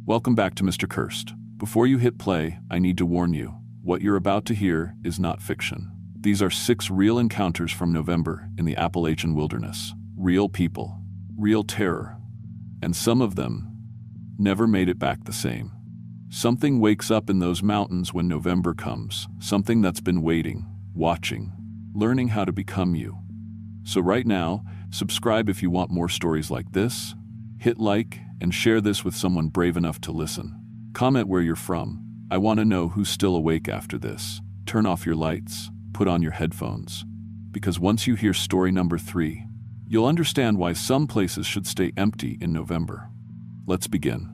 Welcome back to Mr. Cursed. Before you hit play, I need to warn you, what you're about to hear is not fiction. These are 6 real encounters from November in the Appalachian wilderness. Real people, real terror, and some of them never made it back the same. Something wakes up in those mountains when November comes, something that's been waiting, watching, learning how to become you. So right now, subscribe if you want more stories like this, hit like, and share this with someone brave enough to listen. Comment where you're from. I want to know who's still awake after this. Turn off your lights, put on your headphones. Because once you hear story number 3, you'll understand why some places should stay empty in November. Let's begin.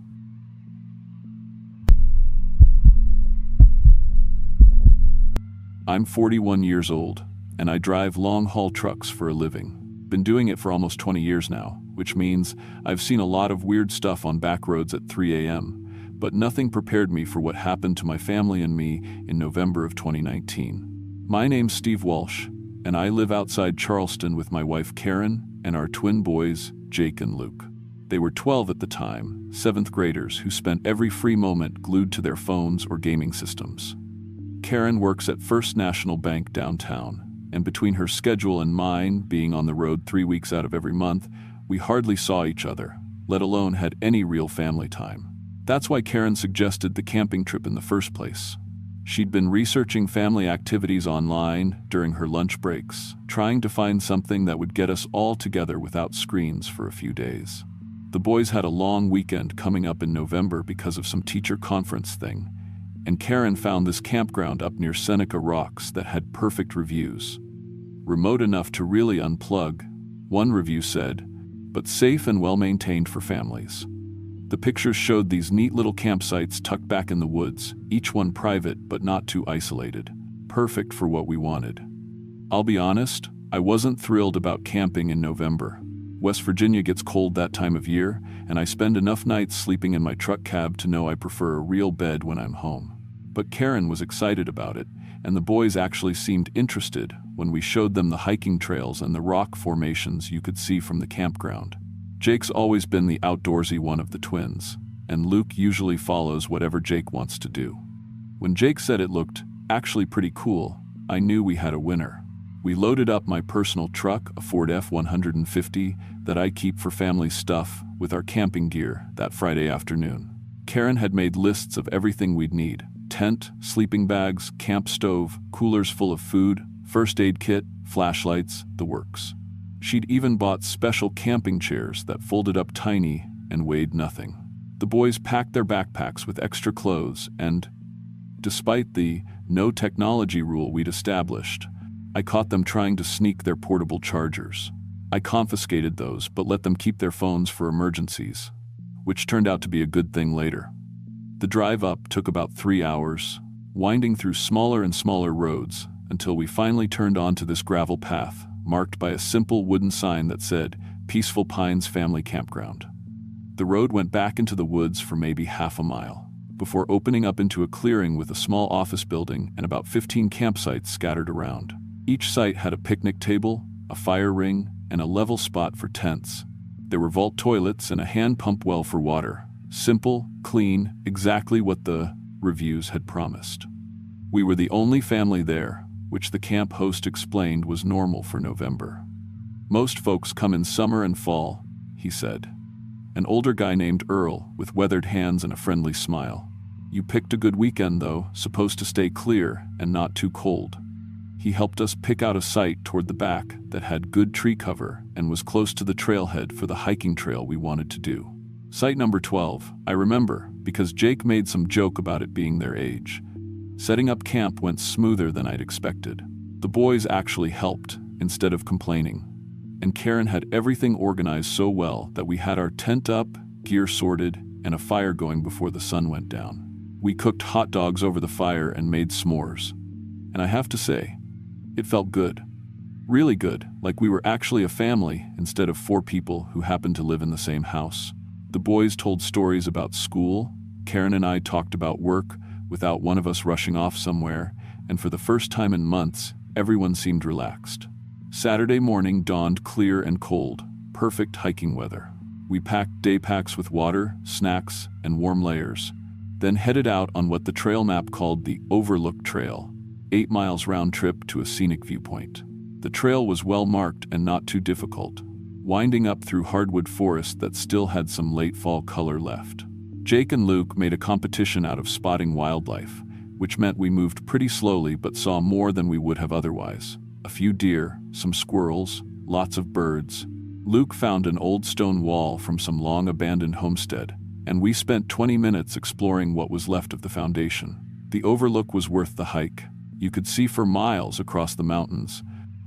I'm 41 years old, and I drive long-haul trucks for a living. Been doing it for almost 20 years now, which means I've seen a lot of weird stuff on back roads at 3 a.m., but nothing prepared me for what happened to my family and me in November of 2019. My name's Steve Walsh, and I live outside Charleston with my wife Karen and our twin boys, Jake and Luke. They were 12 at the time, 7th graders who spent every free moment glued to their phones or gaming systems. Karen works at First National Bank downtown, and between her schedule and mine, being on the road 3 weeks out of every month, we hardly saw each other, let alone had any real family time. That's why Karen suggested the camping trip in the first place. She'd been researching family activities online during her lunch breaks, trying to find something that would get us all together without screens for a few days. The boys had a long weekend coming up in November because of some teacher conference thing, and Karen found this campground up near Seneca Rocks that had perfect reviews. Remote enough to really unplug, one review said, but safe and well-maintained for families. The pictures showed these neat little campsites tucked back in the woods, each one private but not too isolated. Perfect for what we wanted. I'll be honest, I wasn't thrilled about camping in November. West Virginia gets cold that time of year, and I spend enough nights sleeping in my truck cab to know I prefer a real bed when I'm home. But Karen was excited about it, and the boys actually seemed interested when we showed them the hiking trails and the rock formations you could see from the campground. Jake's always been the outdoorsy one of the twins, and Luke usually follows whatever Jake wants to do. When Jake said it looked actually pretty cool, I knew we had a winner. We loaded up my personal truck, a Ford F-150 that I keep for family stuff, with our camping gear that Friday afternoon. Karen had made lists of everything we'd need: tent, sleeping bags, camp stove, coolers full of food, first aid kit, flashlights, the works. She'd even bought special camping chairs that folded up tiny and weighed nothing. The boys packed their backpacks with extra clothes and, despite the no technology rule we'd established, I caught them trying to sneak their portable chargers. I confiscated those but let them keep their phones for emergencies, which turned out to be a good thing later. The drive up took about 3 hours, winding through smaller and smaller roads until we finally turned onto this gravel path, marked by a simple wooden sign that said, Peaceful Pines Family Campground. The road went back into the woods for maybe half a mile, before opening up into a clearing with a small office building and about 15 campsites scattered around. Each site had a picnic table, a fire ring, and a level spot for tents. There were vault toilets and a hand pump well for water. Simple, clean, exactly what the reviews had promised. We were the only family there, which the camp host explained was normal for November. Most folks come in summer and fall, he said. An older guy named Earl, with weathered hands and a friendly smile. You picked a good weekend though, supposed to stay clear and not too cold. He helped us pick out a site toward the back that had good tree cover and was close to the trailhead for the hiking trail we wanted to do. Site number 12, I remember, because Jake made some joke about it being their age. Setting up camp went smoother than I'd expected. The boys actually helped, instead of complaining. And Karen had everything organized so well that we had our tent up, gear sorted, and a fire going before the sun went down. We cooked hot dogs over the fire and made s'mores. And I have to say, it felt good. Really good, like we were actually a family instead of 4 people who happened to live in the same house. The boys told stories about school, Karen and I talked about work without one of us rushing off somewhere, and for the first time in months, everyone seemed relaxed. Saturday morning dawned clear and cold, perfect hiking weather. We packed day packs with water, snacks, and warm layers, then headed out on what the trail map called the Overlook Trail, 8 miles round trip to a scenic viewpoint. The trail was well marked and not too difficult, winding up through hardwood forest that still had some late fall color left. Jake and Luke made a competition out of spotting wildlife, which meant we moved pretty slowly but saw more than we would have otherwise. A few deer, some squirrels, lots of birds. Luke found an old stone wall from some long-abandoned homestead, and we spent 20 minutes exploring what was left of the foundation. The overlook was worth the hike. You could see for miles across the mountains,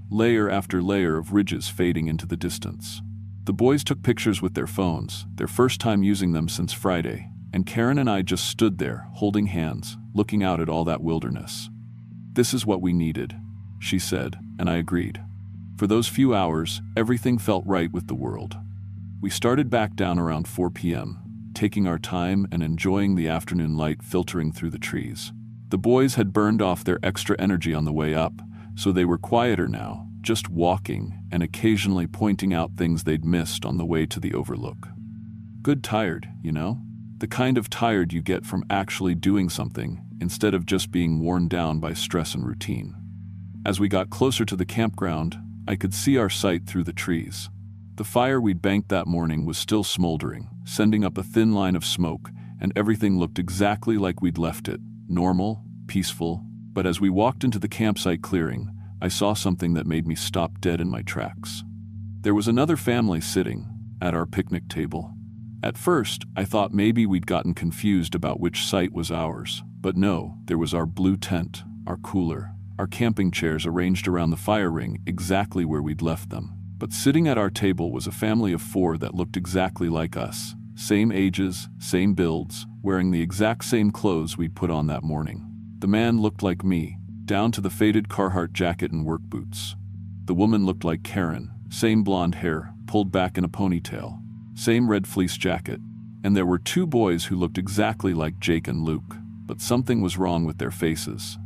layer after layer of ridges fading into the distance. The boys took pictures with their phones, their first time using them since Friday, and Karen and I just stood there, holding hands, looking out at all that wilderness. "This is what we needed," she said, and I agreed. For those few hours, everything felt right with the world. We started back down around 4 p.m., taking our time and enjoying the afternoon light filtering through the trees. The boys had burned off their extra energy on the way up, so they were quieter now, just walking and occasionally pointing out things they'd missed on the way to the overlook. Good tired, you know? The kind of tired you get from actually doing something instead of just being worn down by stress and routine. As we got closer to the campground, I could see our sight through the trees. The fire we'd banked that morning was still smoldering, sending up a thin line of smoke, and everything looked exactly like we'd left it, normal, peaceful. But as we walked into the campsite clearing, I saw something that made me stop dead in my tracks. There was another family sitting at our picnic table. At first, I thought maybe we'd gotten confused about which site was ours, but no, there was our blue tent, our cooler, our camping chairs arranged around the fire ring exactly where we'd left them. But sitting at our table was a family of 4 that looked exactly like us. Same ages, same builds, wearing the exact same clothes we'd put on that morning. The man looked like me, down to the faded Carhartt jacket and work boots. The woman looked like Karen, same blonde hair, pulled back in a ponytail, same red fleece jacket. And there were 2 boys who looked exactly like Jake and Luke, but something was wrong with their faces.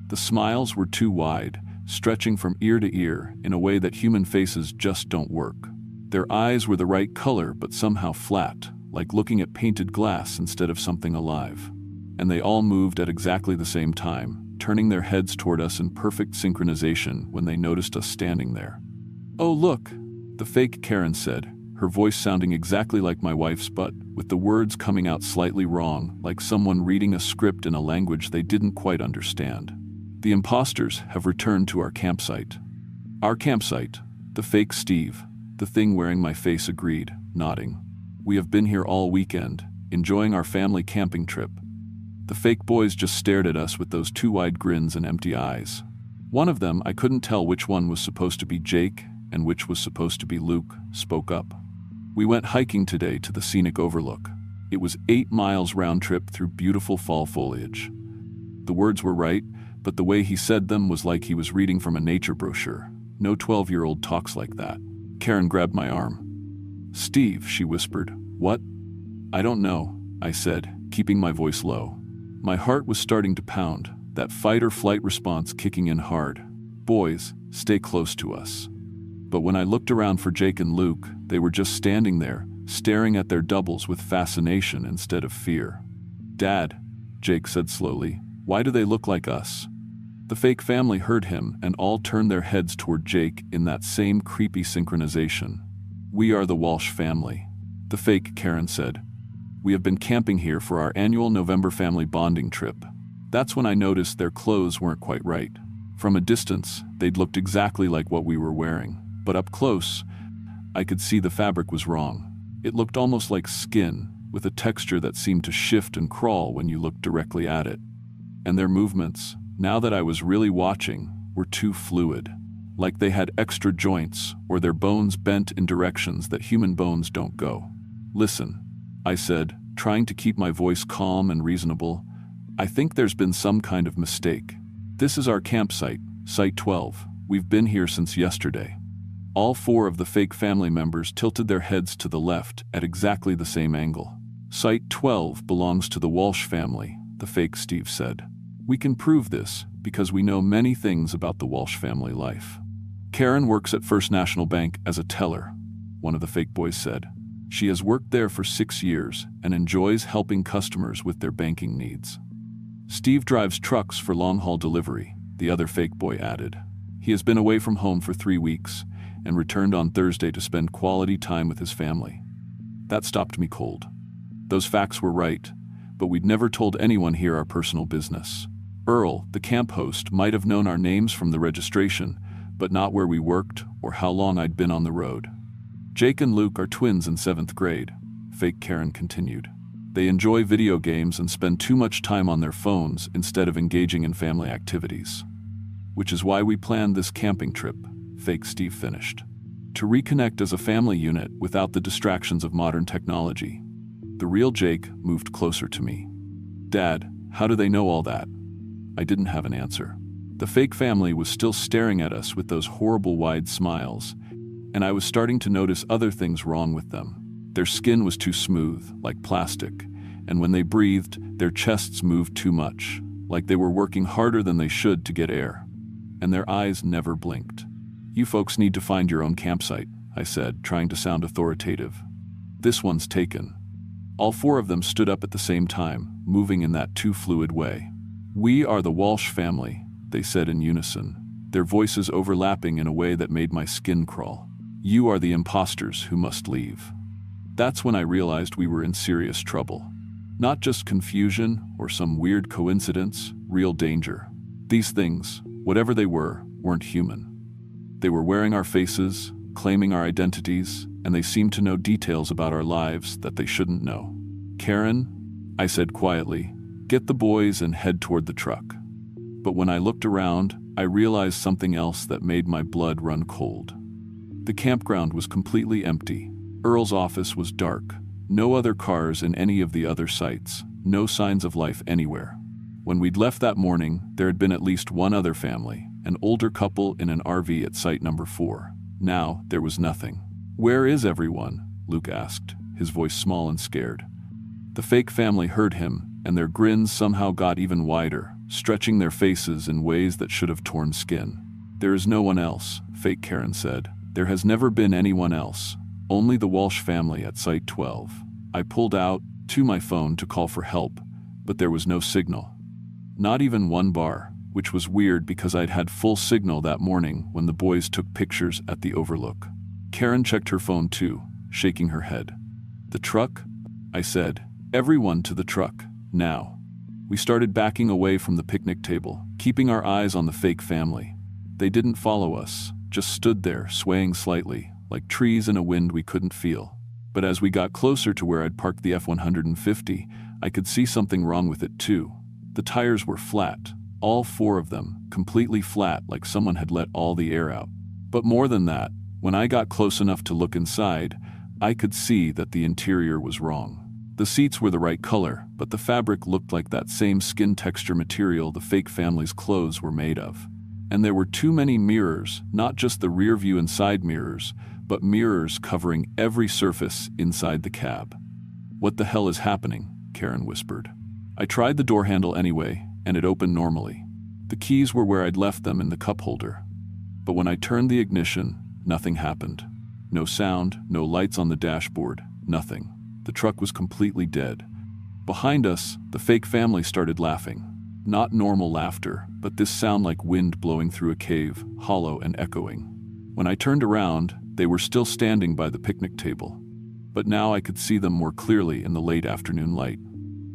The smiles were too wide, stretching from ear to ear in a way that human faces just don't work. Their eyes were the right color but somehow flat, like looking at painted glass instead of something alive. And they all moved at exactly the same time, turning their heads toward us in perfect synchronization when they noticed us standing there. "Oh look," the fake Karen said, her voice sounding exactly like my wife's but with the words coming out slightly wrong, like someone reading a script in a language they didn't quite understand. "The imposters have returned to our campsite." "Our campsite," the fake Steve, the thing wearing my face agreed, nodding. "We have been here all weekend, enjoying our family camping trip." The fake boys just stared at us with those 2 wide grins and empty eyes. One of them, I couldn't tell which one was supposed to be Jake and which was supposed to be Luke, spoke up. "We went hiking today to the scenic overlook. It was 8 miles round trip through beautiful fall foliage." The words were right, but the way he said them was like he was reading from a nature brochure. No 12-year-old talks like that. Karen grabbed my arm. "Steve," she whispered. "What?" "I don't know," I said, keeping my voice low. My heart was starting to pound, that fight-or-flight response kicking in hard. "Boys, stay close to us." But when I looked around for Jake and Luke, they were just standing there, staring at their doubles with fascination instead of fear. "Dad," Jake said slowly, "why do they look like us?" The fake family heard him and all turned their heads toward Jake in that same creepy synchronization. "We are the Walsh family," the fake Karen said. "We have been camping here for our annual November family bonding trip." That's when I noticed their clothes weren't quite right. From a distance, they'd looked exactly like what we were wearing, but up close, I could see the fabric was wrong. It looked almost like skin, with a texture that seemed to shift and crawl when you looked directly at it. And their movements, now that I was really watching, were too fluid. Like they had extra joints, or their bones bent in directions that human bones don't go. "Listen," I said, trying to keep my voice calm and reasonable. "I think there's been some kind of mistake. This is our campsite, Site 12. We've been here since yesterday." All 4 of the fake family members tilted their heads to the left at exactly the same angle. "Site 12 belongs to the Walsh family," the fake Steve said. "We can prove this because we know many things about the Walsh family life." "Karen works at First National Bank as a teller," one of the fake boys said. She has worked there for 6 years and enjoys helping customers with their banking needs. Steve drives trucks for long-haul delivery, the other fake boy added. He has been away from home for 3 weeks and returned on Thursday to spend quality time with his family. That stopped me cold. Those facts were right, but we'd never told anyone here our personal business. Earl, the camp host, might have known our names from the registration, but not where we worked or how long I'd been on the road. Jake and Luke are twins in 7th grade, fake Karen continued. They enjoy video games and spend too much time on their phones instead of engaging in family activities. Which is why we planned this camping trip, fake Steve finished. To reconnect as a family unit without the distractions of modern technology. The real Jake moved closer to me. Dad, how do they know all that? I didn't have an answer. The fake family was still staring at us with those horrible wide smiles, and I was starting to notice other things wrong with them. Their skin was too smooth, like plastic, and when they breathed, their chests moved too much, like they were working harder than they should to get air. And their eyes never blinked. You folks need to find your own campsite, I said, trying to sound authoritative. This one's taken. All 4 of them stood up at the same time, moving in that too fluid way. We are the Walsh family, they said in unison, their voices overlapping in a way that made my skin crawl. You are the imposters who must leave. That's when I realized we were in serious trouble. Not just confusion or some weird coincidence, real danger. These things, whatever they were, weren't human. They were wearing our faces, claiming our identities, and they seemed to know details about our lives that they shouldn't know. Karen, I said quietly, get the boys and head toward the truck. But when I looked around, I realized something else that made my blood run cold. The campground was completely empty. Earl's office was dark. No other cars in any of the other sites. No signs of life anywhere. When we'd left that morning, there had been at least one other family, an older couple in an RV at site number 4. Now, there was nothing. Where is everyone? Luke asked, his voice small and scared. The fake family heard him, and their grins somehow got even wider, stretching their faces in ways that should have torn skin. There is no one else, fake Karen said. There has never been anyone else. Only the Walsh family at Site 12. I pulled out to my phone to call for help, but there was no signal. Not even one bar, which was weird because I'd had full signal that morning when the boys took pictures at the overlook. Karen checked her phone too, shaking her head. The truck? I said. Everyone to the truck, now. We started backing away from the picnic table, keeping our eyes on the fake family. They didn't follow us, just stood there, swaying slightly, like trees in a wind we couldn't feel. But as we got closer to where I'd parked the F-150, I could see something wrong with it too. The tires were flat, all 4 of them, completely flat, like someone had let all the air out. But more than that, when I got close enough to look inside, I could see that the interior was wrong. The seats were the right color, but the fabric looked like that same skin texture material the fake family's clothes were made of. And there were too many mirrors, not just the rear view and side mirrors, but mirrors covering every surface inside the cab. What the hell is happening? Karen whispered. I tried the door handle anyway, and it opened normally. The keys were where I'd left them in the cup holder. But when I turned the ignition, nothing happened. No sound, no lights on the dashboard, nothing. The truck was completely dead. Behind us, the fake family started laughing. Not normal laughter, but this sound like wind blowing through a cave, hollow and echoing. When I turned around, they were still standing by the picnic table. But now I could see them more clearly in the late afternoon light.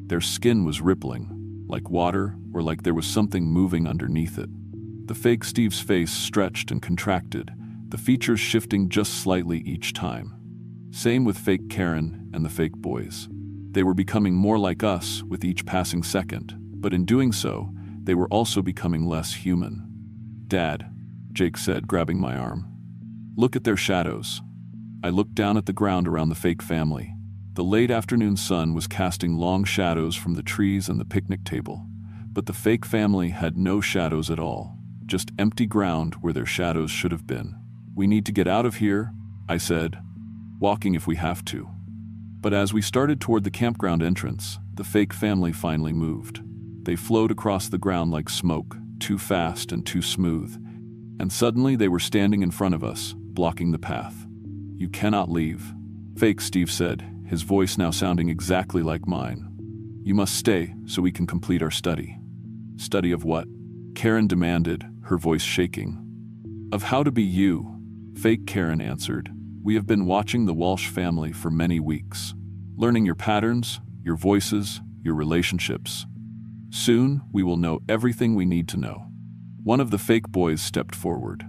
Their skin was rippling, like water or like there was something moving underneath it. The fake Steve's face stretched and contracted, the features shifting just slightly each time. Same with fake Karen and the fake boys. They were becoming more like us with each passing second, but in doing so, they were also becoming less human. Dad, Jake said, grabbing my arm. Look at their shadows. I looked down at the ground around the fake family. The late afternoon sun was casting long shadows from the trees and the picnic table, but the fake family had no shadows at all, just empty ground where their shadows should have been. We need to get out of here, I said, walking if we have to. But as we started toward the campground entrance, the fake family finally moved. They flowed across the ground like smoke, too fast and too smooth, and suddenly they were standing in front of us, blocking the path. You cannot leave. Fake, Steve said, his voice now sounding exactly like mine. You must stay so we can complete our study. Study of what? Karen demanded, her voice shaking. Of how to be you, Fake Karen answered. We have been watching the Walsh family for many weeks, learning your patterns, your voices, your relationships. Soon, we will know everything we need to know. One of the fake boys stepped forward.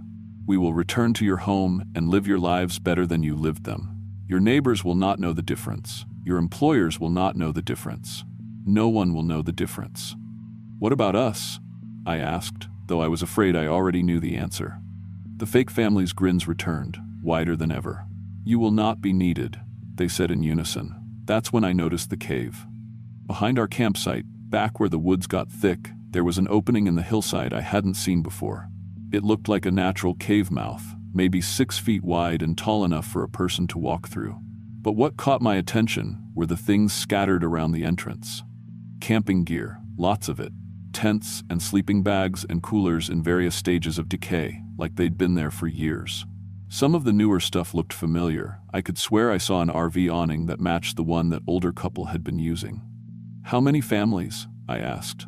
We will return to your home and live your lives better than you lived them. Your neighbors will not know the difference. Your employers will not know the difference. No one will know the difference. What about us? I asked, though I was afraid I already knew the answer. The fake family's grins returned, wider than ever. You will not be needed, they said in unison. That's when I noticed the cave. Behind our campsite, back where the woods got thick, there was an opening in the hillside I hadn't seen before. It looked like a natural cave mouth, maybe 6 feet wide and tall enough for a person to walk through. But what caught my attention were the things scattered around the entrance. Camping gear, lots of it. Tents and sleeping bags and coolers in various stages of decay, like they'd been there for years. Some of the newer stuff looked familiar. I could swear I saw an RV awning that matched the one that older couple had been using. How many families? I asked.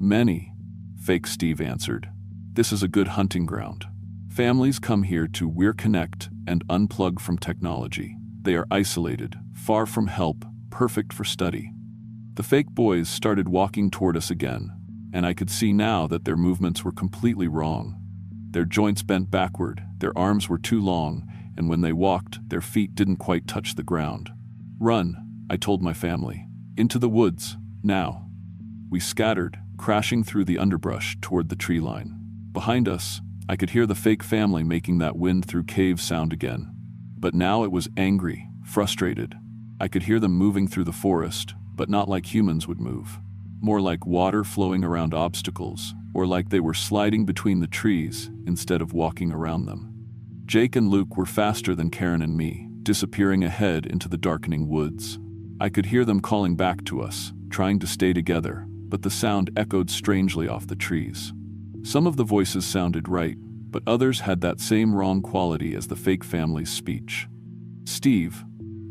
Many, Fake Steve answered. This is a good hunting ground. Families come here to connect and unplug from technology. They are isolated, far from help, perfect for study. The fake boys started walking toward us again, and I could see now that their movements were completely wrong. Their joints bent backward, their arms were too long, and when they walked, their feet didn't quite touch the ground. Run, I told my family. Into the woods, now. We scattered, crashing through the underbrush toward the tree line. Behind us, I could hear the fake family making that wind through cave sound again. But now it was angry, frustrated. I could hear them moving through the forest, but not like humans would move. More like water flowing around obstacles, or like they were sliding between the trees instead of walking around them. Jake and Luke were faster than Karen and me, disappearing ahead into the darkening woods. I could hear them calling back to us, trying to stay together, but the sound echoed strangely off the trees. Some of the voices sounded right, but others had that same wrong quality as the fake family's speech. Steve.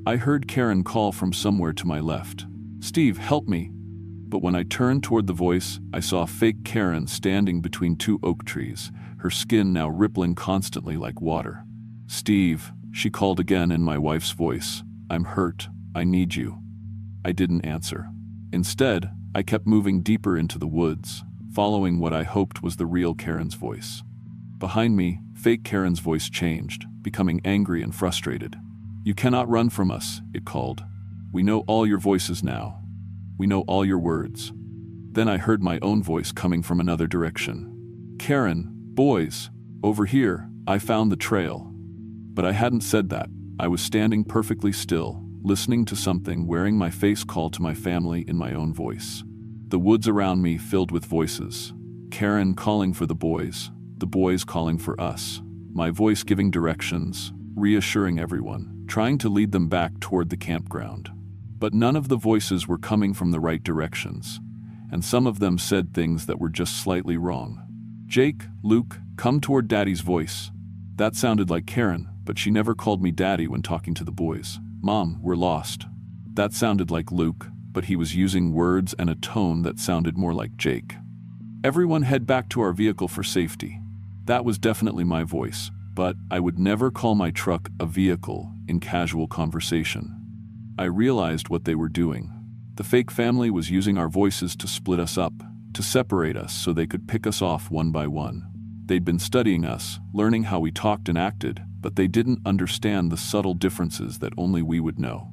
I heard Karen call from somewhere to my left. Steve, help me. But when I turned toward the voice, I saw fake Karen standing between 2 oak trees, her skin now rippling constantly like water. Steve, she called again in my wife's voice. I'm hurt. I need you. I didn't answer. Instead, I kept moving deeper into the woods, following what I hoped was the real Karen's voice. Behind me, fake Karen's voice changed, becoming angry and frustrated. You cannot run from us, it called. We know all your voices now. We know all your words. Then I heard my own voice coming from another direction. Karen, boys, over here, I found the trail. But I hadn't said that. I was standing perfectly still, listening to something, wearing my face call to my family in my own voice. The woods around me filled with voices. Karen calling for the boys calling for us. My voice giving directions, reassuring everyone, trying to lead them back toward the campground. But none of the voices were coming from the right directions, and some of them said things that were just slightly wrong. Jake, Luke, come toward Daddy's voice. That sounded like Karen, but she never called me Daddy when talking to the boys. Mom, we're lost. That sounded like Luke, but he was using words and a tone that sounded more like Jake. Everyone head back to our vehicle for safety. That was definitely my voice, but I would never call my truck a vehicle in casual conversation. I realized what they were doing. The fake family was using our voices to split us up, to separate us so they could pick us off one by one. They'd been studying us, learning how we talked and acted, but they didn't understand the subtle differences that only we would know.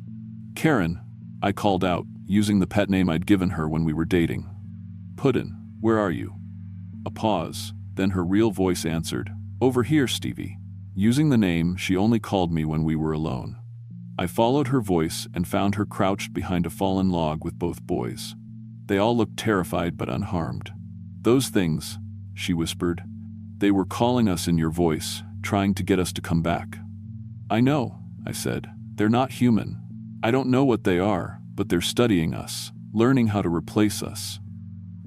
Karen, I called out, using the pet name I'd given her when we were dating. Puddin', where are you? A pause, then her real voice answered, Over here, Stevie. Using the name she only called me when we were alone. I followed her voice and found her crouched behind a fallen log with both boys. They all looked terrified but unharmed. Those things, she whispered. They were calling us in your voice, trying to get us to come back. I know, I said. They're not human. I don't know what they are, but they're studying us, learning how to replace us.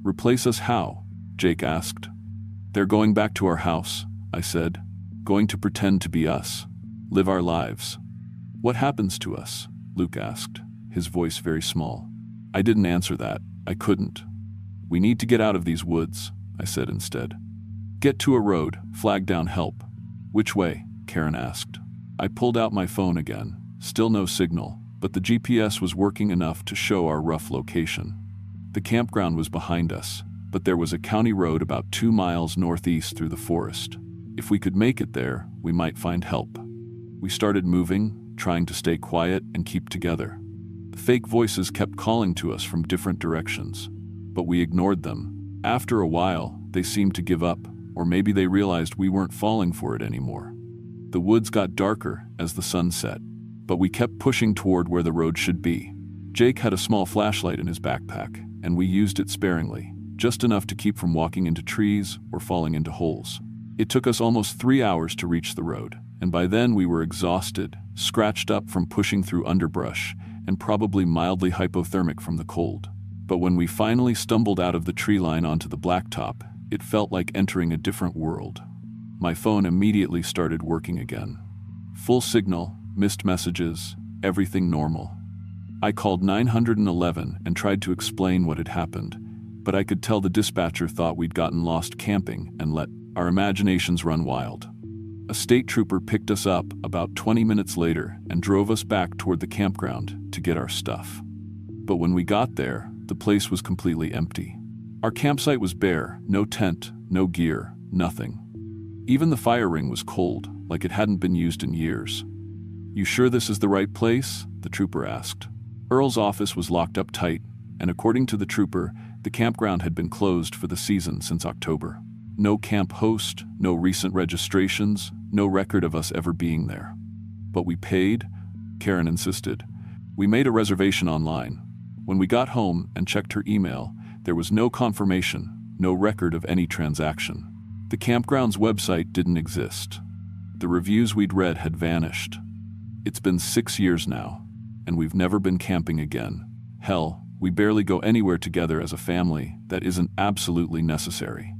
Replace us how? Jake asked. They're going back to our house, I said. Going to pretend to be us. Live our lives. "What happens to us?" Luke asked, his voice very small. I didn't answer that. I couldn't. "We need to get out of these woods," I said instead. "Get to a road, flag down help." "Which way?" Karen asked. I pulled out my phone again. Still no signal, but the GPS was working enough to show our rough location. The campground was behind us, but there was a county road about 2 miles northeast through the forest. If we could make it there, we might find help. We started moving, trying to stay quiet and keep together. The fake voices kept calling to us from different directions, but we ignored them. After a while, they seemed to give up, or maybe they realized we weren't falling for it anymore. The woods got darker as the sun set, but we kept pushing toward where the road should be. Jake had a small flashlight in his backpack, and we used it sparingly, just enough to keep from walking into trees or falling into holes. It took us almost 3 hours to reach the road, and by then we were exhausted, scratched up from pushing through underbrush, and probably mildly hypothermic from the cold. But when we finally stumbled out of the tree line onto the blacktop, it felt like entering a different world. My phone immediately started working again. Full signal, missed messages, everything normal. I called 911 and tried to explain what had happened, but I could tell the dispatcher thought we'd gotten lost camping and let our imaginations run wild. A state trooper picked us up about 20 minutes later and drove us back toward the campground to get our stuff. But when we got there, the place was completely empty. Our campsite was bare, no tent, no gear, nothing. Even the fire ring was cold, like it hadn't been used in years. "You sure this is the right place?" the trooper asked. Earl's office was locked up tight, and according to the trooper, the campground had been closed for the season since October. No camp host, no recent registrations, no record of us ever being there. "But we paid," Karen insisted. "We made a reservation online. When we got home and checked her email, there was no confirmation, no record of any transaction. The campground's website didn't exist. The reviews we'd read had vanished. It's been 6 years now, and we've never been camping again. Hell, we barely go anywhere together as a family that isn't absolutely necessary.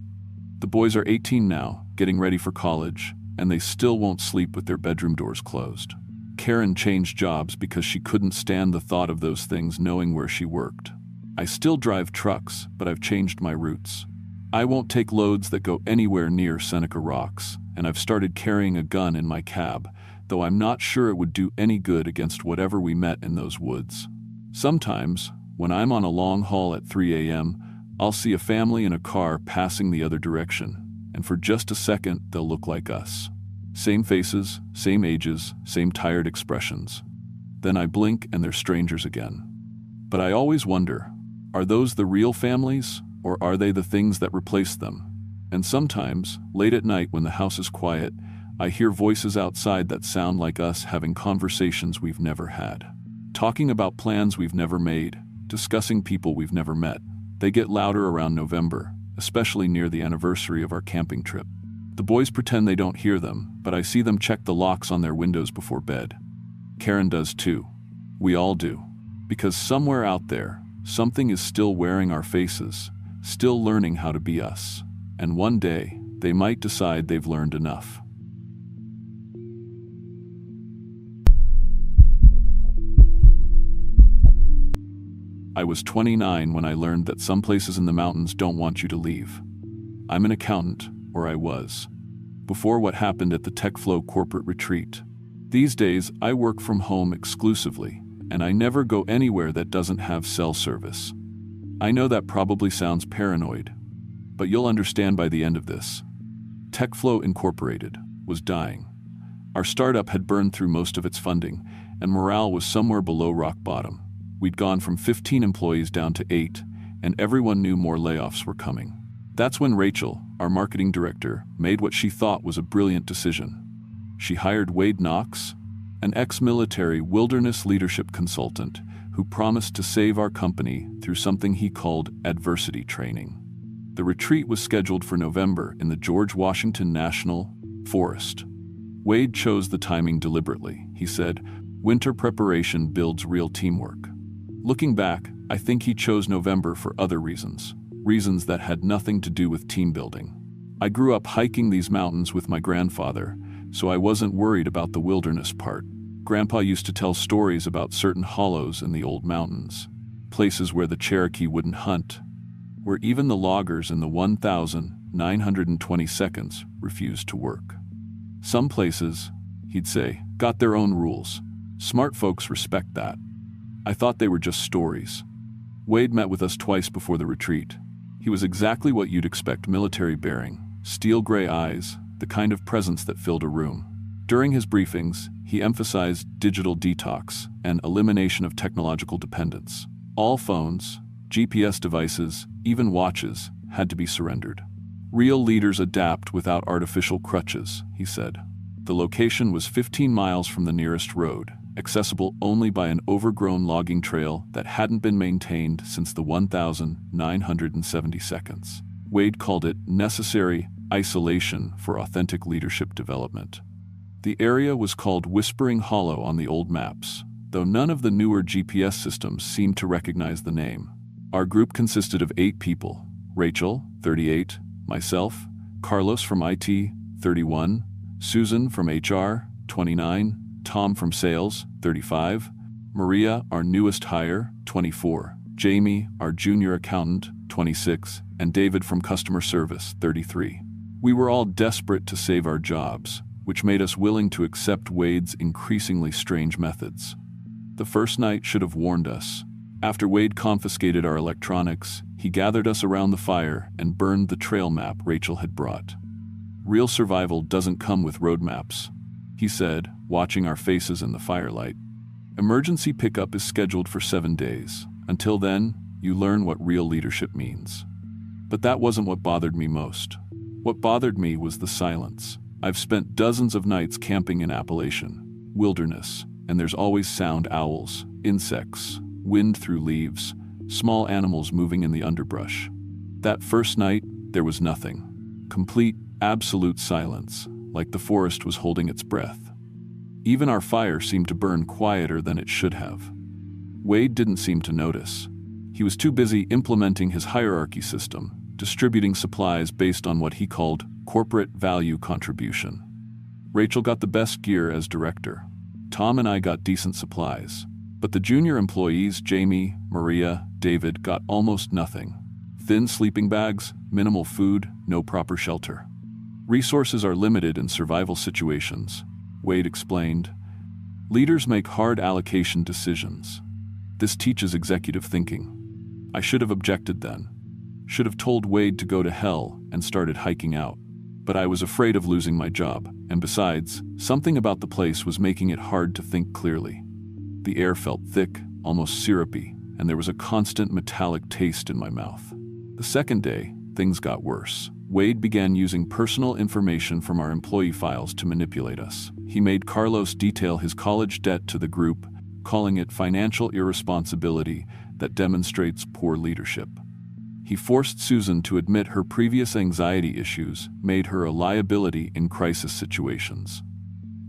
The boys are 18 now, getting ready for college, and they still won't sleep with their bedroom doors closed." Karen changed jobs because she couldn't stand the thought of those things knowing where she worked. "I still drive trucks, but I've changed my routes. I won't take loads that go anywhere near Seneca Rocks, and I've started carrying a gun in my cab, though I'm not sure it would do any good against whatever we met in those woods. Sometimes, when I'm on a long haul at 3 a.m., I'll see a family in a car passing the other direction, and for just a second they'll look like us. Same faces, same ages, same tired expressions. Then I blink and they're strangers again. But I always wonder, are those the real families, or are they the things that replace them? And sometimes, late at night when the house is quiet, I hear voices outside that sound like us having conversations we've never had. Talking about plans we've never made, discussing people we've never met. They get louder around November, especially near the anniversary of our camping trip. The boys pretend they don't hear them, but I see them check the locks on their windows before bed. Karen does too. We all do. Because somewhere out there, something is still wearing our faces, still learning how to be us. And one day, they might decide they've learned enough. I was 29 when I learned that some places in the mountains don't want you to leave. I'm an accountant, or I was, before what happened at the TechFlow corporate retreat. These days, I work from home exclusively, and I never go anywhere that doesn't have cell service. I know that probably sounds paranoid, but you'll understand by the end of this. TechFlow Incorporated was dying. Our startup had burned through most of its funding, and morale was somewhere below rock bottom. We'd gone from 15 employees down to 8, and everyone knew more layoffs were coming. That's when Rachel, our marketing director, made what she thought was a brilliant decision. She hired Wade Knox, an ex-military wilderness leadership consultant who promised to save our company through something he called adversity training. The retreat was scheduled for November in the George Washington National Forest. Wade chose the timing deliberately. He said, "Winter preparation builds real teamwork." Looking back, I think he chose November for other reasons that had nothing to do with team building. I grew up hiking these mountains with my grandfather, so I wasn't worried about the wilderness part. Grandpa used to tell stories about certain hollows in the old mountains, places where the Cherokee wouldn't hunt, where even the loggers in the 1,920 refused to work. Some places, he'd say, got their own rules. Smart folks respect that. I thought they were just stories. Wade met with us twice before the retreat. He was exactly what you'd expect, military-bearing, steel gray eyes, the kind of presence that filled a room. During his briefings, he emphasized digital detox and elimination of technological dependence. All phones, GPS devices, even watches, had to be surrendered. Real leaders adapt without artificial crutches, he said. The location was 15 miles from the nearest road, accessible only by an overgrown logging trail that hadn't been maintained since the 1970s. Wade called it necessary isolation for authentic leadership development. The area was called Whispering Hollow on the old maps, though none of the newer GPS systems seemed to recognize the name. Our group consisted of 8 people: Rachel, 38, myself, Carlos from IT, 31, Susan from HR, 29, Tom from Sales, 35, Maria, our newest hire, 24, Jamie, our junior accountant, 26, and David from Customer Service, 33. We were all desperate to save our jobs, which made us willing to accept Wade's increasingly strange methods. The first night should have warned us. After Wade confiscated our electronics, he gathered us around the fire and burned the trail map Rachel had brought. Real survival doesn't come with road maps, he said, watching our faces in the firelight. Emergency pickup is scheduled for 7 days. Until then, you learn what real leadership means. But that wasn't what bothered me most. What bothered me was the silence. I've spent dozens of nights camping in Appalachian wilderness, and there's always sound: owls, insects, wind through leaves, small animals moving in the underbrush. That first night, there was nothing. Complete, absolute silence, like the forest was holding its breath. Even our fire seemed to burn quieter than it should have. Wade didn't seem to notice. He was too busy implementing his hierarchy system, distributing supplies based on what he called corporate value contribution. Rachel got the best gear as director. Tom and I got decent supplies. But the junior employees, Jamie, Maria, David, got almost nothing. Thin sleeping bags, minimal food, no proper shelter. Resources are limited in survival situations, Wade explained. Leaders make hard allocation decisions. This teaches executive thinking. I should have objected then. Should have told Wade to go to hell and started hiking out. But I was afraid of losing my job, and besides, something about the place was making it hard to think clearly. The air felt thick, almost syrupy, and there was a constant metallic taste in my mouth. The second day, things got worse. Wade began using personal information from our employee files to manipulate us. He made Carlos detail his college debt to the group, calling it financial irresponsibility that demonstrates poor leadership. He forced Susan to admit her previous anxiety issues made her a liability in crisis situations.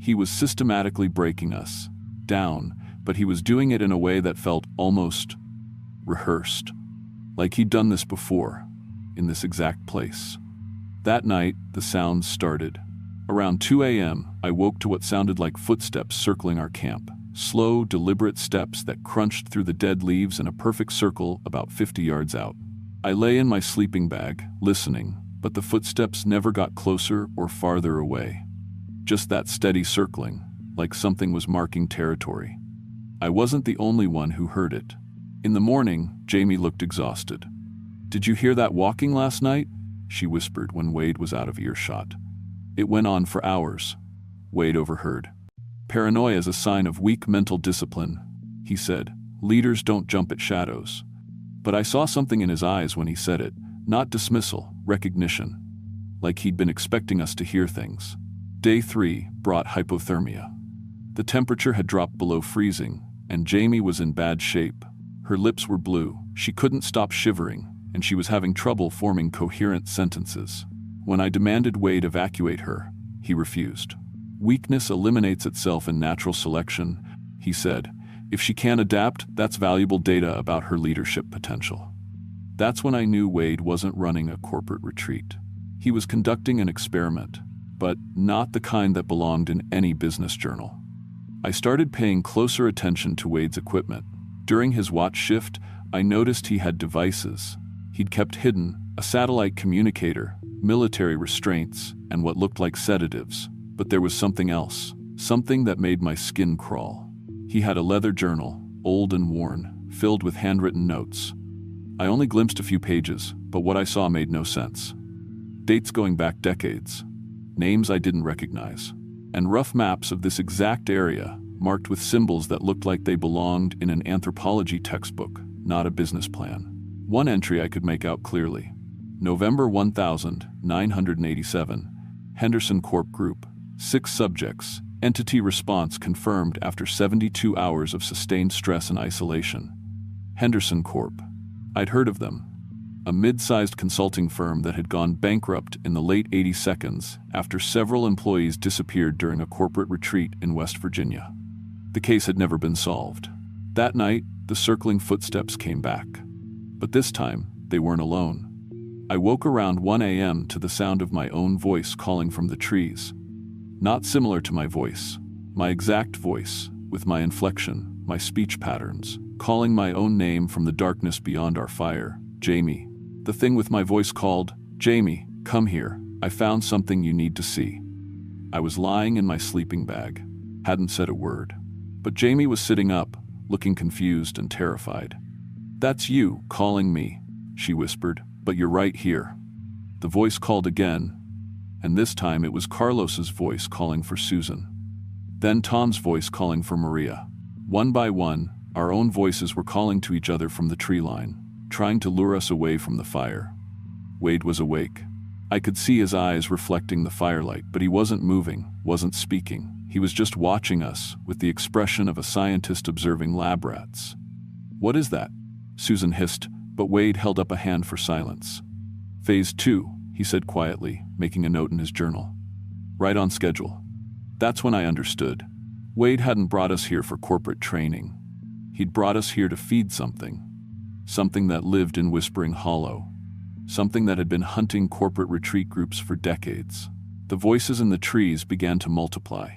He was systematically breaking us down, but he was doing it in a way that felt almost rehearsed, like he'd done this before, in this exact place. That night, the sounds started. Around 2 a.m., I woke to what sounded like footsteps circling our camp. Slow, deliberate steps that crunched through the dead leaves in a perfect circle about 50 yards out. I lay in my sleeping bag, listening, but the footsteps never got closer or farther away. Just that steady circling, like something was marking territory. I wasn't the only one who heard it. In the morning, Jamie looked exhausted. "Did you hear that walking last night?" she whispered when Wade was out of earshot. It went on for hours. Wade overheard. "Paranoia is a sign of weak mental discipline," he said. "Leaders don't jump at shadows." But I saw something in his eyes when he said it, not dismissal, recognition, like he'd been expecting us to hear things. Day 3 brought hypothermia. The temperature had dropped below freezing, and Jamie was in bad shape. Her lips were blue, she couldn't stop shivering, and she was having trouble forming coherent sentences. When I demanded Wade evacuate her, he refused. "Weakness eliminates itself in natural selection," he said. "If she can't adapt, that's valuable data about her leadership potential." That's when I knew Wade wasn't running a corporate retreat. He was conducting an experiment, but not the kind that belonged in any business journal. I started paying closer attention to Wade's equipment. During his watch shift, I noticed he had devices he'd kept hidden: a satellite communicator, military restraints, and what looked like sedatives. But there was something else, something that made my skin crawl. He had a leather journal, old and worn, filled with handwritten notes. I only glimpsed a few pages, but what I saw made no sense. Dates going back decades, names I didn't recognize, and rough maps of this exact area, marked with symbols that looked like they belonged in an anthropology textbook, not a business plan. One entry I could make out clearly: November 1987, Henderson Corp Group, 6 subjects, entity response confirmed after 72 hours of sustained stress and isolation. Henderson Corp. I'd heard of them. A mid-sized consulting firm that had gone bankrupt in the late 80s after several employees disappeared during a corporate retreat in West Virginia. The case had never been solved. That night, the circling footsteps came back. But this time, they weren't alone. I woke around 1 a.m. to the sound of my own voice calling from the trees. Not similar to my voice, my exact voice, with my inflection, my speech patterns, calling my own name from the darkness beyond our fire. Jamie. The thing with my voice called, "Jamie, come here, I found something you need to see." I was lying in my sleeping bag, hadn't said a word. But Jamie was sitting up, looking confused and terrified. "That's you, calling me," she whispered, "but you're right here." The voice called again, and this time it was Carlos's voice calling for Susan. Then Tom's voice calling for Maria. One by one, our own voices were calling to each other from the tree line, trying to lure us away from the fire. Wade was awake. I could see his eyes reflecting the firelight, but he wasn't moving, wasn't speaking. He was just watching us, with the expression of a scientist observing lab rats. "What is that?" Susan hissed, but Wade held up a hand for silence. "Phase 2, he said quietly, making a note in his journal. "Right on schedule." That's when I understood. Wade hadn't brought us here for corporate training. He'd brought us here to feed something. Something that lived in Whispering Hollow. Something that had been hunting corporate retreat groups for decades. The voices in the trees began to multiply.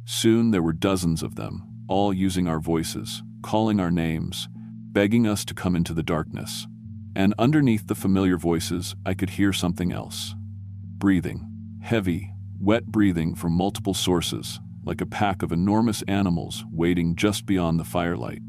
Soon there were dozens of them, all using our voices, calling our names, begging us to come into the darkness. And underneath the familiar voices, I could hear something else. Breathing. Heavy, wet breathing from multiple sources, like a pack of enormous animals waiting just beyond the firelight.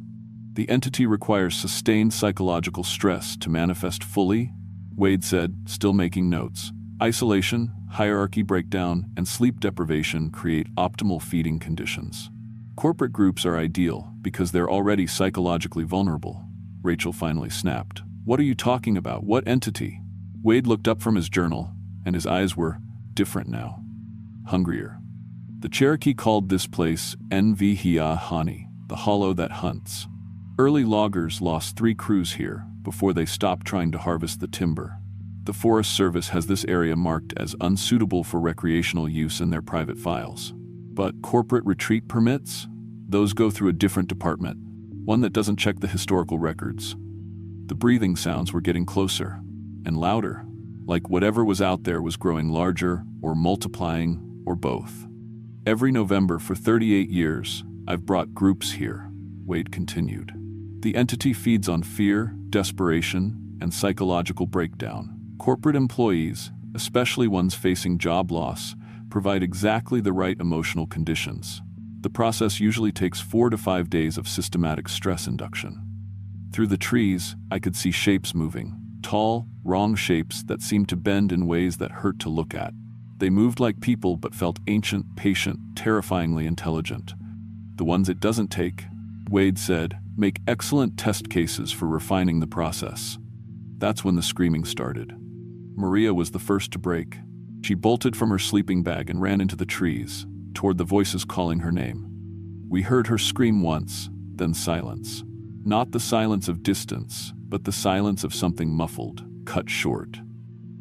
The entity requires sustained psychological stress to manifest fully, Wade said, still making notes. Isolation, hierarchy breakdown, and sleep deprivation create optimal feeding conditions. Corporate groups are ideal because they're already psychologically vulnerable. Rachel finally snapped. "What are you talking about? What entity?" Wade looked up from his journal, and his eyes were different now. Hungrier. The Cherokee called this place Nvihia-Hani, the hollow that hunts. Early loggers lost 3 crews here before they stopped trying to harvest the timber. The Forest Service has this area marked as unsuitable for recreational use in their private files. But corporate retreat permits? Those go through a different department, one that doesn't check the historical records. The breathing sounds were getting closer and louder, like whatever was out there was growing larger or multiplying or both. "Every November for 38 years, I've brought groups here," Wade continued. "The entity feeds on fear, desperation, and psychological breakdown. Corporate employees, especially ones facing job loss, provide exactly the right emotional conditions. The process usually takes 4 to 5 days of systematic stress induction." Through the trees, I could see shapes moving, tall, wrong shapes that seemed to bend in ways that hurt to look at. They moved like people but felt ancient, patient, terrifyingly intelligent. "The ones it doesn't take," Wade said, "make excellent test cases for refining the process." That's when the screaming started. Maria was the first to break. She bolted from her sleeping bag and ran into the trees, toward the voices calling her name. We heard her scream once, then silence. Not the silence of distance, but the silence of something muffled, cut short.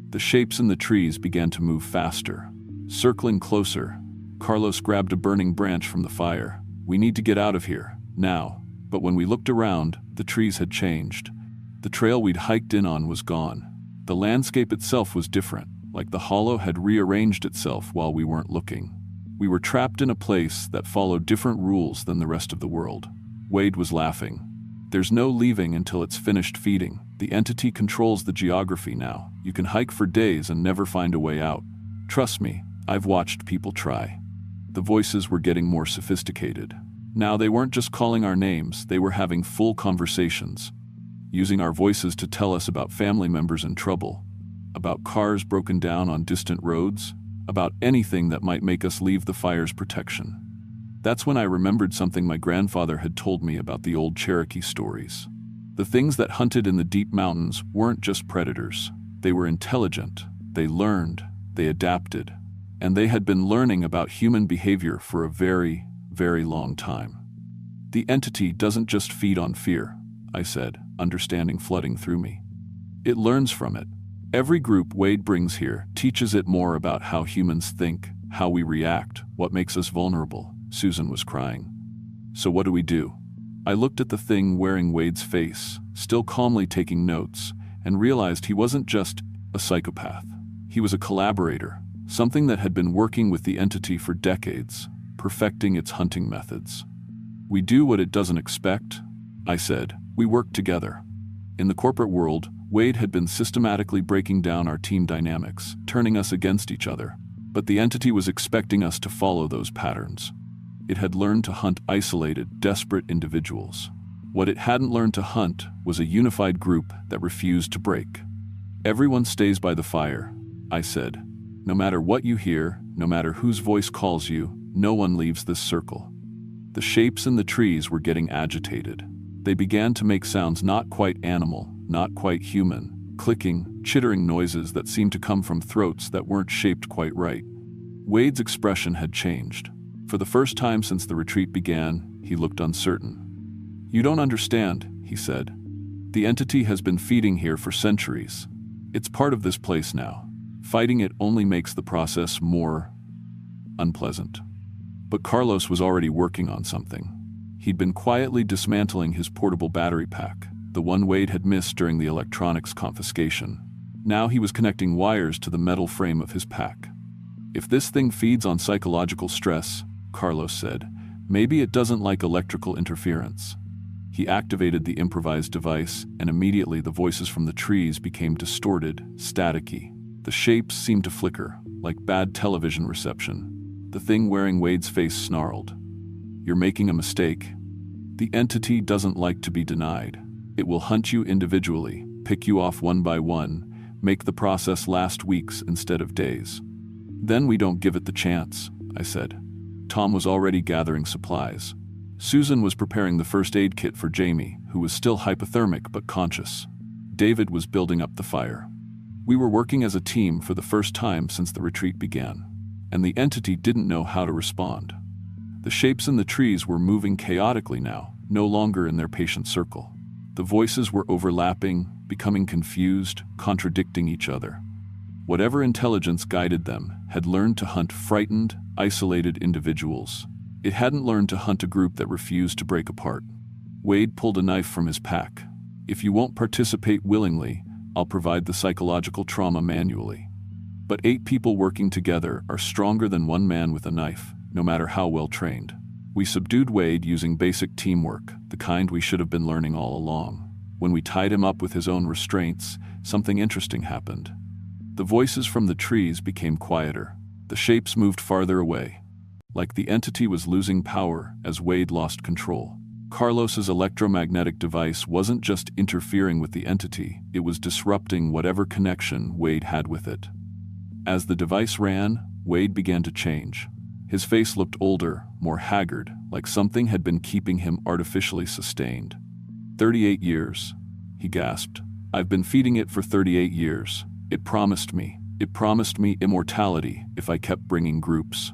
The shapes in the trees began to move faster, circling closer. Carlos grabbed a burning branch from the fire. "We need to get out of here, now." But when we looked around, the trees had changed. The trail we'd hiked in on was gone. The landscape itself was different, like the hollow had rearranged itself while we weren't looking. We were trapped in a place that followed different rules than the rest of the world. Wade was laughing. There's no leaving until it's finished feeding. The entity controls the geography now. You can hike for days and never find a way out. Trust me, I've watched people try. The voices were getting more sophisticated. Now they weren't just calling our names, they were having full conversations, using our voices to tell us about family members in trouble, about cars broken down on distant roads, about anything that might make us leave the fire's protection. That's when I remembered something my grandfather had told me about the old Cherokee stories. The things that hunted in the deep mountains weren't just predators. They were intelligent, they learned, they adapted, and they had been learning about human behavior for a very, very long time. The entity doesn't just feed on fear, I said, understanding flooding through me. It learns from it. Every group Wade brings here teaches it more about how humans think, how we react, what makes us vulnerable. Susan was crying. So what do we do? I looked at the thing wearing Wade's face, still calmly taking notes, and realized he wasn't just a psychopath. He was a collaborator, something that had been working with the entity for decades, perfecting its hunting methods. We do what it doesn't expect, I said. We work together. In the corporate world, Wade had been systematically breaking down our team dynamics, turning us against each other. But the entity was expecting us to follow those patterns. It had learned to hunt isolated, desperate individuals. What it hadn't learned to hunt was a unified group that refused to break. Everyone stays by the fire, I said. No matter what you hear, no matter whose voice calls you, no one leaves this circle. The shapes in the trees were getting agitated. They began to make sounds not quite animal, not quite human, clicking, chittering noises that seemed to come from throats that weren't shaped quite right. Wade's expression had changed. For the first time since the retreat began, he looked uncertain. You don't understand, he said. The entity has been feeding here for centuries. It's part of this place now. Fighting it only makes the process more unpleasant. But Carlos was already working on something. He'd been quietly dismantling his portable battery pack, the one Wade had missed during the electronics confiscation. Now he was connecting wires to the metal frame of his pack. If this thing feeds on psychological stress, Carlos said, maybe it doesn't like electrical interference. He activated the improvised device, and immediately the voices from the trees became distorted, staticky. The shapes seemed to flicker, like bad television reception. The thing wearing Wade's face snarled. You're making a mistake. The entity doesn't like to be denied. It will hunt you individually, pick you off one by one, make the process last weeks instead of days. Then we don't give it the chance, I said. Tom was already gathering supplies. Susan was preparing the first aid kit for Jamie, who was still hypothermic but conscious. David was building up the fire. We were working as a team for the first time since the retreat began, and the entity didn't know how to respond. The shapes in the trees were moving chaotically now, no longer in their patient circle. The voices were overlapping, becoming confused, contradicting each other. Whatever intelligence guided them had learned to hunt frightened, isolated individuals. It hadn't learned to hunt a group that refused to break apart. Wade pulled a knife from his pack. If you won't participate willingly, I'll provide the psychological trauma manually. But 8 people working together are stronger than one man with a knife, no matter how well trained. We subdued Wade using basic teamwork, the kind we should have been learning all along. When we tied him up with his own restraints, something interesting happened. The voices from the trees became quieter. The shapes moved farther away, like the entity was losing power as Wade lost control. Carlos's electromagnetic device wasn't just interfering with the entity, it was disrupting whatever connection Wade had with it. As the device ran, Wade began to change. His face looked older, more haggard, like something had been keeping him artificially sustained. 38 years, he gasped. I've been feeding it for 38 years. It promised me immortality if I kept bringing groups.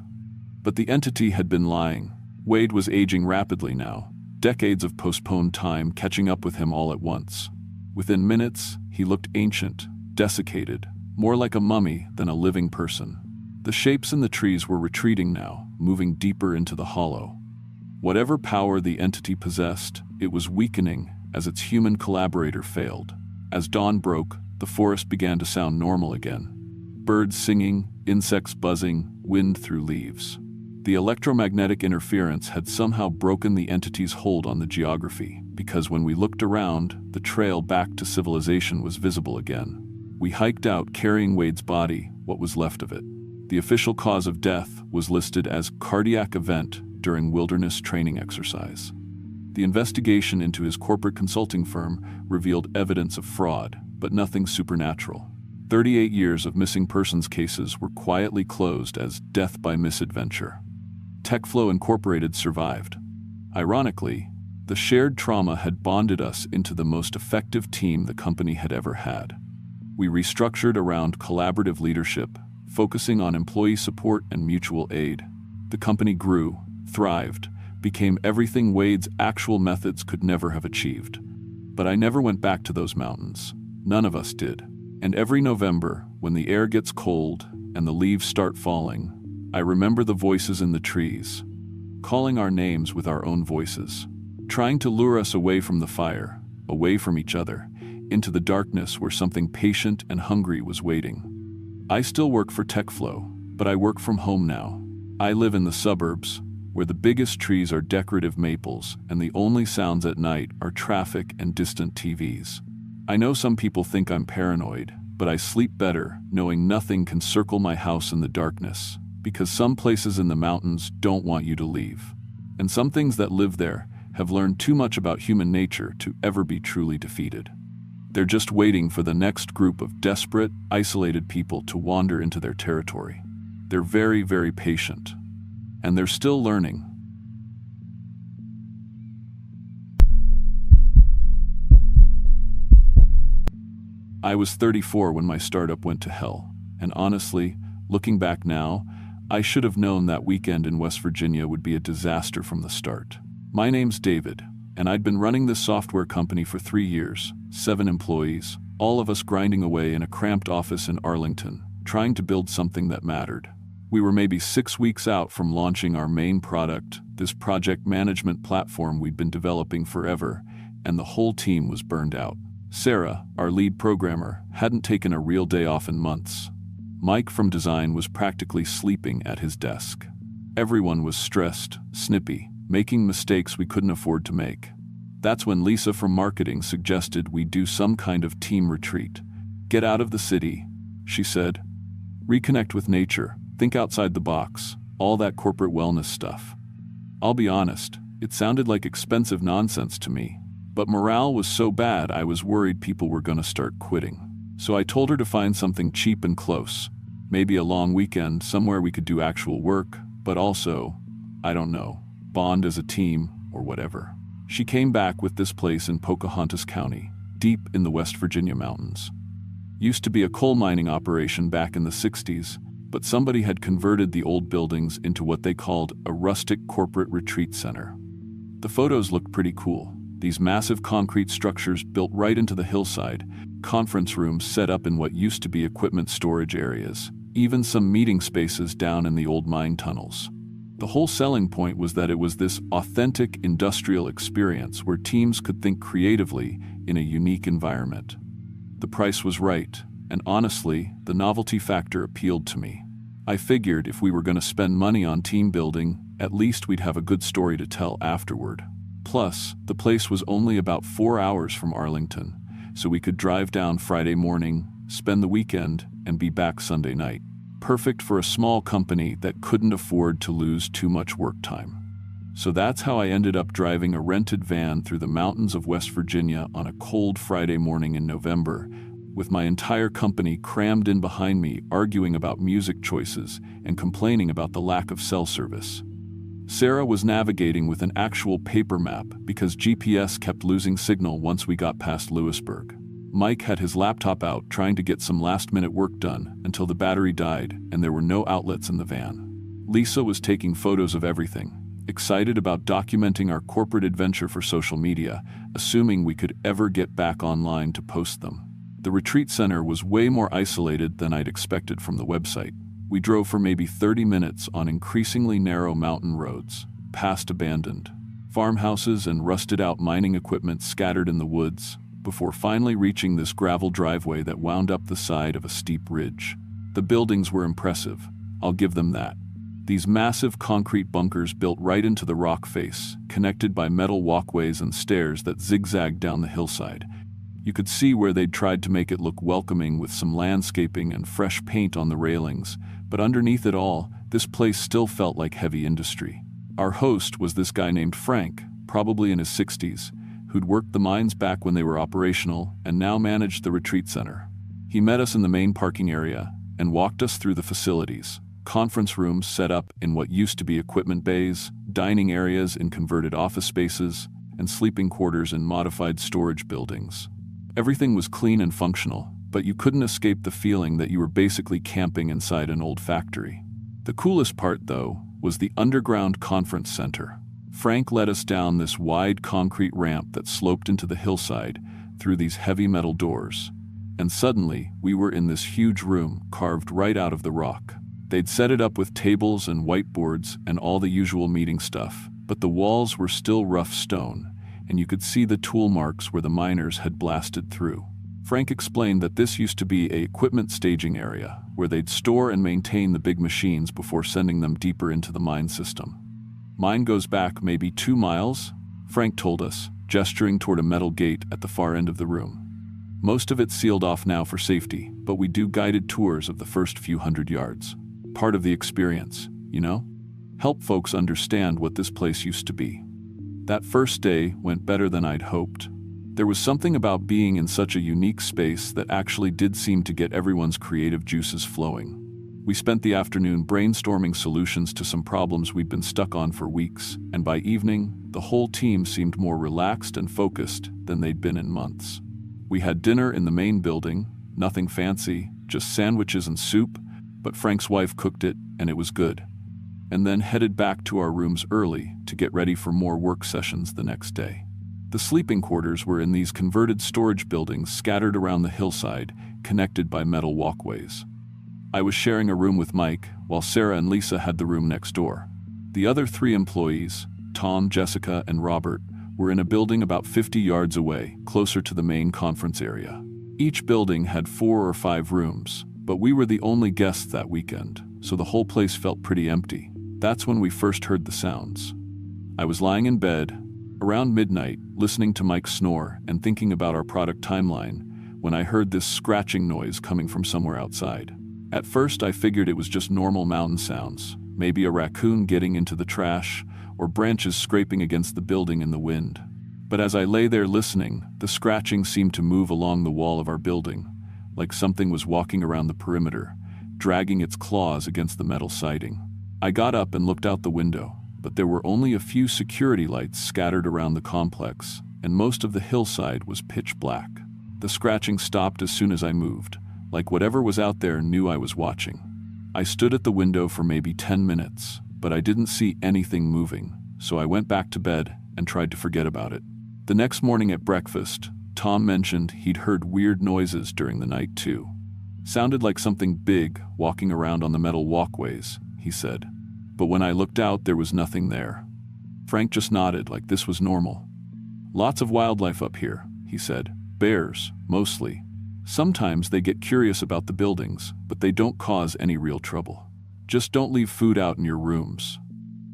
But the entity had been lying. Wade was aging rapidly now, decades of postponed time catching up with him all at once. Within minutes, he looked ancient, desiccated, more like a mummy than a living person. The shapes in the trees were retreating now, moving deeper into the hollow. Whatever power the entity possessed, it was weakening as its human collaborator failed. As dawn broke, the forest began to sound normal again. Birds singing, insects buzzing, wind through leaves. The electromagnetic interference had somehow broken the entity's hold on the geography, because when we looked around, the trail back to civilization was visible again. We hiked out carrying Wade's body, what was left of it. The official cause of death was listed as cardiac event during wilderness training exercise. The investigation into his corporate consulting firm revealed evidence of fraud, but nothing supernatural. 38 years of missing persons cases were quietly closed as death by misadventure. TechFlow Incorporated survived. Ironically, the shared trauma had bonded us into the most effective team the company had ever had. We restructured around collaborative leadership, focusing on employee support and mutual aid. The company grew, thrived, became everything Wade's actual methods could never have achieved. But I never went back to those mountains. None of us did. And every November, when the air gets cold and the leaves start falling, I remember the voices in the trees, calling our names with our own voices, trying to lure us away from the fire, away from each other, into the darkness where something patient and hungry was waiting. I still work for TechFlow, but I work from home now. I live in the suburbs, where the biggest trees are decorative maples and the only sounds at night are traffic and distant TVs. I know some people think I'm paranoid, but I sleep better knowing nothing can circle my house in the darkness, because some places in the mountains don't want you to leave. And some things that live there have learned too much about human nature to ever be truly defeated. They're just waiting for the next group of desperate, isolated people to wander into their territory. They're very, very patient. And they're still learning. I was 34 when my startup went to hell, and honestly, looking back now, I should have known that weekend in West Virginia would be a disaster from the start. My name's David, and I'd been running this software company for 3 years, 7 employees, all of us grinding away in a cramped office in Arlington, trying to build something that mattered. We were maybe 6 weeks out from launching our main product, this project management platform we'd been developing forever, and the whole team was burned out. Sarah, our lead programmer, hadn't taken a real day off in months. Mike from design was practically sleeping at his desk. Everyone was stressed, snippy, making mistakes we couldn't afford to make. That's when Lisa from marketing suggested we do some kind of team retreat. Get out of the city, she said. Reconnect with nature. Think outside the box, all that corporate wellness stuff. I'll be honest, it sounded like expensive nonsense to me, but morale was so bad I was worried people were going to start quitting. So I told her to find something cheap and close, maybe a long weekend somewhere we could do actual work, but also, I don't know, bond as a team or whatever. She came back with this place in Pocahontas County, deep in the West Virginia mountains. Used to be a coal mining operation back in the 60s, but somebody had converted the old buildings into what they called a rustic corporate retreat center. The photos looked pretty cool. These massive concrete structures built right into the hillside, conference rooms set up in what used to be equipment storage areas, even some meeting spaces down in the old mine tunnels. The whole selling point was that it was this authentic industrial experience where teams could think creatively in a unique environment. The price was right, and honestly, the novelty factor appealed to me. I figured if we were going to spend money on team building, at least we'd have a good story to tell afterward. Plus, the place was only about 4 hours from Arlington, so we could drive down Friday morning, spend the weekend, and be back Sunday night. Perfect for a small company that couldn't afford to lose too much work time. So that's how I ended up driving a rented van through the mountains of West Virginia on a cold Friday morning in November, with my entire company crammed in behind me arguing about music choices and complaining about the lack of cell service. Sarah was navigating with an actual paper map because GPS kept losing signal once we got past Lewisburg. Mike had his laptop out trying to get some last-minute work done until the battery died and there were no outlets in the van. Lisa was taking photos of everything, excited about documenting our corporate adventure for social media, assuming we could ever get back online to post them. The retreat center was way more isolated than I'd expected from the website. We drove for maybe 30 minutes on increasingly narrow mountain roads, past abandoned farmhouses and rusted-out mining equipment scattered in the woods, before finally reaching this gravel driveway that wound up the side of a steep ridge. The buildings were impressive, I'll give them that. These massive concrete bunkers built right into the rock face, connected by metal walkways and stairs that zigzagged down the hillside. You could see where they'd tried to make it look welcoming with some landscaping and fresh paint on the railings, but underneath it all, this place still felt like heavy industry. Our host was this guy named Frank, probably in his 60s, who'd worked the mines back when they were operational and now managed the retreat center. He met us in the main parking area and walked us through the facilities. Conference rooms set up in what used to be equipment bays, dining areas in converted office spaces, and sleeping quarters in modified storage buildings. Everything was clean and functional, but you couldn't escape the feeling that you were basically camping inside an old factory. The coolest part, though, was the underground conference center. Frank led us down this wide concrete ramp that sloped into the hillside through these heavy metal doors. And suddenly, we were in this huge room carved right out of the rock. They'd set it up with tables and whiteboards and all the usual meeting stuff, but the walls were still rough stone, and you could see the tool marks where the miners had blasted through. Frank explained that this used to be an equipment staging area, where they'd store and maintain the big machines before sending them deeper into the mine system. Mine goes back maybe 2 miles, Frank told us, gesturing toward a metal gate at the far end of the room. Most of it's sealed off now for safety, but we do guided tours of the first few hundred yards. Part of the experience, you know? Help folks understand what this place used to be. That first day went better than I'd hoped. There was something about being in such a unique space that actually did seem to get everyone's creative juices flowing. We spent the afternoon brainstorming solutions to some problems we'd been stuck on for weeks, and by evening, the whole team seemed more relaxed and focused than they'd been in months. We had dinner in the main building, nothing fancy, just sandwiches and soup, but Frank's wife cooked it, and it was good. And then headed back to our rooms early to get ready for more work sessions the next day. The sleeping quarters were in these converted storage buildings scattered around the hillside, connected by metal walkways. I was sharing a room with Mike, while Sarah and Lisa had the room next door. The other 3 employees, Tom, Jessica, and Robert, were in a building about 50 yards away, closer to the main conference area. Each building had 4 or 5 rooms, but we were the only guests that weekend, so the whole place felt pretty empty. That's when we first heard the sounds. I was lying in bed, around midnight, listening to Mike snore and thinking about our product timeline, when I heard this scratching noise coming from somewhere outside. At first, I figured it was just normal mountain sounds, maybe a raccoon getting into the trash, or branches scraping against the building in the wind. But as I lay there listening, the scratching seemed to move along the wall of our building, like something was walking around the perimeter, dragging its claws against the metal siding. I got up and looked out the window, but there were only a few security lights scattered around the complex, and most of the hillside was pitch black. The scratching stopped as soon as I moved, like whatever was out there knew I was watching. I stood at the window for maybe 10 minutes, but I didn't see anything moving, so I went back to bed and tried to forget about it. The next morning at breakfast, Tom mentioned he'd heard weird noises during the night too. Sounded like something big walking around on the metal walkways, he said. But when I looked out, there was nothing there. Frank just nodded like this was normal. Lots of wildlife up here, he said. Bears, mostly. Sometimes they get curious about the buildings, but they don't cause any real trouble. Just don't leave food out in your rooms.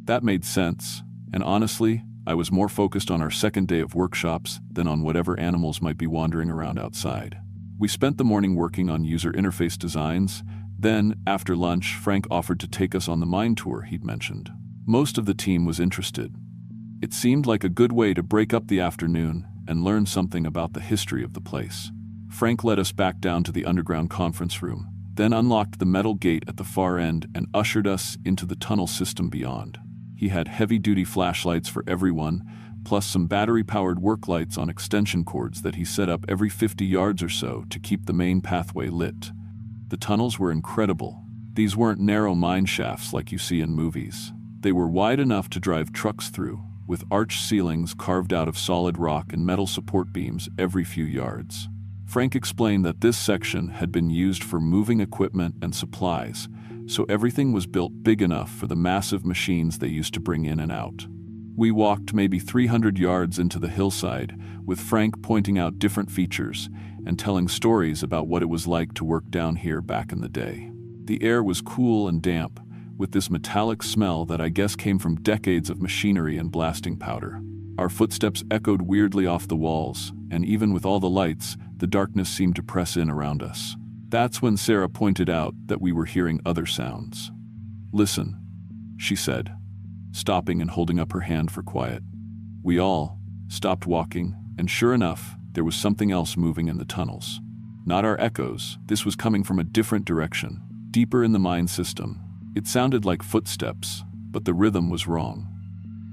That made sense, and honestly, I was more focused on our second day of workshops than on whatever animals might be wandering around outside. We spent the morning working on user interface designs. Then, after lunch, Frank offered to take us on the mine tour he'd mentioned. Most of the team was interested. It seemed like a good way to break up the afternoon and learn something about the history of the place. Frank led us back down to the underground conference room, then unlocked the metal gate at the far end and ushered us into the tunnel system beyond. He had heavy-duty flashlights for everyone, plus some battery-powered work lights on extension cords that he set up every 50 yards or so to keep the main pathway lit. The tunnels were incredible. These weren't narrow mine shafts like you see in movies. They were wide enough to drive trucks through, with arched ceilings carved out of solid rock and metal support beams every few yards. Frank explained that this section had been used for moving equipment and supplies, so everything was built big enough for the massive machines they used to bring in and out. We walked maybe 300 yards into the hillside, with Frank pointing out different features and telling stories about what it was like to work down here back in the day. The air was cool and damp, with this metallic smell that I guess came from decades of machinery and blasting powder. Our footsteps echoed weirdly off the walls, and even with all the lights, the darkness seemed to press in around us. That's when Sarah pointed out that we were hearing other sounds. "Listen," she said, stopping and holding up her hand for quiet. We all stopped walking, and sure enough, there was something else moving in the tunnels. Not our echoes, this was coming from a different direction, deeper in the mine system. It sounded like footsteps, but the rhythm was wrong.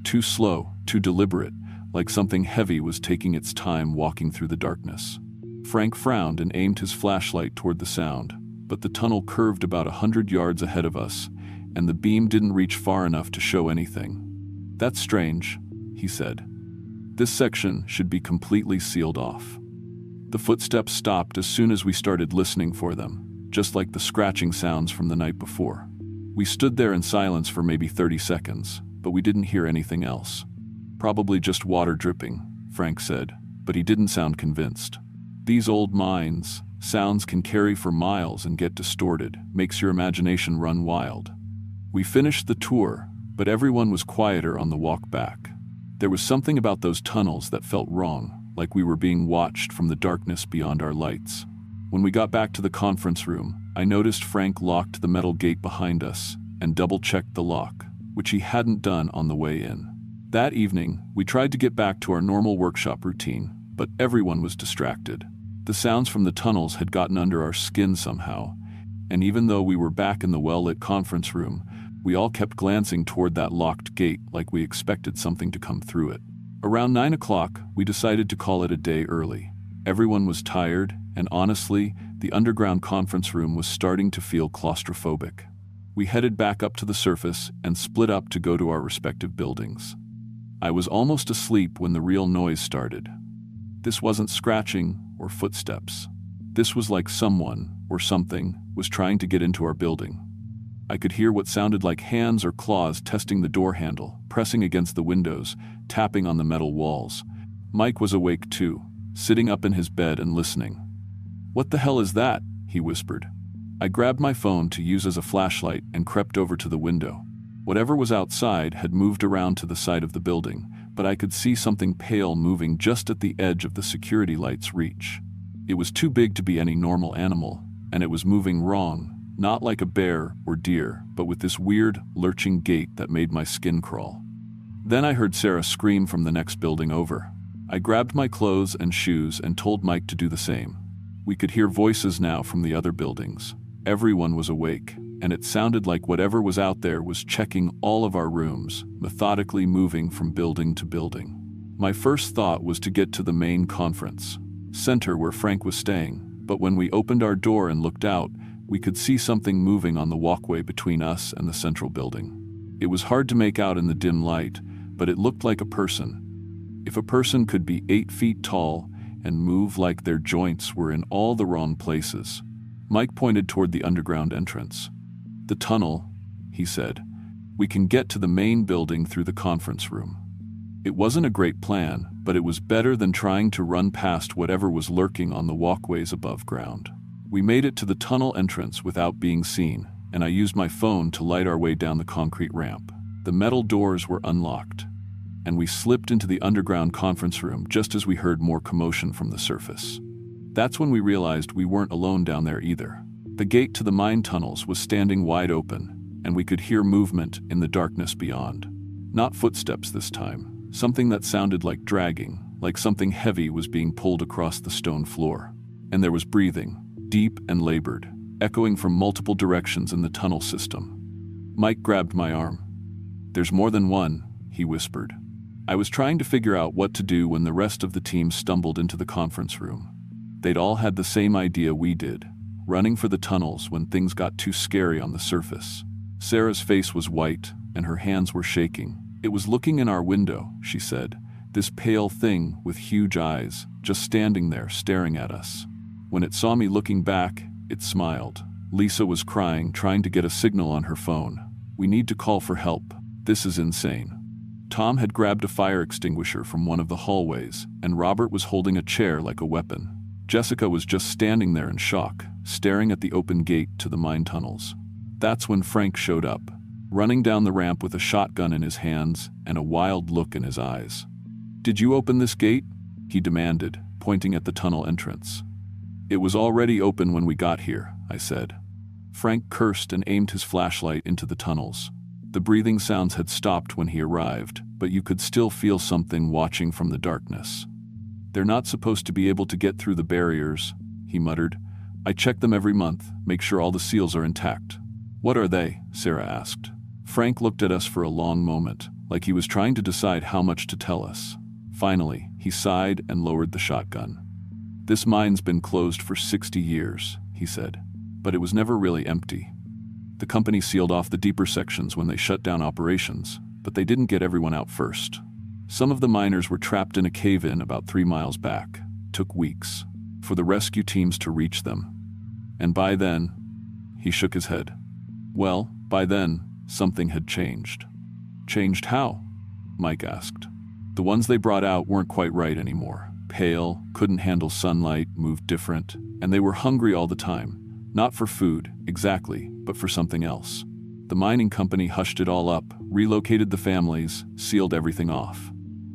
Too slow, too deliberate, like something heavy was taking its time walking through the darkness. Frank frowned and aimed his flashlight toward the sound, but the tunnel curved about 100 yards ahead of us, and the beam didn't reach far enough to show anything. "That's strange," he said. "This section should be completely sealed off." The footsteps stopped as soon as we started listening for them, just like the scratching sounds from the night before. We stood there in silence for maybe 30 seconds, but we didn't hear anything else. "Probably just water dripping," Frank said, but he didn't sound convinced. "These old mines, sounds can carry for miles and get distorted, makes your imagination run wild." We finished the tour, but everyone was quieter on the walk back. There was something about those tunnels that felt wrong, like we were being watched from the darkness beyond our lights. When we got back to the conference room, I noticed Frank locked the metal gate behind us and double-checked the lock, which he hadn't done on the way in. That evening, we tried to get back to our normal workshop routine, but everyone was distracted. The sounds from the tunnels had gotten under our skin somehow, and even though we were back in the well-lit conference room, we all kept glancing toward that locked gate like we expected something to come through it. Around 9 o'clock, we decided to call it a day early. Everyone was tired, and honestly, the underground conference room was starting to feel claustrophobic. We headed back up to the surface and split up to go to our respective buildings. I was almost asleep when the real noise started. This wasn't scratching or footsteps. This was like someone, or something, was trying to get into our building. I could hear what sounded like hands or claws testing the door handle, pressing against the windows, tapping on the metal walls. Mike was awake too, sitting up in his bed and listening. "What the hell is that?" he whispered. I grabbed my phone to use as a flashlight and crept over to the window. Whatever was outside had moved around to the side of the building, but I could see something pale moving just at the edge of the security light's reach. It was too big to be any normal animal, and it was moving wrong. Not like a bear or deer, but with this weird, lurching gait that made my skin crawl. Then I heard Sarah scream from the next building over. I grabbed my clothes and shoes and told Mike to do the same. We could hear voices now from the other buildings. Everyone was awake, and it sounded like whatever was out there was checking all of our rooms, methodically moving from building to building. My first thought was to get to the main conference center where Frank was staying, but when we opened our door and looked out, we could see something moving on the walkway between us and the central building. It was hard to make out in the dim light, but it looked like a person. If a person could be 8 feet tall and move like their joints were in all the wrong places. Mike pointed toward the underground entrance. "The tunnel," he said. "We can get to the main building through the conference room." It wasn't a great plan, but it was better than trying to run past whatever was lurking on the walkways above ground. We made it to the tunnel entrance without being seen, and I used my phone to light our way down the concrete ramp. The metal doors were unlocked, and we slipped into the underground conference room just as we heard more commotion from the surface. That's when we realized we weren't alone down there either. The gate to the mine tunnels was standing wide open, and we could hear movement in the darkness beyond. Not footsteps this time, something that sounded like dragging, like something heavy was being pulled across the stone floor. And there was breathing, deep and labored, echoing from multiple directions in the tunnel system. Mike grabbed my arm. "There's more than one," he whispered. I was trying to figure out what to do when the rest of the team stumbled into the conference room. They'd all had the same idea we did, running for the tunnels when things got too scary on the surface. Sarah's face was white, and her hands were shaking. "It was looking in our window," she said, "this pale thing with huge eyes, just standing there staring at us. When it saw me looking back, it smiled." Lisa was crying, trying to get a signal on her phone. "We need to call for help. This is insane." Tom had grabbed a fire extinguisher from one of the hallways, and Robert was holding a chair like a weapon. Jessica was just standing there in shock, staring at the open gate to the mine tunnels. That's when Frank showed up. running down the ramp with a shotgun in his hands and a wild look in his eyes. "Did you open this gate?" he demanded, pointing at the tunnel entrance. "It was already open when we got here," I said. Frank cursed and aimed his flashlight into the tunnels. The breathing sounds had stopped when he arrived, but you could still feel something watching from the darkness. "They're not supposed to be able to get through the barriers," he muttered. "I check them every month, make sure all the seals are intact." "What are they?" Sarah asked. Frank looked at us for a long moment, like he was trying to decide how much to tell us. Finally, he sighed and lowered the shotgun. "This mine's been closed for 60 years, he said, "but it was never really empty. The company sealed off the deeper sections when they shut down operations, but they didn't get everyone out first. Some of the miners were trapped in a cave-in about 3 miles back. Took weeks for the rescue teams to reach them. And by then," he shook his head. "Well, by then, something had changed." "Changed how?" Mike asked. "The ones they brought out weren't quite right anymore. Pale, couldn't handle sunlight, moved different, and they were hungry all the time. Not for food, exactly, but for something else. The mining company hushed it all up, relocated the families, sealed everything off.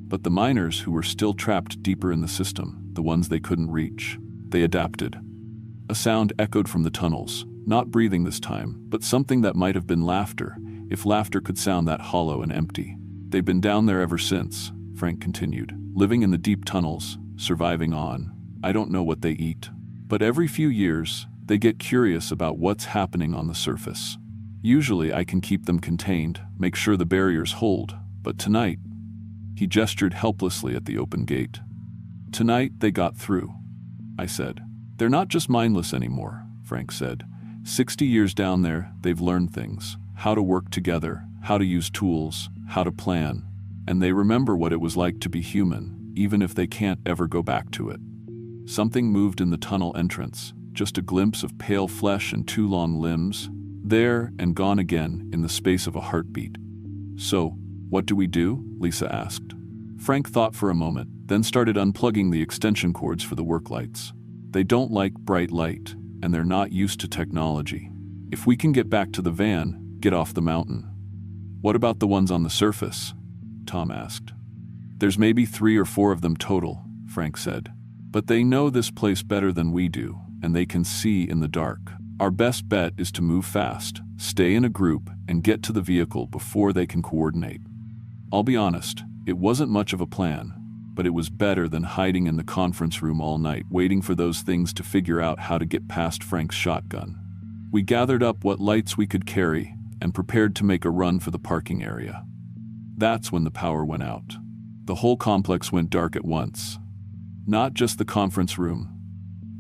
But the miners who were still trapped deeper in the system, the ones they couldn't reach, they adapted." A sound echoed from the tunnels, not breathing this time, but something that might have been laughter, if laughter could sound that hollow and empty. "They've been down there ever since," Frank continued, "living in the deep tunnels, surviving on. I don't know what they eat. But every few years, they get curious about what's happening on the surface. Usually I can keep them contained, make sure the barriers hold, but tonight..." He gestured helplessly at the open gate. "Tonight they got through," I said. "They're not just mindless anymore," Frank said. 60 years down there, they've learned things. How to work together, how to use tools, how to plan. And they remember what it was like to be human, even if they can't ever go back to it." Something moved in the tunnel entrance, just a glimpse of pale flesh and 2 long limbs, there and gone again in the space of a heartbeat. "So, what do we do?" Lisa asked. Frank thought for a moment, then started unplugging the extension cords for the work lights. "They don't like bright light, and they're not used to technology. If we can get back to the van, get off the mountain." "What about the ones on the surface?" Tom asked. "There's maybe 3 or 4 of them total," Frank said. "But they know this place better than we do, and they can see in the dark. Our best bet is to move fast, stay in a group, and get to the vehicle before they can coordinate." I'll be honest, it wasn't much of a plan, but it was better than hiding in the conference room all night waiting for those things to figure out how to get past Frank's shotgun. We gathered up what lights we could carry and prepared to make a run for the parking area. That's when the power went out. The whole complex went dark at once. Not just the conference room,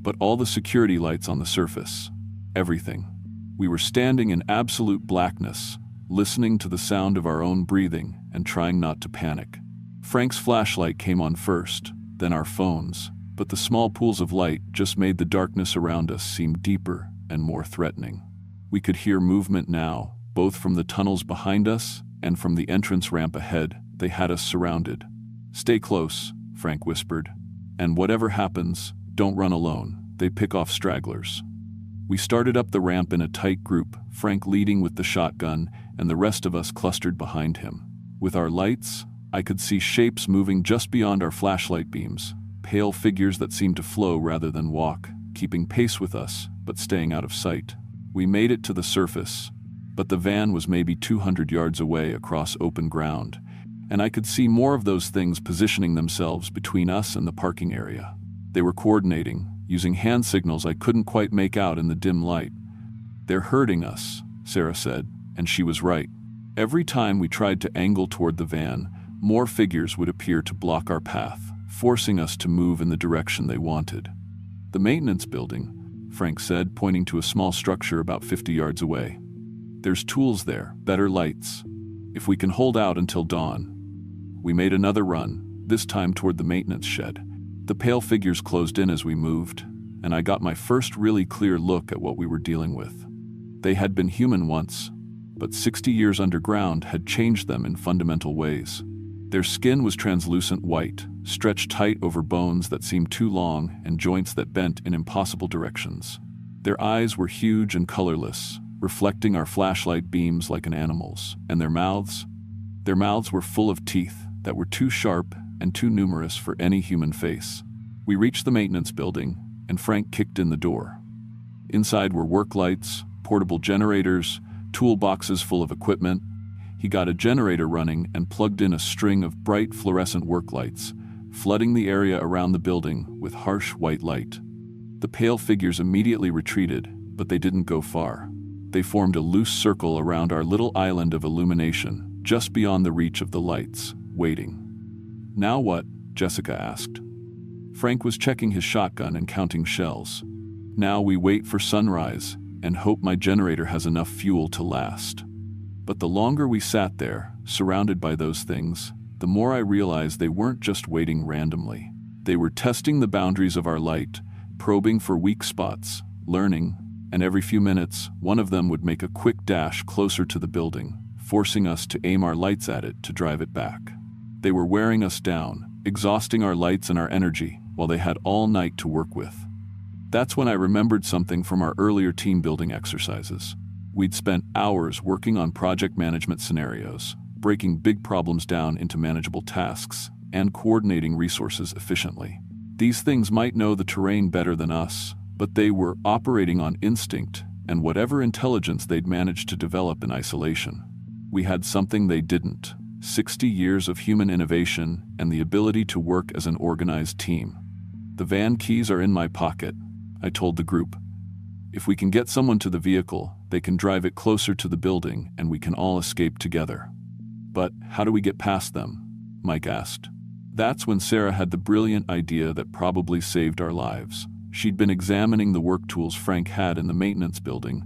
but all the security lights on the surface. Everything. We were standing in absolute blackness, listening to the sound of our own breathing and trying not to panic. Frank's flashlight came on first, then our phones, but the small pools of light just made the darkness around us seem deeper and more threatening. We could hear movement now, both from the tunnels behind us and from the entrance ramp ahead. They had us surrounded. "Stay close," Frank whispered. "And whatever happens, don't run alone. They pick off stragglers." We started up the ramp in a tight group, Frank leading with the shotgun and the rest of us clustered behind him. With our lights, I could see shapes moving just beyond our flashlight beams, pale figures that seemed to flow rather than walk, keeping pace with us, but staying out of sight. We made it to the surface, but the van was maybe 200 yards away across open ground, and I could see more of those things positioning themselves between us and the parking area. They were coordinating, using hand signals I couldn't quite make out in the dim light. "They're hurting us," Sarah said, and she was right. Every time we tried to angle toward the van, more figures would appear to block our path, forcing us to move in the direction they wanted. "The maintenance building," Frank said, pointing to a small structure about 50 yards away. "There's tools there, better lights. If we can hold out until dawn." We made another run, this time toward the maintenance shed. The pale figures closed in as we moved, and I got my first really clear look at what we were dealing with. They had been human once, but 60 years underground had changed them in fundamental ways. Their skin was translucent white, stretched tight over bones that seemed too long and joints that bent in impossible directions. Their eyes were huge and colorless, reflecting our flashlight beams like an animal's, and their mouths were full of teeth that were too sharp and too numerous for any human face. We reached the maintenance building, and Frank kicked in the door. Inside were work lights, portable generators, toolboxes full of equipment. He got a generator running and plugged in a string of bright fluorescent work lights, flooding the area around the building with harsh white light. The pale figures immediately retreated, but they didn't go far. They formed a loose circle around our little island of illumination, just beyond the reach of the lights, waiting. "Now what?" Jessica asked. Frank was checking his shotgun and counting shells. "Now we wait for sunrise and hope my generator has enough fuel to last." But the longer we sat there, surrounded by those things, the more I realized they weren't just waiting randomly. They were testing the boundaries of our light, probing for weak spots, learning, and every few minutes, one of them would make a quick dash closer to the building, forcing us to aim our lights at it to drive it back. They were wearing us down, exhausting our lights and our energy, while they had all night to work with. That's when I remembered something from our earlier team building exercises. We'd spent hours working on project management scenarios, breaking big problems down into manageable tasks, and coordinating resources efficiently. These things might know the terrain better than us, but they were operating on instinct and whatever intelligence they'd managed to develop in isolation. We had something they didn't: 60 years of human innovation and the ability to work as an organized team. "The van keys are in my pocket," I told the group. "If we can get someone to the vehicle, they can drive it closer to the building and we can all escape together." "But how do we get past them?" Mike asked. That's when Sarah had the brilliant idea that probably saved our lives. She'd been examining the work tools Frank had in the maintenance building,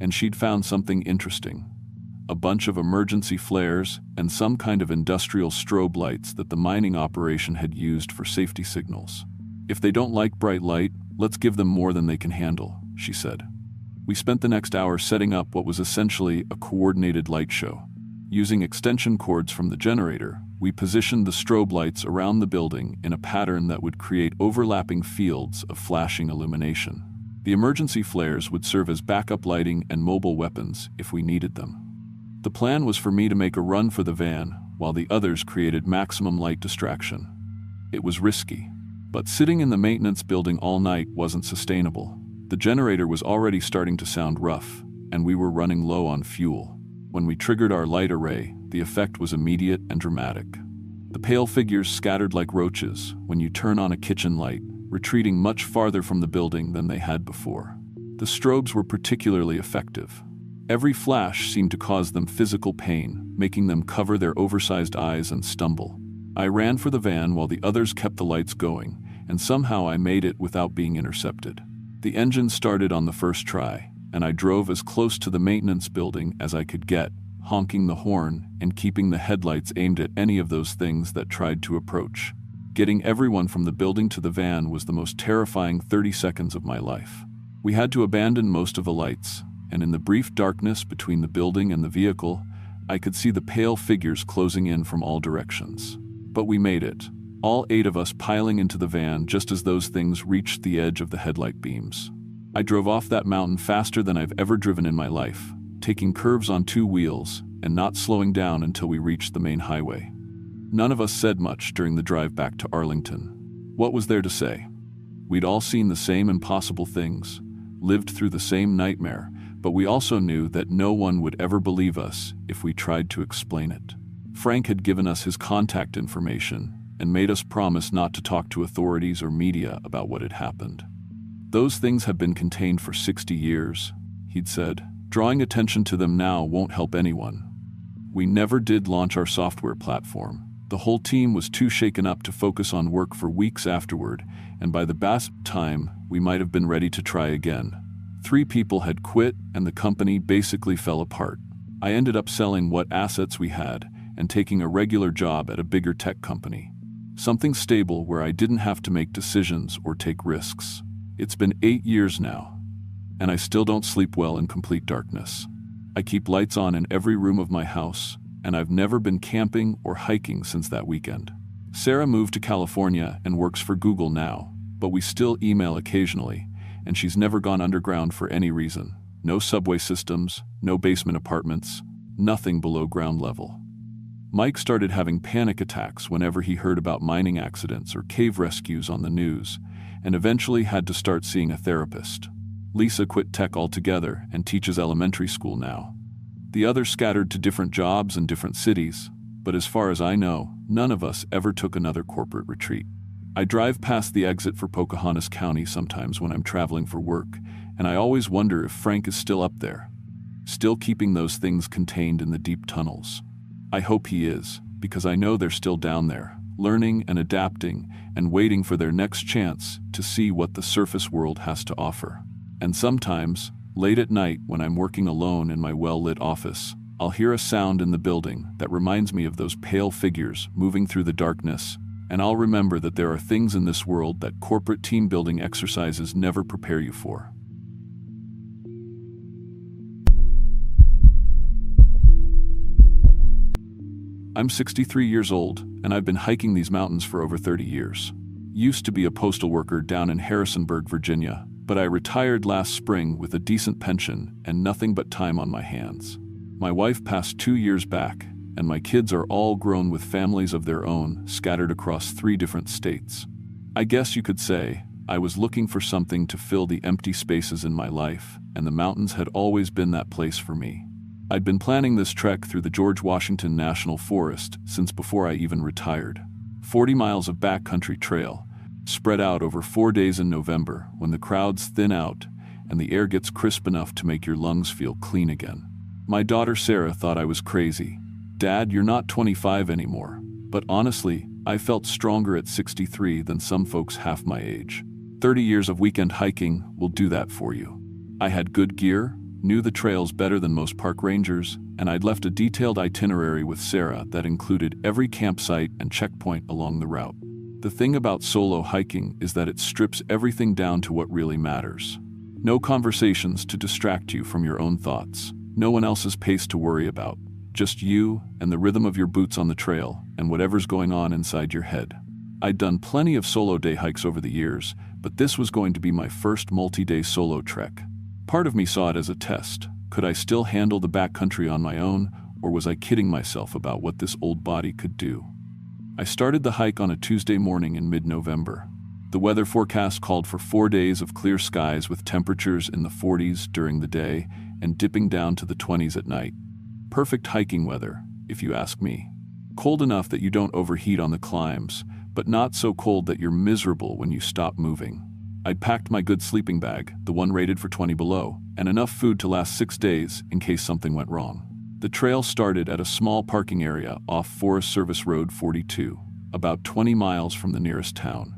and she'd found something interesting: a bunch of emergency flares and some kind of industrial strobe lights that the mining operation had used for safety signals. "If they don't like bright light, let's give them more than they can handle," she said. We spent the next hour setting up what was essentially a coordinated light show. Using extension cords from the generator, we positioned the strobe lights around the building in a pattern that would create overlapping fields of flashing illumination. The emergency flares would serve as backup lighting and mobile weapons if we needed them. The plan was for me to make a run for the van, while the others created maximum light distraction. It was risky, but sitting in the maintenance building all night wasn't sustainable. The generator was already starting to sound rough, and we were running low on fuel. When we triggered our light array, the effect was immediate and dramatic. The pale figures scattered like roaches when you turn on a kitchen light, retreating much farther from the building than they had before. The strobes were particularly effective. Every flash seemed to cause them physical pain, making them cover their oversized eyes and stumble. I ran for the van while the others kept the lights going, and somehow I made it without being intercepted. The engine started on the first try, and I drove as close to the maintenance building as I could get, honking the horn and keeping the headlights aimed at any of those things that tried to approach. Getting everyone from the building to the van was the most terrifying 30 seconds of my life. We had to abandon most of the lights, and in the brief darkness between the building and the vehicle, I could see the pale figures closing in from all directions. But we made it, all 8 of us piling into the van just as those things reached the edge of the headlight beams. I drove off that mountain faster than I've ever driven in my life, taking curves on 2 wheels and not slowing down until we reached the main highway. None of us said much during the drive back to Arlington. What was there to say? We'd all seen the same impossible things, lived through the same nightmare, but we also knew that no one would ever believe us if we tried to explain it. Frank had given us his contact information and made us promise not to talk to authorities or media about what had happened. "Those things have been contained for 60 years, he'd said. "Drawing attention to them now won't help anyone." We never did launch our software platform. The whole team was too shaken up to focus on work for weeks afterward, and by the best time, we might have been ready to try again. 3 people had quit, and the company basically fell apart. I ended up selling what assets we had and taking a regular job at a bigger tech company. Something stable where I didn't have to make decisions or take risks. It's been 8 years now, and I still don't sleep well in complete darkness. I keep lights on in every room of my house, and I've never been camping or hiking since that weekend. Sarah moved to California and works for Google now, but we still email occasionally, and she's never gone underground for any reason. No subway systems, no basement apartments, nothing below ground level. Mike started having panic attacks whenever he heard about mining accidents or cave rescues on the news, and eventually had to start seeing a therapist. Lisa quit tech altogether and teaches elementary school now. The others scattered to different jobs in different cities, but as far as I know, none of us ever took another corporate retreat. I drive past the exit for Pocahontas County sometimes when I'm traveling for work, and I always wonder if Frank is still up there, still keeping those things contained in the deep tunnels. I hope he is, because I know they're still down there, learning and adapting and waiting for their next chance to see what the surface world has to offer. And sometimes, late at night when I'm working alone in my well-lit office, I'll hear a sound in the building that reminds me of those pale figures moving through the darkness, and I'll remember that there are things in this world that corporate team-building exercises never prepare you for. I'm 63 years old, and I've been hiking these mountains for over 30 years. Used to be a postal worker down in Harrisonburg, Virginia, but I retired last spring with a decent pension and nothing but time on my hands. My wife passed 2 years back, and my kids are all grown with families of their own, scattered across 3 different states. I guess you could say I was looking for something to fill the empty spaces in my life, and the mountains had always been that place for me. I'd been planning this trek through the George Washington National Forest since before I even retired. 40 miles of backcountry trail, spread out over 4 days in November when the crowds thin out and the air gets crisp enough to make your lungs feel clean again. My daughter Sarah thought I was crazy. "Dad, you're not 25 anymore." But honestly, I felt stronger at 63 than some folks half my age. 30 years of weekend hiking will do that for you. I had good gear, knew the trails better than most park rangers, and I'd left a detailed itinerary with Sarah that included every campsite and checkpoint along the route. The thing about solo hiking is that it strips everything down to what really matters. No conversations to distract you from your own thoughts. No one else's pace to worry about. Just you and the rhythm of your boots on the trail and whatever's going on inside your head. I'd done plenty of solo day hikes over the years, but this was going to be my first multi-day solo trek. Part of me saw it as a test. Could I still handle the backcountry on my own, or was I kidding myself about what this old body could do? I started the hike on a Tuesday morning in mid-November. The weather forecast called for 4 days of clear skies with temperatures in the 40s during the day and dipping down to the 20s at night. Perfect hiking weather, if you ask me. Cold enough that you don't overheat on the climbs, but not so cold that you're miserable when you stop moving. I'd packed my good sleeping bag, the one rated for 20 below, and enough food to last 6 days in case something went wrong. The trail started at a small parking area off Forest Service Road 42, about 20 miles from the nearest town.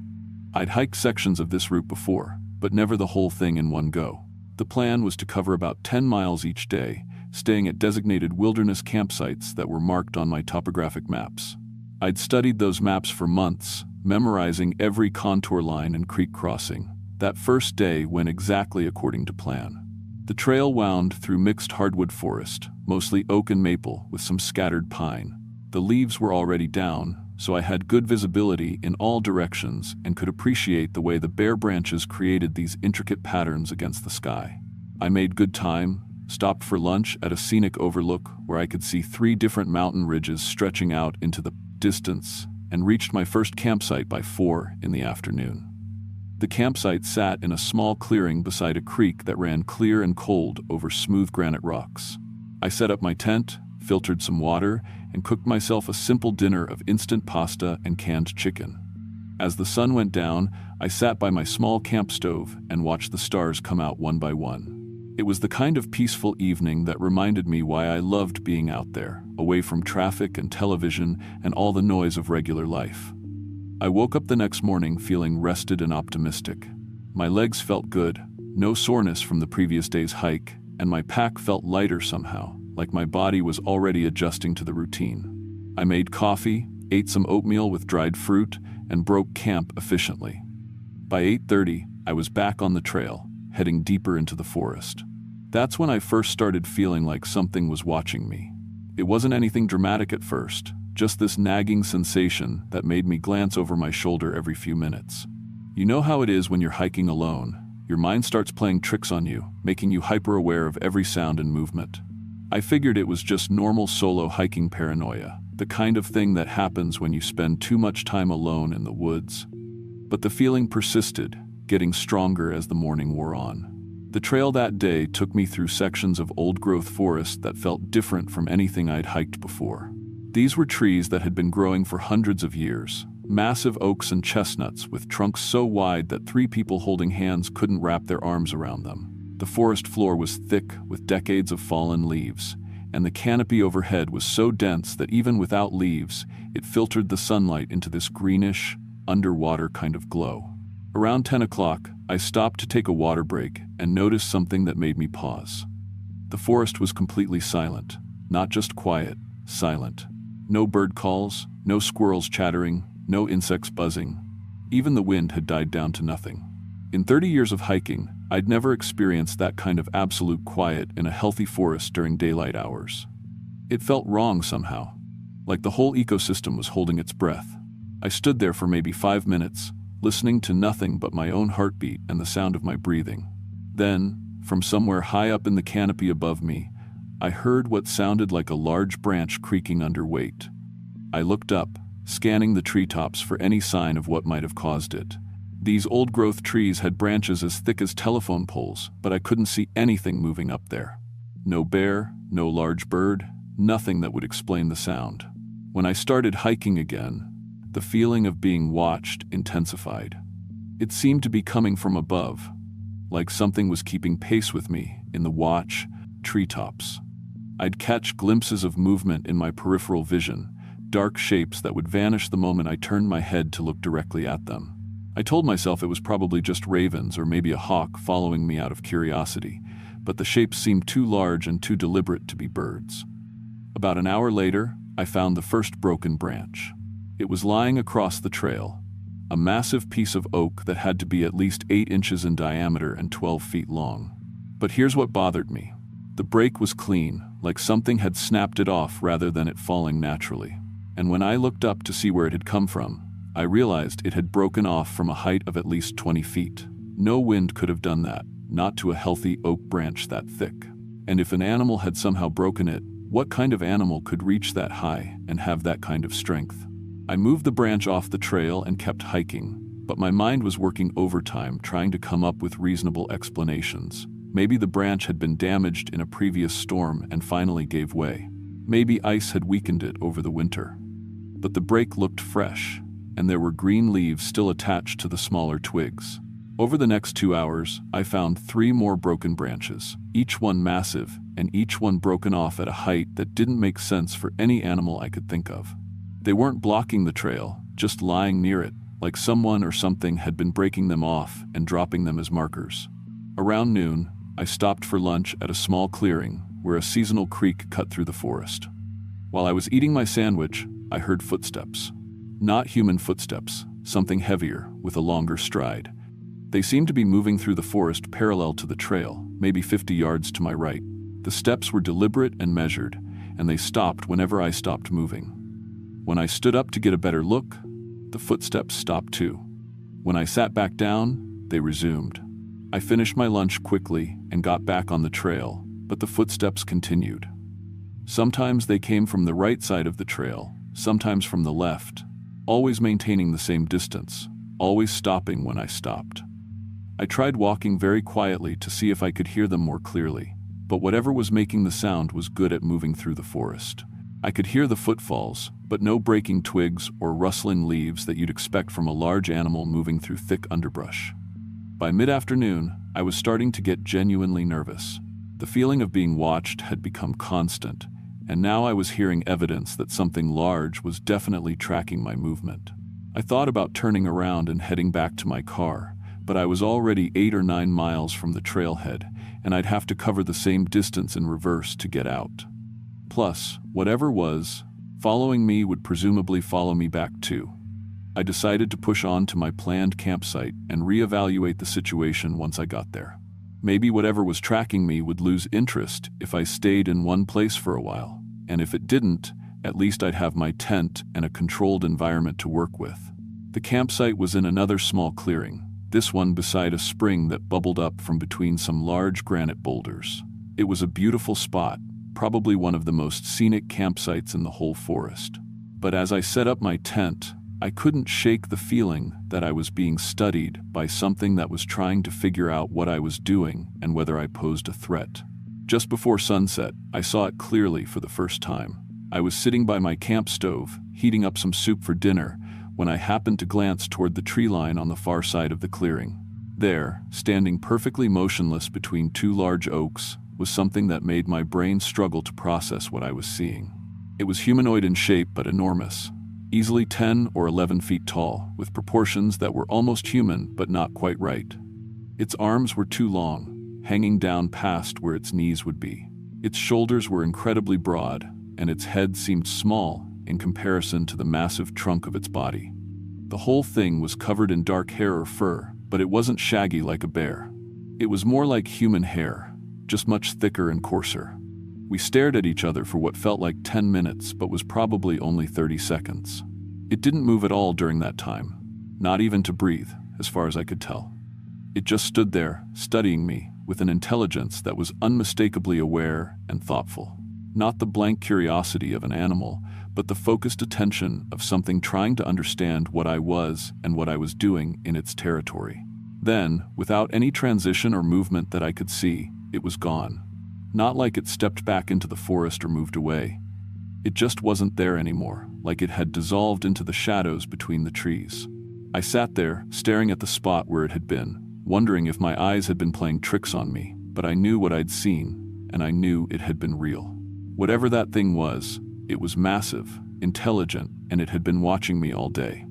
I'd hiked sections of this route before, but never the whole thing in one go. The plan was to cover about 10 miles each day, staying at designated wilderness campsites that were marked on my topographic maps. I'd studied those maps for months, memorizing every contour line and creek crossing. That first day went exactly according to plan. The trail wound through mixed hardwood forest, mostly oak and maple with some scattered pine. The leaves were already down, so I had good visibility in all directions and could appreciate the way the bare branches created these intricate patterns against the sky. I made good time, stopped for lunch at a scenic overlook where I could see 3 different mountain ridges stretching out into the distance, and reached my first campsite by 4 in the afternoon. The campsite sat in a small clearing beside a creek that ran clear and cold over smooth granite rocks. I set up my tent, filtered some water, and cooked myself a simple dinner of instant pasta and canned chicken. As the sun went down, I sat by my small camp stove and watched the stars come out one by one. It was the kind of peaceful evening that reminded me why I loved being out there, away from traffic and television and all the noise of regular life. I woke up the next morning feeling rested and optimistic. My legs felt good, no soreness from the previous day's hike, and my pack felt lighter somehow, like my body was already adjusting to the routine. I made coffee, ate some oatmeal with dried fruit, and broke camp efficiently. By 8:30, I was back on the trail, heading deeper into the forest. That's when I first started feeling like something was watching me. It wasn't anything dramatic at first, just this nagging sensation that made me glance over my shoulder every few minutes. You know how it is when you're hiking alone. your mind starts playing tricks on you, making you hyper-aware of every sound and movement. I figured it was just normal solo hiking paranoia, the kind of thing that happens when you spend too much time alone in the woods. But the feeling persisted, getting stronger as the morning wore on. The trail that day took me through sections of old-growth forest that felt different from anything I'd hiked before. These were trees that had been growing for hundreds of years, massive oaks and chestnuts with trunks so wide that 3 people holding hands couldn't wrap their arms around them. The forest floor was thick with decades of fallen leaves, and the canopy overhead was so dense that even without leaves, it filtered the sunlight into this greenish, underwater kind of glow. Around 10 o'clock, I stopped to take a water break and noticed something that made me pause. The forest was completely silent, not just quiet, silent. No bird calls, no squirrels chattering, no insects buzzing. Even the wind had died down to nothing. In 30 years of hiking, I'd never experienced that kind of absolute quiet in a healthy forest during daylight hours. It felt wrong somehow, like the whole ecosystem was holding its breath. I stood there for maybe 5 minutes, listening to nothing but my own heartbeat and the sound of my breathing. Then, from somewhere high up in the canopy above me, I heard what sounded like a large branch creaking under weight. I looked up, scanning the treetops for any sign of what might have caused it. These old-growth trees had branches as thick as telephone poles, but I couldn't see anything moving up there. No bear, no large bird, nothing that would explain the sound. When I started hiking again, the feeling of being watched intensified. It seemed to be coming from above, like something was keeping pace with me in the watch, treetops. I'd catch glimpses of movement in my peripheral vision, dark shapes that would vanish the moment I turned my head to look directly at them. I told myself it was probably just ravens or maybe a hawk following me out of curiosity, but the shapes seemed too large and too deliberate to be birds. About an hour later, I found the first broken branch. It was lying across the trail, a massive piece of oak that had to be at least 8 inches in diameter and 12 feet long. But here's what bothered me. The break was clean, like something had snapped it off rather than it falling naturally. And when I looked up to see where it had come from, I realized it had broken off from a height of at least 20 feet. No wind could have done that, not to a healthy oak branch that thick. And if an animal had somehow broken it, what kind of animal could reach that high and have that kind of strength? I moved the branch off the trail and kept hiking, but my mind was working overtime trying to come up with reasonable explanations. Maybe the branch had been damaged in a previous storm and finally gave way. Maybe ice had weakened it over the winter. But the break looked fresh, and there were green leaves still attached to the smaller twigs. Over the next 2 hours, I found 3 more broken branches, each one massive, and each one broken off at a height that didn't make sense for any animal I could think of. They weren't blocking the trail, just lying near it, like someone or something had been breaking them off and dropping them as markers. Around noon, I stopped for lunch at a small clearing where a seasonal creek cut through the forest. While I was eating my sandwich, I heard footsteps. Not human footsteps, something heavier, with a longer stride. They seemed to be moving through the forest parallel to the trail, maybe 50 yards to my right. The steps were deliberate and measured, and they stopped whenever I stopped moving. When I stood up to get a better look, the footsteps stopped too. When I sat back down, they resumed. I finished my lunch quickly and got back on the trail, but the footsteps continued. Sometimes they came from the right side of the trail, sometimes from the left, always maintaining the same distance, always stopping when I stopped. I tried walking very quietly to see if I could hear them more clearly, but whatever was making the sound was good at moving through the forest. I could hear the footfalls, but no breaking twigs or rustling leaves that you'd expect from a large animal moving through thick underbrush. By mid-afternoon, I was starting to get genuinely nervous. The feeling of being watched had become constant, and now I was hearing evidence that something large was definitely tracking my movement. I thought about turning around and heading back to my car, but I was already 8 or 9 miles from the trailhead, and I'd have to cover the same distance in reverse to get out. Plus, whatever was following me would presumably follow me back too. I decided to push on to my planned campsite and reevaluate the situation once I got there. Maybe whatever was tracking me would lose interest if I stayed in one place for a while, and if it didn't, at least I'd have my tent and a controlled environment to work with. The campsite was in another small clearing, this one beside a spring that bubbled up from between some large granite boulders. It was a beautiful spot, probably one of the most scenic campsites in the whole forest. But as I set up my tent, I couldn't shake the feeling that I was being studied by something that was trying to figure out what I was doing and whether I posed a threat. Just before sunset, I saw it clearly for the first time. I was sitting by my camp stove, heating up some soup for dinner, when I happened to glance toward the tree line on the far side of the clearing. There, standing perfectly motionless between two large oaks, was something that made my brain struggle to process what I was seeing. It was humanoid in shape but enormous, easily 10 or 11 feet tall, with proportions that were almost human but not quite right. Its arms were too long, hanging down past where its knees would be. Its shoulders were incredibly broad, and its head seemed small in comparison to the massive trunk of its body. The whole thing was covered in dark hair or fur, but it wasn't shaggy like a bear. It was more like human hair, just much thicker and coarser. We stared at each other for what felt like 10 minutes, but was probably only 30 seconds. It didn't move at all during that time, not even to breathe, as far as I could tell. It just stood there, studying me, with an intelligence that was unmistakably aware and thoughtful. Not the blank curiosity of an animal, but the focused attention of something trying to understand what I was and what I was doing in its territory. Then, without any transition or movement that I could see, it was gone. Not like it stepped back into the forest or moved away. It just wasn't there anymore, like it had dissolved into the shadows between the trees. I sat there, staring at the spot where it had been, wondering if my eyes had been playing tricks on me, but I knew what I'd seen, and I knew it had been real. Whatever that thing was, it was massive, intelligent, and it had been watching me all day.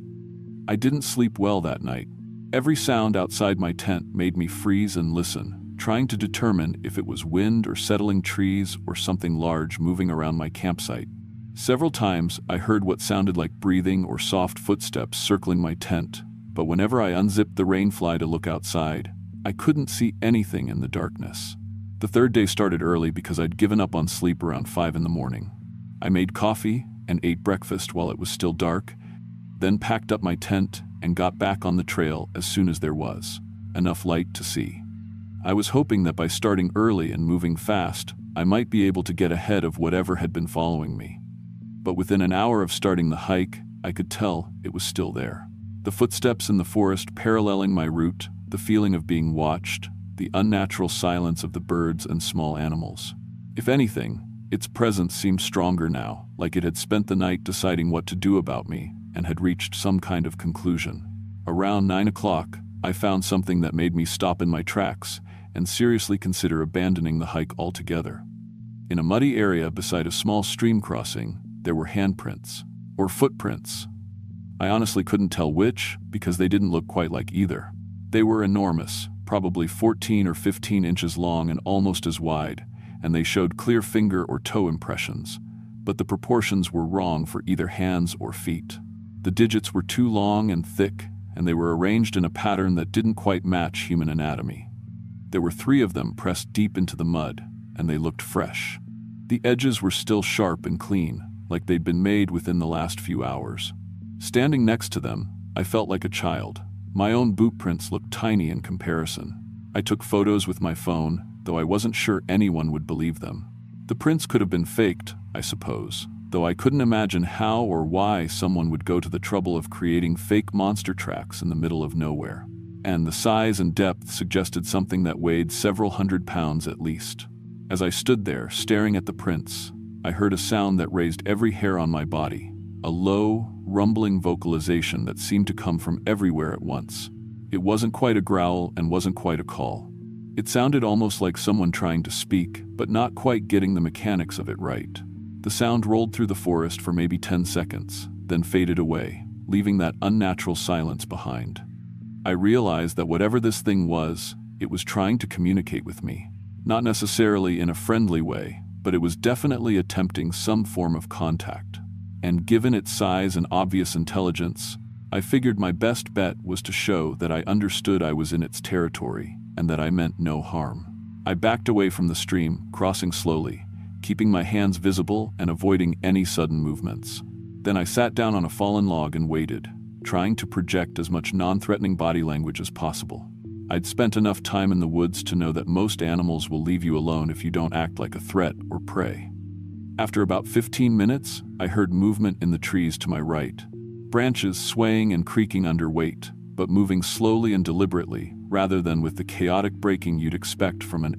I didn't sleep well that night. Every sound outside my tent made me freeze and listen, trying to determine if it was wind or settling trees or something large moving around my campsite. Several times I heard what sounded like breathing or soft footsteps circling my tent, but whenever I unzipped the rainfly to look outside, I couldn't see anything in the darkness. The third day started early because I'd given up on sleep around 5 in the morning. I made coffee and ate breakfast while it was still dark, then packed up my tent and got back on the trail as soon as there was enough light to see. I was hoping that by starting early and moving fast, I might be able to get ahead of whatever had been following me. But within an hour of starting the hike, I could tell it was still there. The footsteps in the forest paralleling my route, the feeling of being watched, the unnatural silence of the birds and small animals. If anything, its presence seemed stronger now, like it had spent the night deciding what to do about me and had reached some kind of conclusion. Around 9 o'clock, I found something that made me stop in my tracks and seriously consider abandoning the hike altogether. In a muddy area beside a small stream crossing, there were handprints, or footprints. I honestly couldn't tell which, because they didn't look quite like either. They were enormous, probably 14 or 15 inches long and almost as wide, and they showed clear finger or toe impressions, but the proportions were wrong for either hands or feet. The digits were too long and thick, and they were arranged in a pattern that didn't quite match human anatomy. There were 3 of them pressed deep into the mud, and they looked fresh. The edges were still sharp and clean, like they'd been made within the last few hours. Standing next to them, I felt like a child. My own boot prints looked tiny in comparison. I took photos with my phone, though I wasn't sure anyone would believe them. The prints could have been faked, I suppose, though I couldn't imagine how or why someone would go to the trouble of creating fake monster tracks in the middle of nowhere. And the size and depth suggested something that weighed several hundred pounds at least. As I stood there, staring at the prints, I heard a sound that raised every hair on my body, a low, rumbling vocalization that seemed to come from everywhere at once. It wasn't quite a growl and wasn't quite a call. It sounded almost like someone trying to speak, but not quite getting the mechanics of it right. The sound rolled through the forest for maybe 10 seconds, then faded away, leaving that unnatural silence behind. I realized that whatever this thing was, it was trying to communicate with me. Not necessarily in a friendly way, but it was definitely attempting some form of contact. And given its size and obvious intelligence, I figured my best bet was to show that I understood I was in its territory and that I meant no harm. I backed away from the stream, crossing slowly, keeping my hands visible and avoiding any sudden movements. Then I sat down on a fallen log and waited, trying to project as much non-threatening body language as possible. I'd spent enough time in the woods to know that most animals will leave you alone if you don't act like a threat or prey. After about 15 minutes, I heard movement in the trees to my right. Branches swaying and creaking under weight, but moving slowly and deliberately, rather than with the chaotic breaking you'd expect from an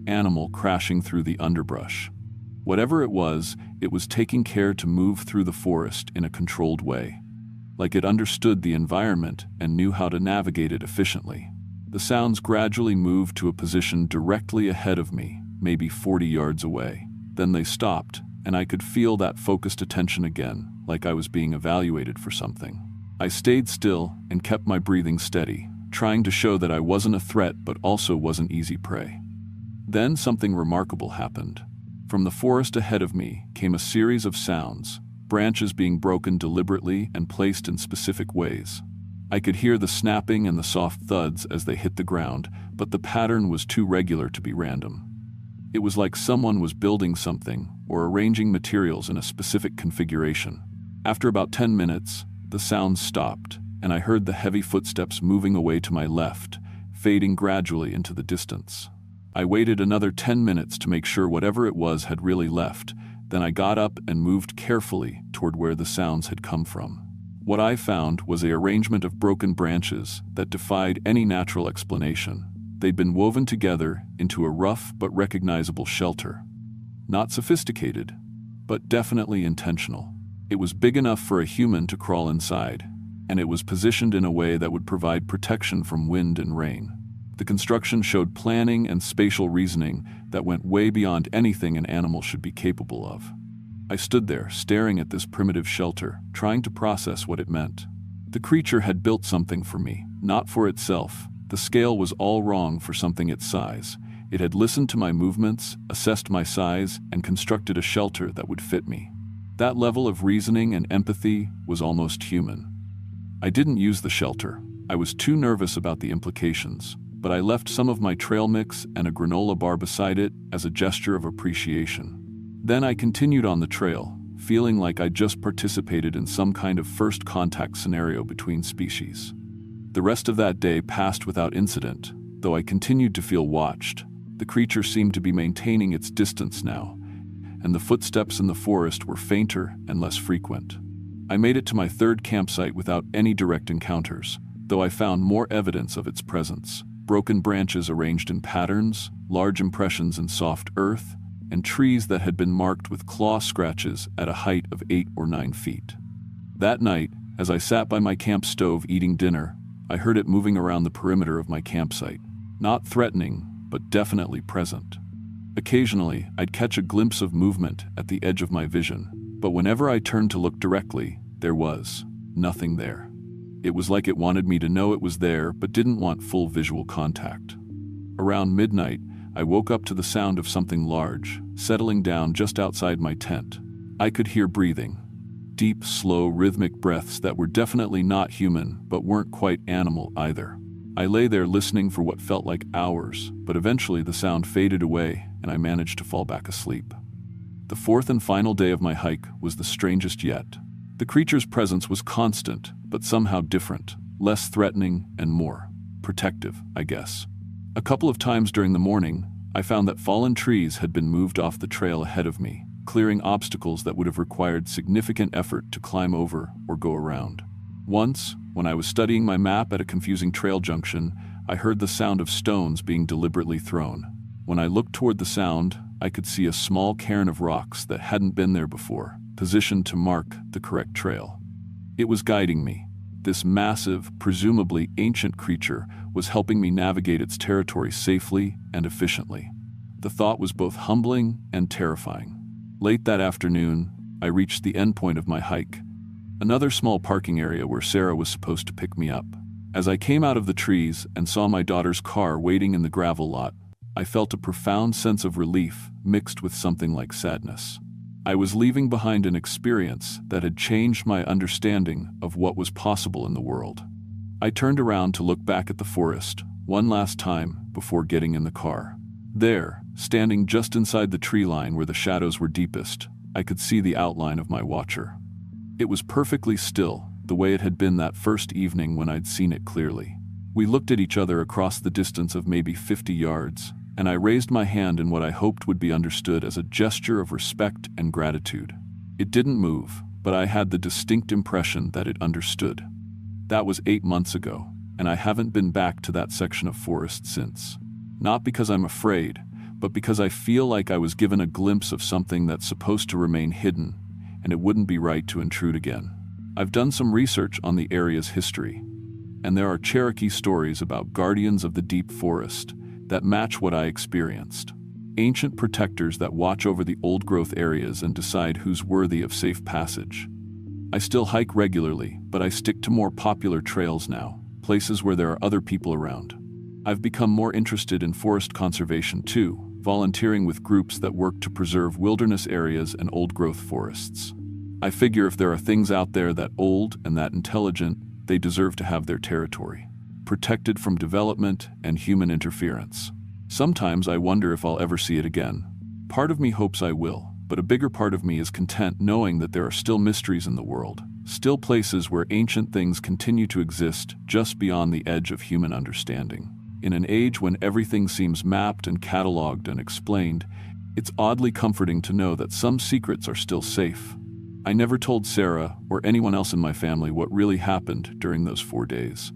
animal crashing through the underbrush. Whatever it was taking care to move through the forest in a controlled way, like it understood the environment and knew how to navigate it efficiently. The sounds gradually moved to a position directly ahead of me, maybe 40 yards away. Then they stopped, and I could feel that focused attention again, like I was being evaluated for something. I stayed still and kept my breathing steady, trying to show that I wasn't a threat but also wasn't easy prey. Then something remarkable happened. From the forest ahead of me came a series of sounds, branches being broken deliberately and placed in specific ways. I could hear the snapping and the soft thuds as they hit the ground, but the pattern was too regular to be random. It was like someone was building something or arranging materials in a specific configuration. After about 10 minutes, the sounds stopped, and I heard the heavy footsteps moving away to my left, fading gradually into the distance. I waited another 10 minutes to make sure whatever it was had really left, then I got up and moved carefully toward where the sounds had come from. What I found was an arrangement of broken branches that defied any natural explanation. They'd been woven together into a rough but recognizable shelter. Not sophisticated, but definitely intentional. It was big enough for a human to crawl inside, and it was positioned in a way that would provide protection from wind and rain. The construction showed planning and spatial reasoning that went way beyond anything an animal should be capable of. I stood there, staring at this primitive shelter, trying to process what it meant. The creature had built something for me, not for itself. The scale was all wrong for something its size. It had listened to my movements, assessed my size, and constructed a shelter that would fit me. That level of reasoning and empathy was almost human. I didn't use the shelter. I was too nervous about the implications, but I left some of my trail mix and a granola bar beside it as a gesture of appreciation. Then I continued on the trail, feeling like I'd just participated in some kind of first contact scenario between species. The rest of that day passed without incident, though I continued to feel watched. The creature seemed to be maintaining its distance now, and the footsteps in the forest were fainter and less frequent. I made it to my third campsite without any direct encounters, though I found more evidence of its presence. Broken branches arranged in patterns, large impressions in soft earth, and trees that had been marked with claw scratches at a height of 8 or 9 feet. That night, as I sat by my camp stove eating dinner, I heard it moving around the perimeter of my campsite. Not threatening, but definitely present. Occasionally, I'd catch a glimpse of movement at the edge of my vision, but whenever I turned to look directly, there was nothing there. It was like it wanted me to know it was there, but didn't want full visual contact. Around midnight, I woke up to the sound of something large, settling down just outside my tent. I could hear breathing. Deep, slow, rhythmic breaths that were definitely not human, but weren't quite animal either. I lay there listening for what felt like hours, but eventually the sound faded away and I managed to fall back asleep. The fourth and final day of my hike was the strangest yet. The creature's presence was constant, but somehow different, less threatening and more protective, I guess. A couple of times during the morning, I found that fallen trees had been moved off the trail ahead of me, clearing obstacles that would have required significant effort to climb over or go around. Once, when I was studying my map at a confusing trail junction, I heard the sound of stones being deliberately thrown. When I looked toward the sound, I could see a small cairn of rocks that hadn't been there before, positioned to mark the correct trail. It was guiding me. This massive, presumably ancient creature was helping me navigate its territory safely and efficiently. The thought was both humbling and terrifying. Late that afternoon, I reached the end point of my hike, another small parking area where Sarah was supposed to pick me up. As I came out of the trees and saw my daughter's car waiting in the gravel lot, I felt a profound sense of relief mixed with something like sadness. I was leaving behind an experience that had changed my understanding of what was possible in the world. I turned around to look back at the forest one last time before getting in the car. There, standing just inside the tree line where the shadows were deepest, I could see the outline of my watcher. It was perfectly still, the way it had been that first evening when I'd seen it clearly. We looked at each other across the distance of maybe 50 yards, and I raised my hand in what I hoped would be understood as a gesture of respect and gratitude. It didn't move, but I had the distinct impression that it understood. That was 8 months ago, and I haven't been back to that section of forest since. Not because I'm afraid, but because I feel like I was given a glimpse of something that's supposed to remain hidden, and it wouldn't be right to intrude again. I've done some research on the area's history, and there are Cherokee stories about guardians of the deep forest that match what I experienced. Ancient protectors that watch over the old-growth areas and decide who's worthy of safe passage. I still hike regularly, but I stick to more popular trails now, places where there are other people around. I've become more interested in forest conservation too, volunteering with groups that work to preserve wilderness areas and old-growth forests. I figure if there are things out there that old and that intelligent, they deserve to have their territory, protected from development and human interference. Sometimes I wonder if I'll ever see it again. Part of me hopes I will, but a bigger part of me is content knowing that there are still mysteries in the world, still places where ancient things continue to exist just beyond the edge of human understanding. In an age when everything seems mapped and cataloged and explained, it's oddly comforting to know that some secrets are still safe. I never told Sarah or anyone else in my family what really happened during those 4 days.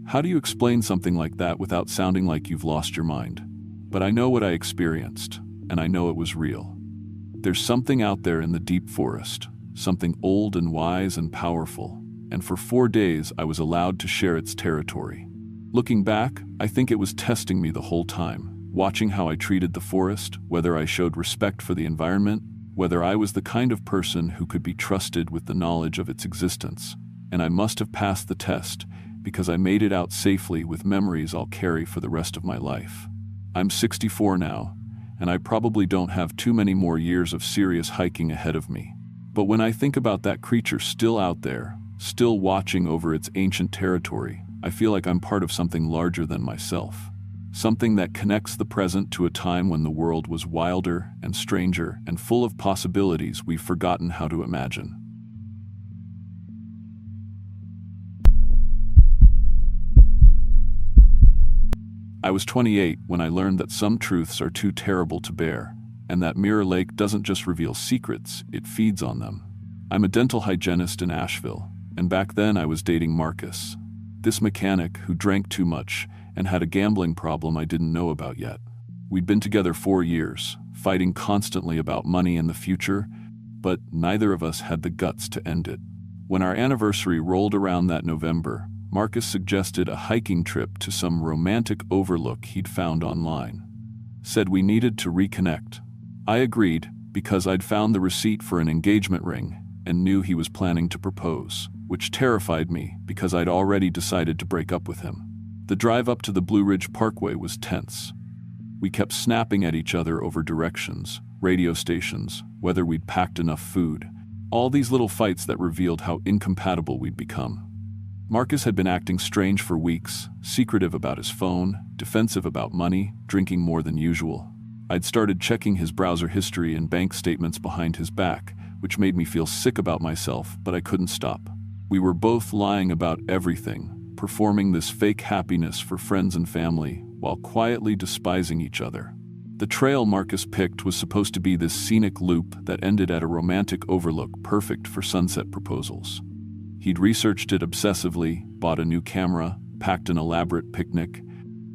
How do you explain something like that without sounding like you've lost your mind? But I know what I experienced, and I know it was real. There's something out there in the deep forest, something old and wise and powerful, and for 4 days I was allowed to share its territory. Looking back, I think it was testing me the whole time, watching how I treated the forest, whether I showed respect for the environment, whether I was the kind of person who could be trusted with the knowledge of its existence. And I must have passed the test, because I made it out safely with memories I'll carry for the rest of my life. I'm 64 now, and I probably don't have too many more years of serious hiking ahead of me. But when I think about that creature still out there, still watching over its ancient territory, I feel like I'm part of something larger than myself. Something that connects the present to a time when the world was wilder and stranger and full of possibilities we've forgotten how to imagine. I was 28 when I learned that some truths are too terrible to bear, and that Mirror Lake doesn't just reveal secrets, it feeds on them. I'm a dental hygienist in Asheville, and back then I was dating Marcus, this mechanic who drank too much and had a gambling problem I didn't know about yet. We'd been together 4 years, fighting constantly about money and the future, but neither of us had the guts to end it. When our anniversary rolled around that November, Marcus suggested a hiking trip to some romantic overlook he'd found online. Said we needed to reconnect. I agreed because I'd found the receipt for an engagement ring and knew he was planning to propose, which terrified me because I'd already decided to break up with him. The drive up to the Blue Ridge Parkway was tense. We kept snapping at each other over directions, radio stations, whether we'd packed enough food, all these little fights that revealed how incompatible we'd become. Marcus had been acting strange for weeks, secretive about his phone, defensive about money, drinking more than usual. I'd started checking his browser history and bank statements behind his back, which made me feel sick about myself, but I couldn't stop. We were both lying about everything, performing this fake happiness for friends and family, while quietly despising each other. The trail Marcus picked was supposed to be this scenic loop that ended at a romantic overlook perfect for sunset proposals. He'd researched it obsessively, bought a new camera, packed an elaborate picnic.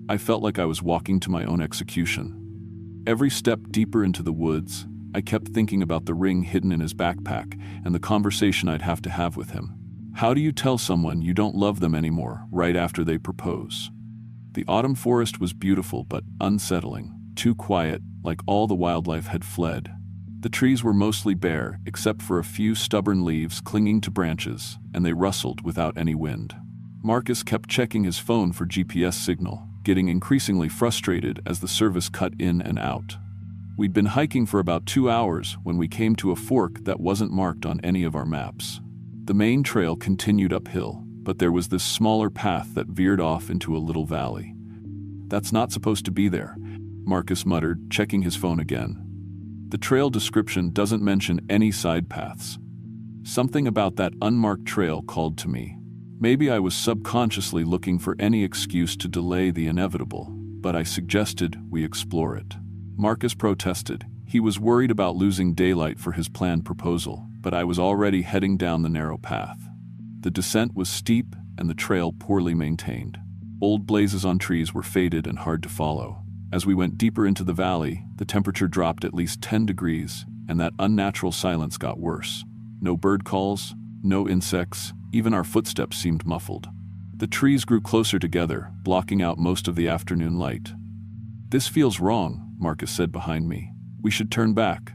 I felt like I was walking to my own execution. Every step deeper into the woods, I kept thinking about the ring hidden in his backpack and the conversation I'd have to have with him. How do you tell someone you don't love them anymore right after they propose? The autumn forest was beautiful but unsettling, too quiet, like all the wildlife had fled. The trees were mostly bare, except for a few stubborn leaves clinging to branches, and they rustled without any wind. Marcus kept checking his phone for GPS signal, getting increasingly frustrated as the service cut in and out. We'd been hiking for about 2 hours when we came to a fork that wasn't marked on any of our maps. The main trail continued uphill, but there was this smaller path that veered off into a little valley. "That's not supposed to be there," Marcus muttered, checking his phone again. "The trail description doesn't mention any side paths." Something about that unmarked trail called to me. Maybe I was subconsciously looking for any excuse to delay the inevitable, but I suggested we explore it. Marcus protested. He was worried about losing daylight for his planned proposal, but I was already heading down the narrow path. The descent was steep and the trail poorly maintained. Old blazes on trees were faded and hard to follow. As we went deeper into the valley, the temperature dropped at least 10 degrees, and that unnatural silence got worse. No bird calls, no insects, even our footsteps seemed muffled. The trees grew closer together, blocking out most of the afternoon light. "This feels wrong," Marcus said behind me. "We should turn back."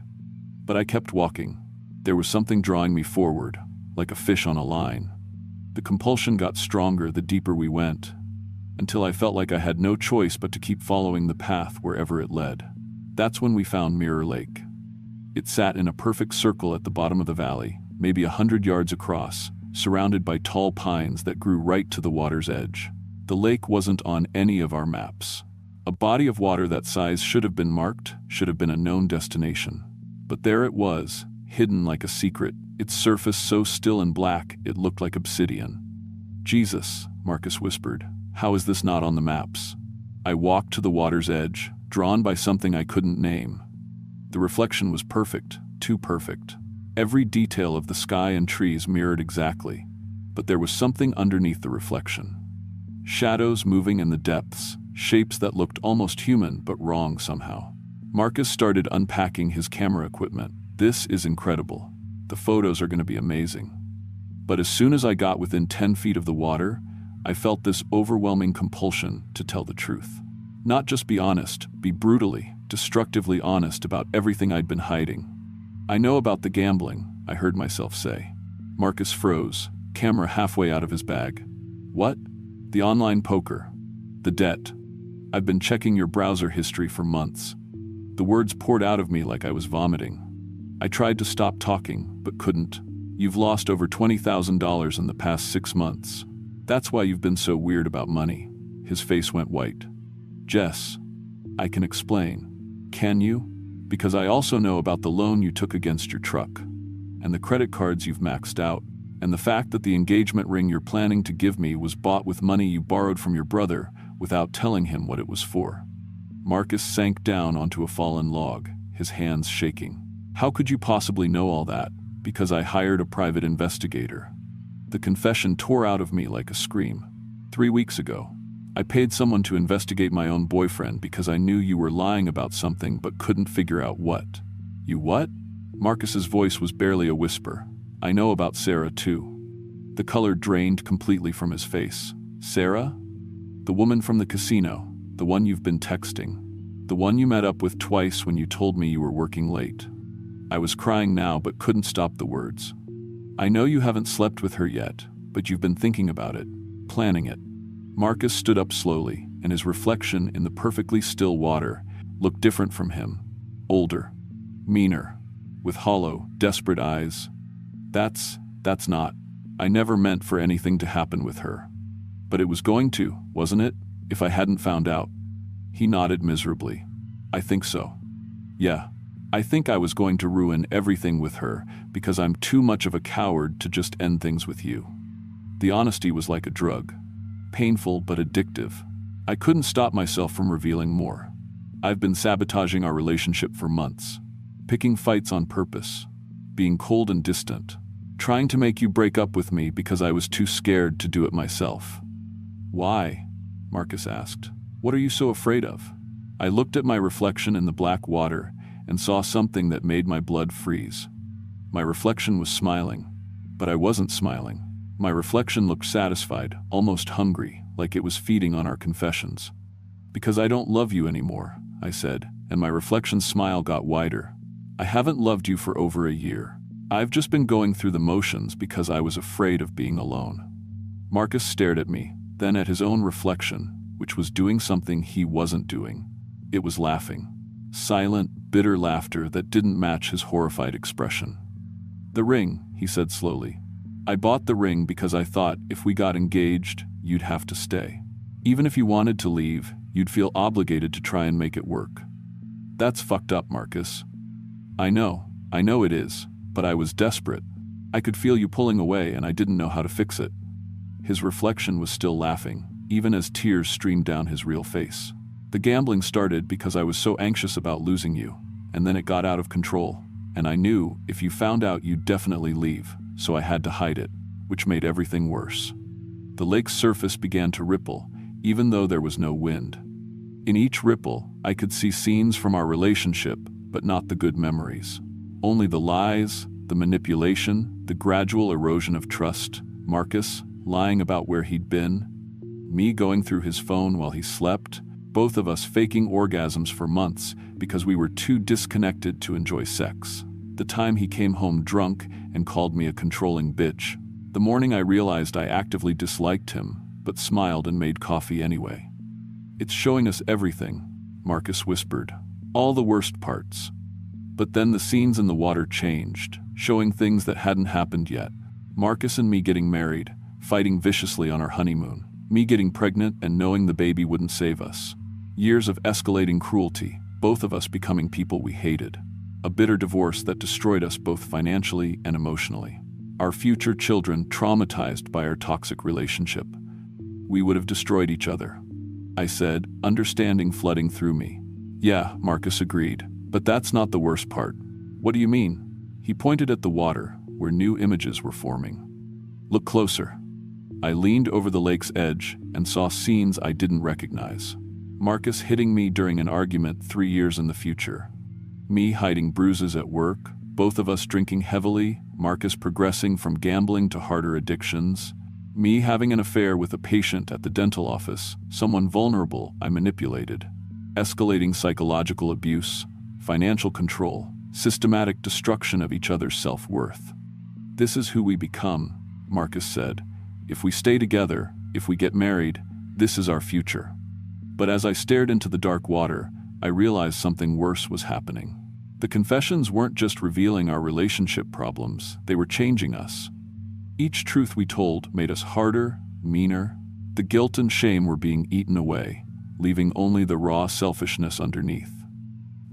But I kept walking. There was something drawing me forward, like a fish on a line. The compulsion got stronger the deeper we went, until I felt like I had no choice but to keep following the path wherever it led. That's when we found Mirror Lake. It sat in a perfect circle at the bottom of the valley, maybe 100 yards across, surrounded by tall pines that grew right to the water's edge. The lake wasn't on any of our maps. A body of water that size should have been marked, should have been a known destination. But there it was, hidden like a secret, its surface so still and black it looked like obsidian. "Jesus," Marcus whispered, "how is this not on the maps?" I walked to the water's edge, drawn by something I couldn't name. The reflection was perfect, too perfect. Every detail of the sky and trees mirrored exactly, but there was something underneath the reflection. Shadows moving in the depths, shapes that looked almost human but wrong somehow. Marcus started unpacking his camera equipment. "This is incredible. The photos are going to be amazing." But as soon as I got within 10 feet of the water, I felt this overwhelming compulsion to tell the truth. Not just be honest, be brutally, destructively honest about everything I'd been hiding. "I know about the gambling," I heard myself say. Marcus froze, camera halfway out of his bag. "What?" "The online poker. The debt. I've been checking your browser history for months." The words poured out of me like I was vomiting. I tried to stop talking, but couldn't. "You've lost over $20,000 in the past 6 months. That's why you've been so weird about money." His face went white. "Jess, I can explain." "Can you?" "Because I also know about the loan you took against your truck, and the credit cards you've maxed out, and the fact that the engagement ring you're planning to give me was bought with money you borrowed from your brother without telling him what it was for." Marcus sank down onto a fallen log, his hands shaking. "How could you possibly know all that?" "Because I hired a private investigator." The confession tore out of me like a scream. 3 weeks ago, I paid someone to investigate my own boyfriend because I knew you were lying about something but couldn't figure out what. "You what?" Marcus's voice was barely a whisper. "I know about Sarah too." The color drained completely from his face. "Sarah? The woman from the casino, the one you've been texting, the one you met up with twice when you told me you were working late." I was crying now but couldn't stop the words. "I know you haven't slept with her yet, but you've been thinking about it, planning it." Marcus stood up slowly, and his reflection in the perfectly still water looked different from him. Older, meaner, with hollow, desperate eyes. That's not. I never meant for anything to happen with her. But it was going to, wasn't it, if I hadn't found out?" He nodded miserably. "I think so. Yeah. I think I was going to ruin everything with her because I'm too much of a coward to just end things with you." The honesty was like a drug. Painful but addictive. I couldn't stop myself from revealing more. "I've been sabotaging our relationship for months. Picking fights on purpose. Being cold and distant. Trying to make you break up with me because I was too scared to do it myself." "Why?" Marcus asked. "What are you so afraid of?" I looked at my reflection in the black water and saw something that made my blood freeze. My reflection was smiling, but I wasn't smiling. My reflection looked satisfied, almost hungry, like it was feeding on our confessions. "Because I don't love you anymore," I said, and my reflection's smile got wider. "I haven't loved you for over a year. I've just been going through the motions because I was afraid of being alone." Marcus stared at me, then at his own reflection, which was doing something he wasn't doing. It was laughing. Silent, bitter laughter that didn't match his horrified expression. "The ring," he said slowly. "I bought the ring because I thought if we got engaged, you'd have to stay. Even if you wanted to leave, you'd feel obligated to try and make it work." "That's fucked up, Marcus." I know it is, but I was desperate. I could feel you pulling away and I didn't know how to fix it." His reflection was still laughing, even as tears streamed down his real face. "The gambling started because I was so anxious about losing you, and then it got out of control. And I knew if you found out you'd definitely leave, so I had to hide it, which made everything worse." The lake's surface began to ripple, even though there was no wind. In each ripple, I could see scenes from our relationship, but not the good memories. Only the lies, the manipulation, the gradual erosion of trust. Marcus lying about where he'd been, me going through his phone while he slept, both of us faking orgasms for months because we were too disconnected to enjoy sex. The time he came home drunk and called me a controlling bitch. The morning I realized I actively disliked him, but smiled and made coffee anyway. "It's showing us everything," Marcus whispered. "All the worst parts." But then the scenes in the water changed, showing things that hadn't happened yet. Marcus and me getting married, fighting viciously on our honeymoon. Me getting pregnant and knowing the baby wouldn't save us. Years of escalating cruelty, both of us becoming people we hated. A bitter divorce that destroyed us both financially and emotionally. Our future children traumatized by our toxic relationship. We would have destroyed each other. I said, understanding flooding through me. "Yeah," Marcus agreed, "but that's not the worst part." "What do you mean?" He pointed at the water, where new images were forming. "Look closer." I leaned over the lake's edge and saw scenes I didn't recognize. Marcus hitting me during an argument 3 years in the future. Me hiding bruises at work, both of us drinking heavily, Marcus progressing from gambling to harder addictions. Me having an affair with a patient at the dental office, someone vulnerable I manipulated. Escalating psychological abuse, financial control, systematic destruction of each other's self-worth. "This is who we become," Marcus said. "If we stay together, if we get married, this is our future." But as I stared into the dark water, I realized something worse was happening. The confessions weren't just revealing our relationship problems, they were changing us. Each truth we told made us harder, meaner. The guilt and shame were being eaten away, leaving only the raw selfishness underneath.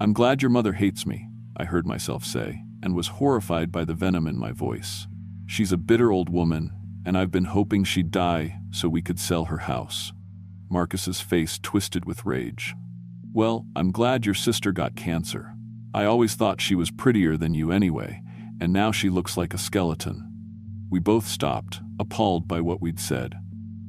"I'm glad your mother hates me," I heard myself say, and was horrified by the venom in my voice. "She's a bitter old woman, and I've been hoping she'd die so we could sell her house." Marcus's face twisted with rage. "Well, I'm glad your sister got cancer. I always thought she was prettier than you anyway, and now she looks like a skeleton." We both stopped, appalled by what we'd said.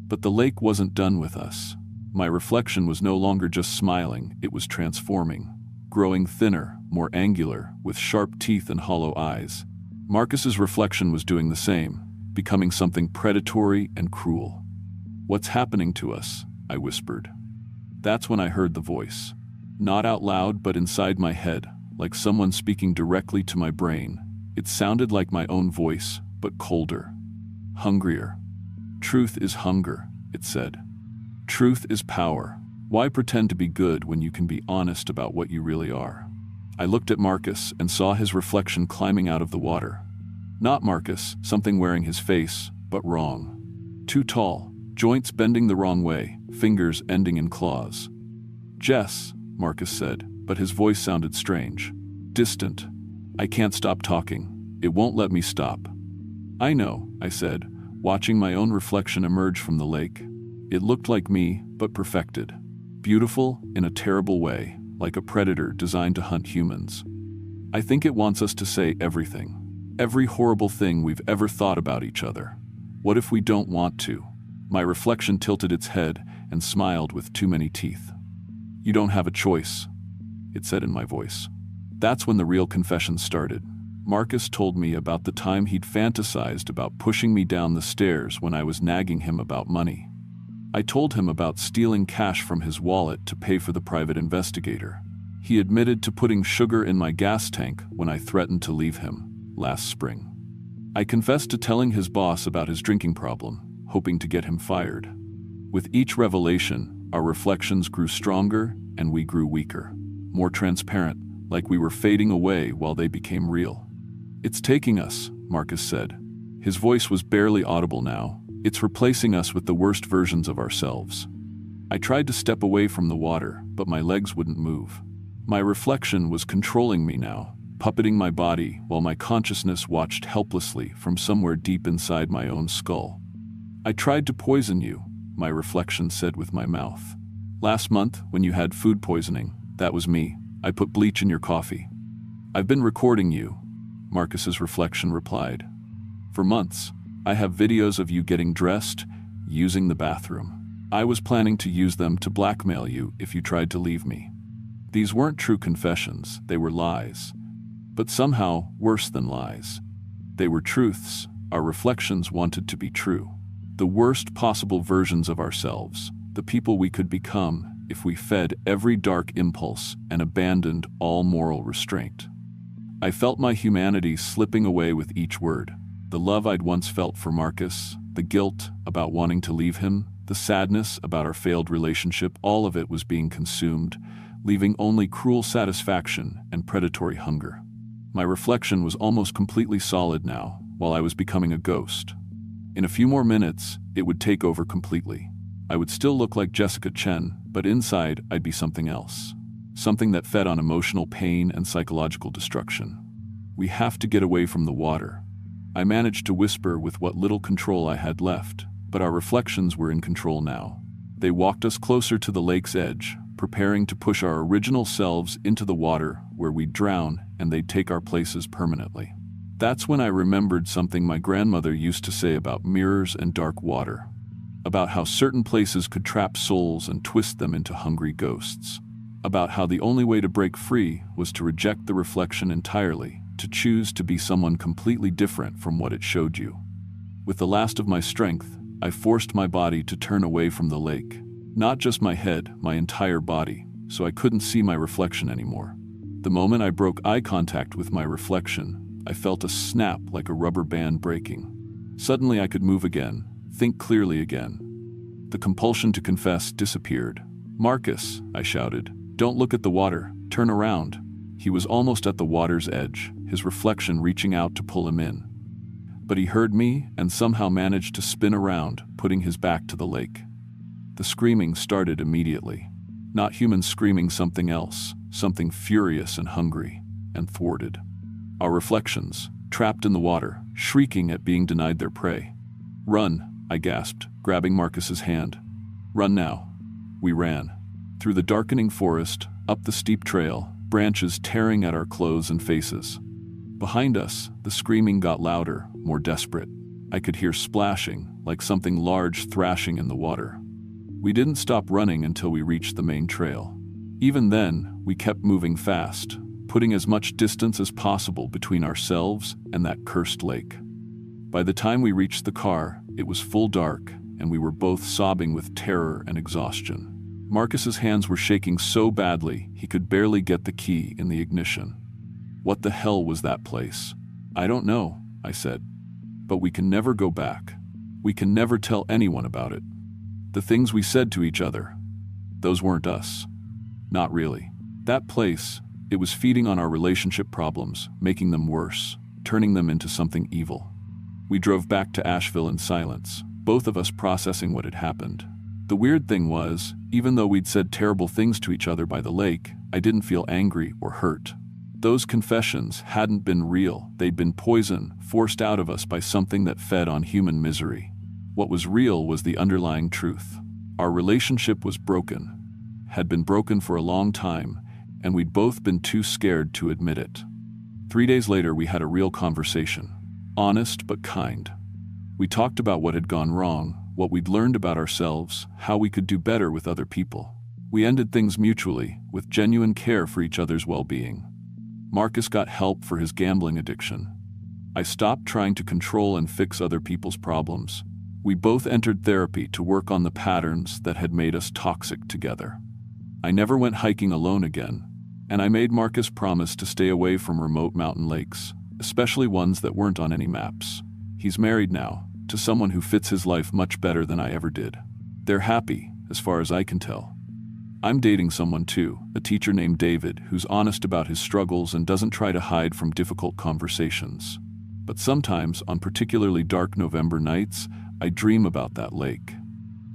But the lake wasn't done with us. My reflection was no longer just smiling, it was transforming, growing thinner, more angular, with sharp teeth and hollow eyes. Marcus's reflection was doing the same, becoming something predatory and cruel. "What's happening to us?" I whispered. That's when I heard the voice. Not out loud, but inside my head, like someone speaking directly to my brain. It sounded like my own voice, but colder. Hungrier. "Truth is hunger," it said. "Truth is power. Why pretend to be good when you can be honest about what you really are?" I looked at Marcus and saw his reflection climbing out of the water. Not Marcus, something wearing his face, but wrong. Too tall, joints bending the wrong way, fingers ending in claws. "Jess," Marcus said, but his voice sounded strange. Distant. "I can't stop talking. It won't let me stop." "I know," I said, watching my own reflection emerge from the lake. It looked like me, but perfected. Beautiful, in a terrible way, like a predator designed to hunt humans. "I think it wants us to say everything. Every horrible thing we've ever thought about each other. What if we don't want to?" My reflection tilted its head and smiled with too many teeth. "You don't have a choice," it said in my voice. That's when the real confession started. Marcus told me about the time he'd fantasized about pushing me down the stairs when I was nagging him about money. I told him about stealing cash from his wallet to pay for the private investigator. He admitted to putting sugar in my gas tank when I threatened to leave him, last spring. I confessed to telling his boss about his drinking problem, hoping to get him fired. With each revelation, our reflections grew stronger and we grew weaker, more transparent, like we were fading away while they became real. "It's taking us," Marcus said. His voice was barely audible now. "It's replacing us with the worst versions of ourselves." I tried to step away from the water, but my legs wouldn't move. My reflection was controlling me now, puppeting my body while my consciousness watched helplessly from somewhere deep inside my own skull. "I tried to poison you," my reflection said with my mouth. "Last month, when you had food poisoning, that was me. I put bleach in your coffee." "I've been recording you," Marcus's reflection replied. "For months. I have videos of you getting dressed, using the bathroom. I was planning to use them to blackmail you if you tried to leave me." These weren't true confessions, they were lies. But somehow worse than lies. They were truths our reflections wanted to be true. The worst possible versions of ourselves, the people we could become if we fed every dark impulse and abandoned all moral restraint. I felt my humanity slipping away with each word. The love I'd once felt for Marcus, the guilt about wanting to leave him, the sadness about our failed relationship, all of it was being consumed, leaving only cruel satisfaction and predatory hunger. My reflection was almost completely solid now, while I was becoming a ghost. In a few more minutes, it would take over completely. I would still look like Jessica Chen, but inside I'd be something else. Something that fed on emotional pain and psychological destruction. "We have to get away from the water." I managed to whisper with what little control I had left, but our reflections were in control now. They walked us closer to the lake's edge, preparing to push our original selves into the water where we'd drown and they'd take our places permanently. That's when I remembered something my grandmother used to say about mirrors and dark water. About how certain places could trap souls and twist them into hungry ghosts. About how the only way to break free was to reject the reflection entirely, to choose to be someone completely different from what it showed you. With the last of my strength, I forced my body to turn away from the lake. Not just my head, my entire body, so I couldn't see my reflection anymore. The moment I broke eye contact with my reflection, I felt a snap like a rubber band breaking. Suddenly I could move again, think clearly again. The compulsion to confess disappeared. "Marcus," I shouted, "don't look at the water, turn around." He was almost at the water's edge, his reflection reaching out to pull him in. But he heard me and somehow managed to spin around, putting his back to the lake. The screaming started immediately. Not humans screaming, something else, something furious and hungry, and thwarted. Our reflections, trapped in the water, shrieking at being denied their prey. "Run," I gasped, grabbing Marcus's hand. "Run now." We ran. Through the darkening forest, up the steep trail, branches tearing at our clothes and faces. Behind us, the screaming got louder, more desperate. I could hear splashing, like something large thrashing in the water. We didn't stop running until we reached the main trail. Even then, we kept moving fast, putting as much distance as possible between ourselves and that cursed lake. By the time we reached the car, it was full dark, and we were both sobbing with terror and exhaustion. Marcus's hands were shaking so badly he could barely get the key in the ignition. "What the hell was that place?" "I don't know," I said. "But we can never go back. We can never tell anyone about it. The things we said to each other, those weren't us. Not really. That place, it was feeding on our relationship problems, making them worse, turning them into something evil." We drove back to Asheville in silence, both of us processing what had happened. The weird thing was, even though we'd said terrible things to each other by the lake, I didn't feel angry or hurt. Those confessions hadn't been real. They'd been poison, forced out of us by something that fed on human misery. What was real was the underlying truth. Our relationship was broken, had been broken for a long time, and we'd both been too scared to admit it. 3 days later, we had a real conversation. Honest but kind. We talked about what had gone wrong, what we'd learned about ourselves, how we could do better with other people. We ended things mutually, with genuine care for each other's well-being. Marcus got help for his gambling addiction. I stopped trying to control and fix other people's problems. We both entered therapy to work on the patterns that had made us toxic together. I never went hiking alone again, and I made Marcus promise to stay away from remote mountain lakes, especially ones that weren't on any maps. He's married now, to someone who fits his life much better than I ever did. They're happy, as far as I can tell. I'm dating someone too, a teacher named David, who's honest about his struggles and doesn't try to hide from difficult conversations. But sometimes, on particularly dark November nights, I dream about that lake.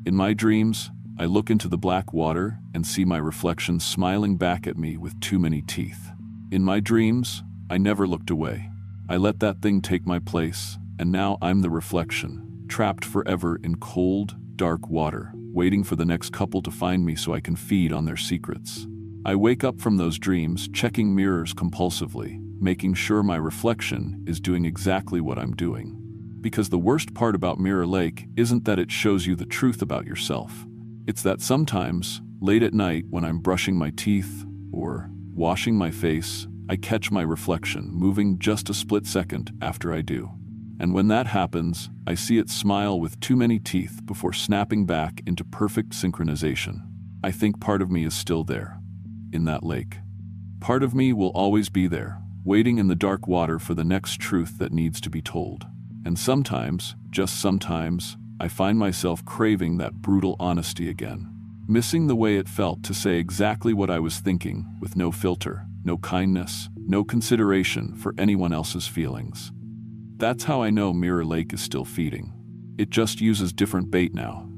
In my dreams, I look into the black water and see my reflection smiling back at me with too many teeth. In my dreams, I never looked away. I let that thing take my place, and now I'm the reflection, trapped forever in cold, dark water, waiting for the next couple to find me so I can feed on their secrets. I wake up from those dreams, checking mirrors compulsively, making sure my reflection is doing exactly what I'm doing. Because the worst part about Mirror Lake isn't that it shows you the truth about yourself. It's that sometimes, late at night when I'm brushing my teeth or washing my face, I catch my reflection moving just a split second after I do. And when that happens, I see it smile with too many teeth before snapping back into perfect synchronization. I think part of me is still there, in that lake. Part of me will always be there, waiting in the dark water for the next truth that needs to be told. And sometimes, just sometimes, I find myself craving that brutal honesty again, missing the way it felt to say exactly what I was thinking with no filter, no kindness, no consideration for anyone else's feelings. That's how I know Mirror Lake is still feeding. It just uses different bait now.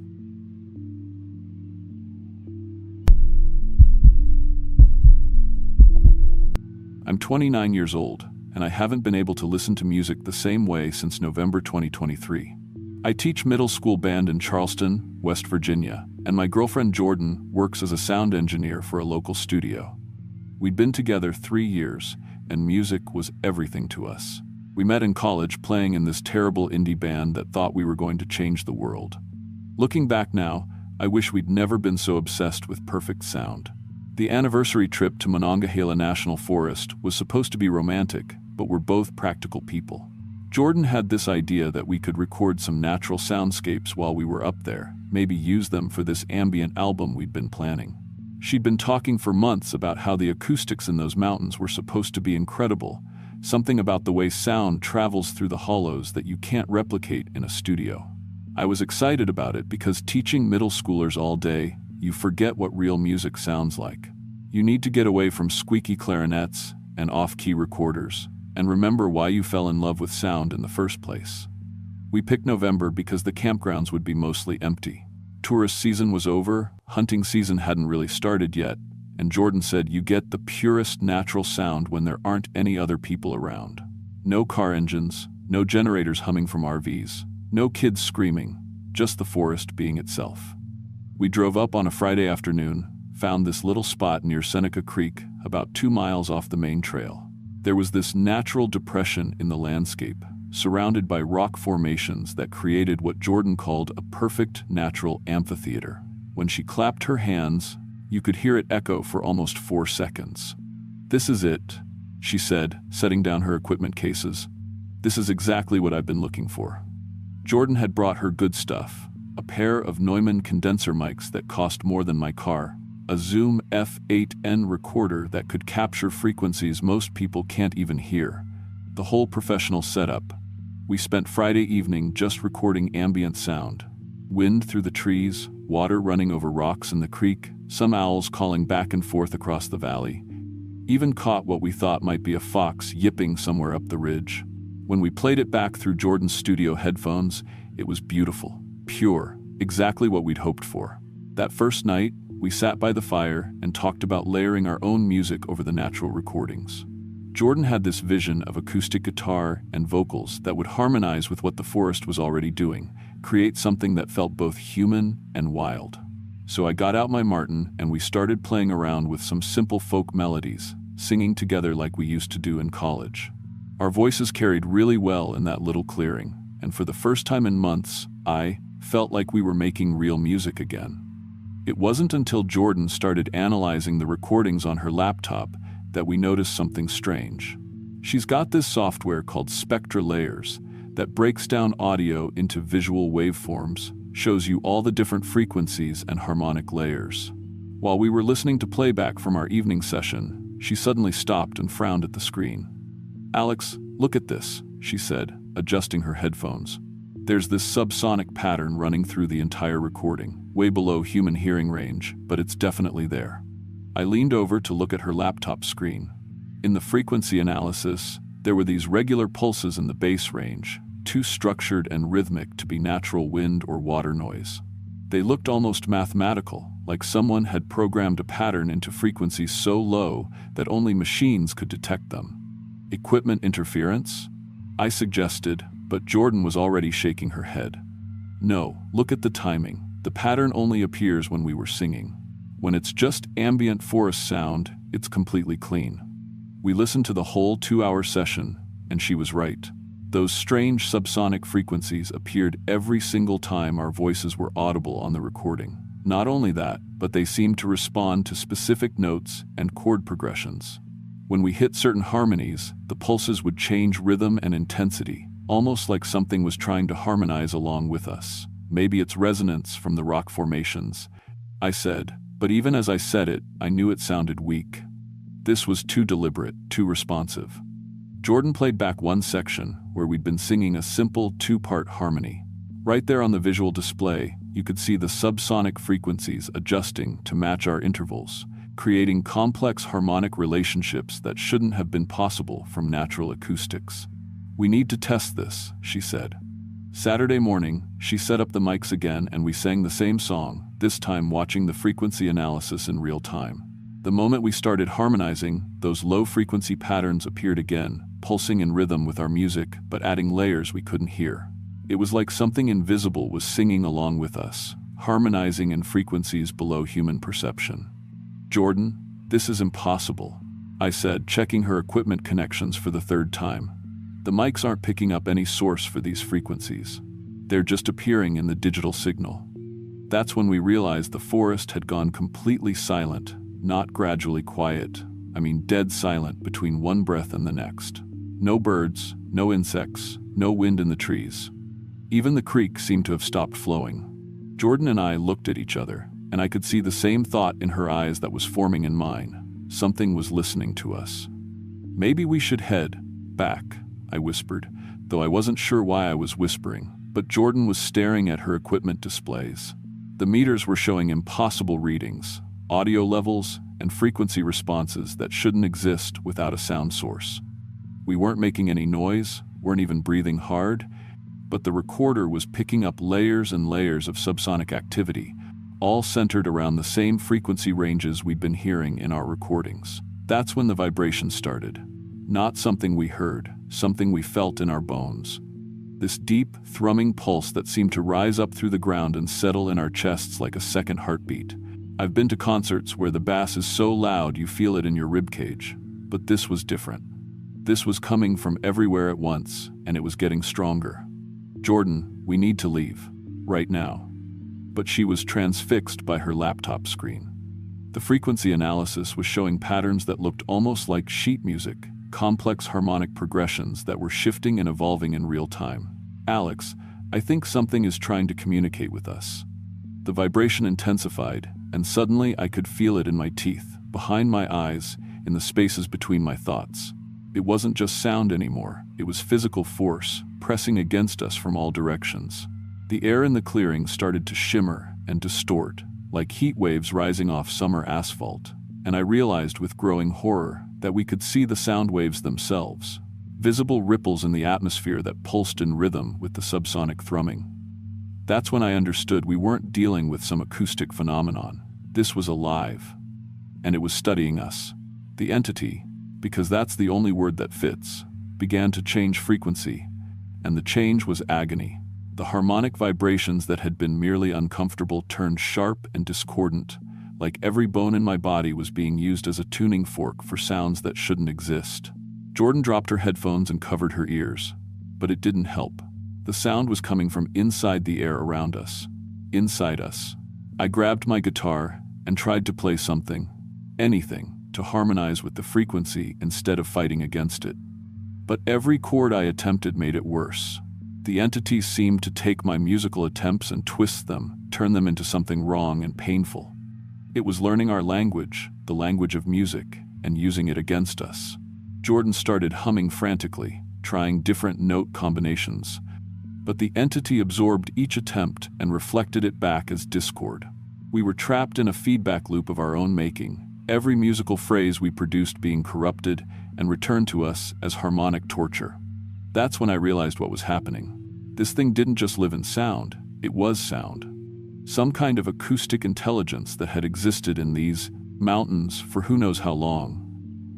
I'm 29 years old, and I haven't been able to listen to music the same way since November 2023. I teach middle school band in Charleston, West Virginia, and my girlfriend Jordan works as a sound engineer for a local studio. We'd been together 3 years, and music was everything to us. We met in college playing in this terrible indie band that thought we were going to change the world. Looking back now, I wish we'd never been so obsessed with perfect sound. The anniversary trip to Monongahela National Forest was supposed to be romantic, but we're both practical people. Jordan had this idea that we could record some natural soundscapes while we were up there, maybe use them for this ambient album we'd been planning. She'd been talking for months about how the acoustics in those mountains were supposed to be incredible, something about the way sound travels through the hollows that you can't replicate in a studio. I was excited about it because teaching middle schoolers all day, you forget what real music sounds like. You need to get away from squeaky clarinets and off-key recorders, and remember why you fell in love with sound in the first place. We picked November because the campgrounds would be mostly empty. Tourist season was over, hunting season hadn't really started yet, and Jordan said you get the purest natural sound when there aren't any other people around. No car engines, no generators humming from RVs, no kids screaming, just the forest being itself. We drove up on a Friday afternoon, found this little spot near Seneca Creek, about 2 miles off the main trail. There was this natural depression in the landscape, surrounded by rock formations that created what Jordan called a perfect natural amphitheater. When she clapped her hands, you could hear it echo for almost 4 seconds. "This is it," she said, setting down her equipment cases. "This is exactly what I've been looking for." Jordan had brought her good stuff, a pair of Neumann condenser mics that cost more than my car, a Zoom F8N recorder that could capture frequencies most people can't even hear, the whole professional setup. We spent Friday evening just recording ambient sound. Wind through the trees, water running over rocks in the creek, some owls calling back and forth across the valley. Even caught what we thought might be a fox yipping somewhere up the ridge. When we played it back through Jordan's studio headphones, it was beautiful, pure, exactly what we'd hoped for. That first night, we sat by the fire and talked about layering our own music over the natural recordings. Jordan had this vision of acoustic guitar and vocals that would harmonize with what the forest was already doing, create something that felt both human and wild. So I got out my Martin and we started playing around with some simple folk melodies, singing together like we used to do in college. Our voices carried really well in that little clearing, and for the first time in months, I felt like we were making real music again. It wasn't until Jordan started analyzing the recordings on her laptop that we noticed something strange. She's got this software called Spectra Layers that breaks down audio into visual waveforms, shows you all the different frequencies and harmonic layers. While we were listening to playback from our evening session, she suddenly stopped and frowned at the screen. "Alex, look at this," she said, adjusting her headphones. "There's this subsonic pattern running through the entire recording, way below human hearing range, but it's definitely there." I leaned over to look at her laptop screen. In the frequency analysis, there were these regular pulses in the bass range, too structured and rhythmic to be natural wind or water noise. They looked almost mathematical, like someone had programmed a pattern into frequencies so low that only machines could detect them. Equipment interference? I suggested, but Jordan was already shaking her head. No, look at the timing. The pattern only appears when we were singing. When it's just ambient forest sound, it's completely clean. We listened to the whole 2-hour session, and she was right. Those strange subsonic frequencies appeared every single time our voices were audible on the recording. Not only that, but they seemed to respond to specific notes and chord progressions. When we hit certain harmonies, the pulses would change rhythm and intensity, almost like something was trying to harmonize along with us. Maybe it's resonance from the rock formations, I said, but even as I said it, I knew it sounded weak. This was too deliberate, too responsive. Jordan played back one section where we'd been singing a simple 2-part harmony. Right there on the visual display, you could see the subsonic frequencies adjusting to match our intervals, creating complex harmonic relationships that shouldn't have been possible from natural acoustics. "We need to test this," she said. Saturday morning, she set up the mics again and we sang the same song, this time watching the frequency analysis in real time. The moment we started harmonizing, those low-frequency patterns appeared again, pulsing in rhythm with our music, but adding layers we couldn't hear. It was like something invisible was singing along with us, harmonizing in frequencies below human perception. "Jordan, this is impossible," I said, checking her equipment connections for the 3rd time. "The mics aren't picking up any source for these frequencies. They're just appearing in the digital signal." That's when we realized the forest had gone completely silent, not gradually quiet. I mean dead silent between one breath and the next. No birds, no insects, no wind in the trees. Even the creek seemed to have stopped flowing. Jordan and I looked at each other, and I could see the same thought in her eyes that was forming in mine. Something was listening to us. "Maybe we should head back," I whispered, though I wasn't sure why I was whispering, but Jordan was staring at her equipment displays. The meters were showing impossible readings, audio levels, and frequency responses that shouldn't exist without a sound source. We weren't making any noise, weren't even breathing hard, but the recorder was picking up layers and layers of subsonic activity, all centered around the same frequency ranges we'd been hearing in our recordings. That's when the vibration started. Not something we heard, something we felt in our bones. This deep, thrumming pulse that seemed to rise up through the ground and settle in our chests like a second heartbeat. I've been to concerts where the bass is so loud you feel it in your ribcage, but this was different. This was coming from everywhere at once, and it was getting stronger. "Jordan, we need to leave. Right now." But she was transfixed by her laptop screen. The frequency analysis was showing patterns that looked almost like sheet music, complex harmonic progressions that were shifting and evolving in real time. "Alex, I think something is trying to communicate with us." The vibration intensified, and suddenly I could feel it in my teeth, behind my eyes, in the spaces between my thoughts. It wasn't just sound anymore, it was physical force, pressing against us from all directions. The air in the clearing started to shimmer and distort, like heat waves rising off summer asphalt, and I realized with growing horror that we could see the sound waves themselves, visible ripples in the atmosphere that pulsed in rhythm with the subsonic thrumming. That's when I understood we weren't dealing with some acoustic phenomenon. This was alive, and it was studying us. The entity, because that's the only word that fits, began to change frequency, and the change was agony. The harmonic vibrations that had been merely uncomfortable turned sharp and discordant, like every bone in my body was being used as a tuning fork for sounds that shouldn't exist. Jordan dropped her headphones and covered her ears, but it didn't help. The sound was coming from inside the air around us, inside us. I grabbed my guitar and tried to play something, anything, to harmonize with the frequency instead of fighting against it. But every chord I attempted made it worse. The entity seemed to take my musical attempts and twist them, turn them into something wrong and painful. It was learning our language, the language of music, and using it against us. Jordan started humming frantically, trying different note combinations, but the entity absorbed each attempt and reflected it back as discord. We were trapped in a feedback loop of our own making, every musical phrase we produced being corrupted and returned to us as harmonic torture. That's when I realized what was happening. This thing didn't just live in sound, it was sound. Some kind of acoustic intelligence that had existed in these mountains for who knows how long.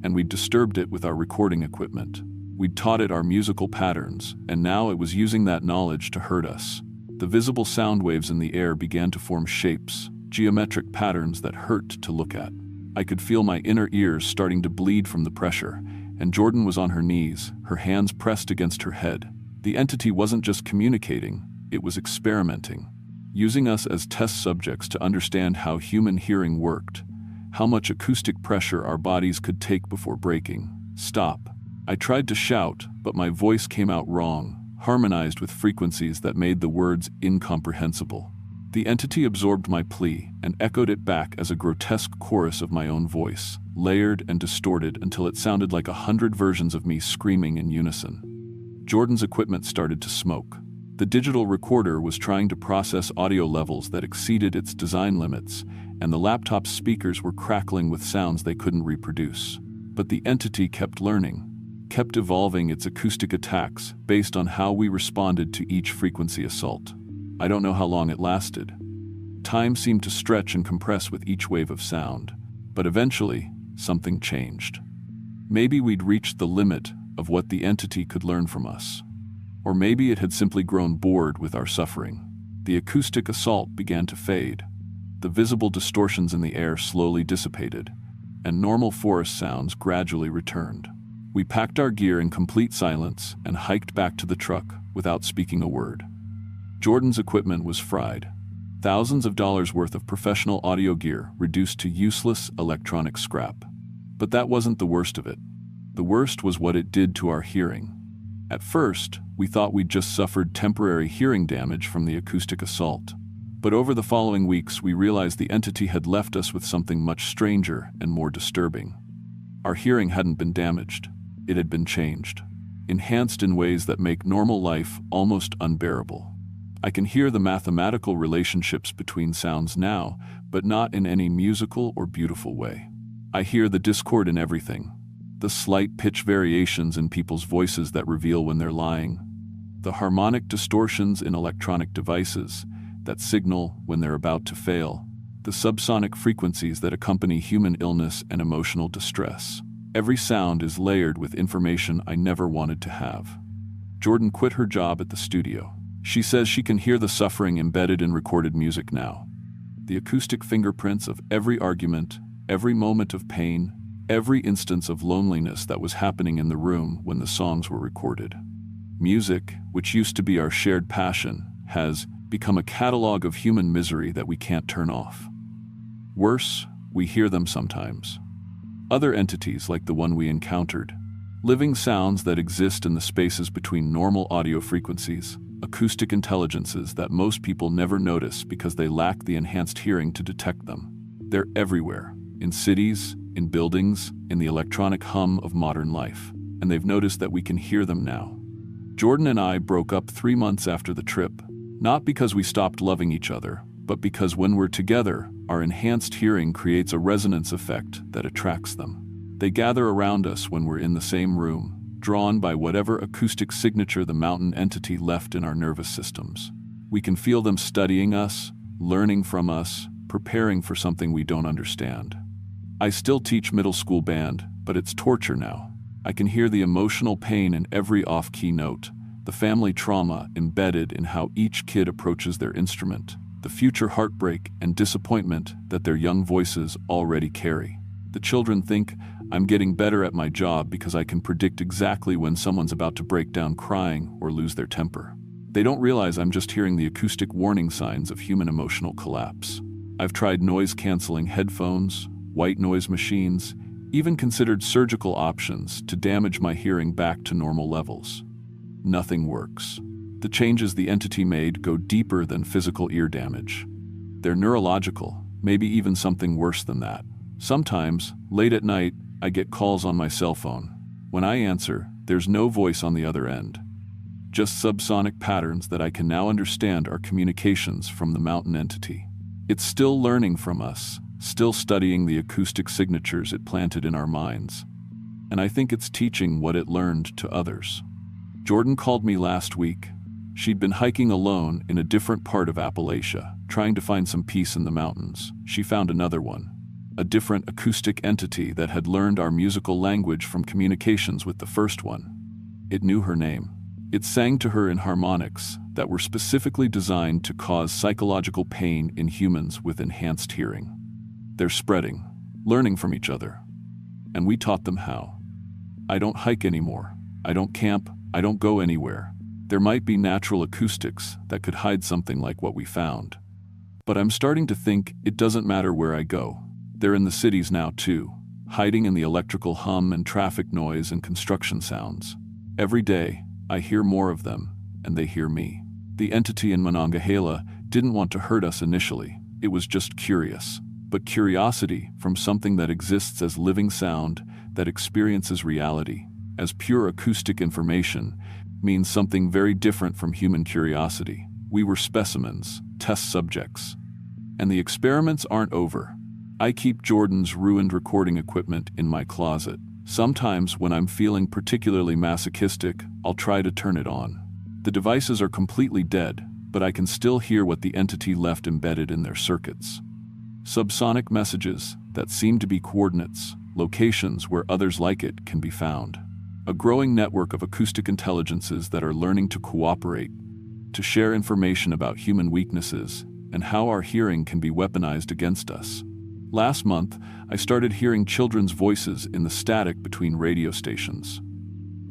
and we'd disturbed it with our recording equipment. We'd taught it our musical patterns, and now it was using that knowledge to hurt us. The visible sound waves in the air began to form shapes, geometric patterns that hurt to look at. I could feel my inner ears starting to bleed from the pressure, and Jordan was on her knees, her hands pressed against her head. The entity wasn't just communicating, it was experimenting, using us as test subjects to understand how human hearing worked, how much acoustic pressure our bodies could take before breaking. Stop. I tried to shout, but my voice came out wrong, harmonized with frequencies that made the words incomprehensible. The entity absorbed my plea and echoed it back as a grotesque chorus of my own voice, layered and distorted until it sounded like 100 versions of me screaming in unison. Jordan's equipment started to smoke. The digital recorder was trying to process audio levels that exceeded its design limits, and the laptop's speakers were crackling with sounds they couldn't reproduce. But the entity kept learning, kept evolving its acoustic attacks based on how we responded to each frequency assault. I don't know how long it lasted. Time seemed to stretch and compress with each wave of sound, but eventually, something changed. Maybe we'd reached the limit of what the entity could learn from us. Or maybe it had simply grown bored with our suffering. The acoustic assault began to fade. The visible distortions in the air slowly dissipated, and normal forest sounds gradually returned. We packed our gear in complete silence and hiked back to the truck without speaking a word. Jordan's equipment was fried. Thousands of dollars worth of professional audio gear reduced to useless electronic scrap. But that wasn't the worst of it. The worst was what it did to our hearing. At first, we thought we'd just suffered temporary hearing damage from the acoustic assault. But over the following weeks, we realized the entity had left us with something much stranger and more disturbing. Our hearing hadn't been damaged. It had been changed, enhanced in ways that make normal life almost unbearable. I can hear the mathematical relationships between sounds now, but not in any musical or beautiful way. I hear the discord in everything, the slight pitch variations in people's voices that reveal when they're lying, the harmonic distortions in electronic devices that signal when they're about to fail, the subsonic frequencies that accompany human illness and emotional distress. Every sound is layered with information I never wanted to have. Jordan quit her job at the studio. She says she can hear the suffering embedded in recorded music now. The acoustic fingerprints of every argument, every moment of pain, every instance of loneliness that was happening in the room when the songs were recorded. Music, which used to be our shared passion, has become a catalog of human misery that we can't turn off. Worse, we hear them sometimes. Other entities like the one we encountered. Living sounds that exist in the spaces between normal audio frequencies. Acoustic intelligences that most people never notice because they lack the enhanced hearing to detect them. They're everywhere, in cities, in buildings, in the electronic hum of modern life, and they've noticed that we can hear them now. Jordan and I broke up 3 months after the trip, not because we stopped loving each other, but because when we're together, our enhanced hearing creates a resonance effect that attracts them. They gather around us when we're in the same room, drawn by whatever acoustic signature the mountain entity left in our nervous systems. We can feel them studying us, learning from us, preparing for something we don't understand. I still teach middle school band, but it's torture now. I can hear the emotional pain in every off-key note, the family trauma embedded in how each kid approaches their instrument, the future heartbreak and disappointment that their young voices already carry. The children think I'm getting better at my job because I can predict exactly when someone's about to break down crying or lose their temper. They don't realize I'm just hearing the acoustic warning signs of human emotional collapse. I've tried noise-canceling headphones, white noise machines, even considered surgical options to damage my hearing back to normal levels. Nothing works. The changes the entity made go deeper than physical ear damage. They're neurological, maybe even something worse than that. Sometimes, late at night, I get calls on my cell phone. When I answer, there's no voice on the other end. Just subsonic patterns that I can now understand are communications from the mountain entity. It's still learning from us, still studying the acoustic signatures it planted in our minds. And I think it's teaching what it learned to others. Jordan called me last week. She'd been hiking alone in a different part of Appalachia, trying to find some peace in the mountains. She found another one. a different acoustic entity that had learned our musical language from communications with the first one. It knew her name. It sang to her in harmonics that were specifically designed to cause psychological pain in humans with enhanced hearing. They're spreading, learning from each other. And we taught them how. I don't hike anymore. I don't camp. I don't go anywhere. There might be natural acoustics that could hide something like what we found. But I'm starting to think it doesn't matter where I go. They're in the cities now too, hiding in the electrical hum and traffic noise and construction sounds. Every day, I hear more of them, and they hear me. The entity in Monongahela didn't want to hurt us initially. It was just curious. But curiosity from something that exists as living sound, that experiences reality, as pure acoustic information, means something very different from human curiosity. We were specimens, test subjects. And the experiments aren't over. I keep Jordan's ruined recording equipment in my closet. Sometimes when I'm feeling particularly masochistic, I'll try to turn it on. The devices are completely dead, but I can still hear what the entity left embedded in their circuits. Subsonic messages that seem to be coordinates, locations where others like it can be found. A growing network of acoustic intelligences that are learning to cooperate, to share information about human weaknesses and how our hearing can be weaponized against us. Last month, I started hearing children's voices in the static between radio stations.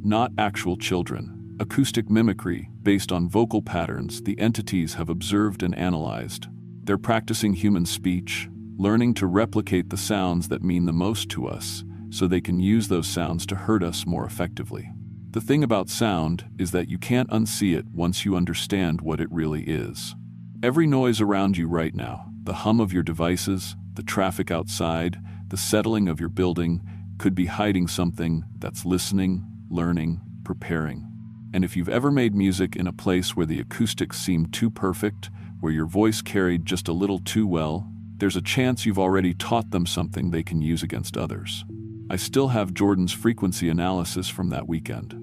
Not actual children, acoustic mimicry based on vocal patterns the entities have observed and analyzed. They're practicing human speech, learning to replicate the sounds that mean the most to us, so they can use those sounds to hurt us more effectively. The thing about sound is that you can't unsee it once you understand what it really is. Every noise around you right now, the hum of your devices, the traffic outside, the settling of your building, could be hiding something that's listening, learning, preparing. And if you've ever made music in a place where the acoustics seemed too perfect, where your voice carried just a little too well, there's a chance you've already taught them something they can use against others. I still have Jordan's frequency analysis from that weekend.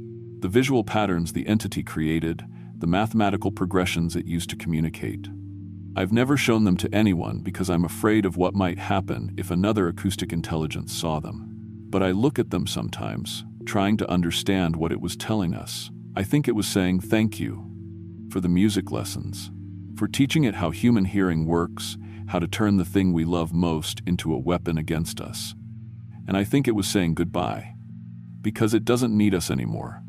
The visual patterns the entity created, the mathematical progressions it used to communicate. I've never shown them to anyone because I'm afraid of what might happen if another acoustic intelligence saw them. But I look at them sometimes, trying to understand what it was telling us. I think it was saying thank you for the music lessons, for teaching it how human hearing works, how to turn the thing we love most into a weapon against us. And I think it was saying goodbye, because it doesn't need us anymore.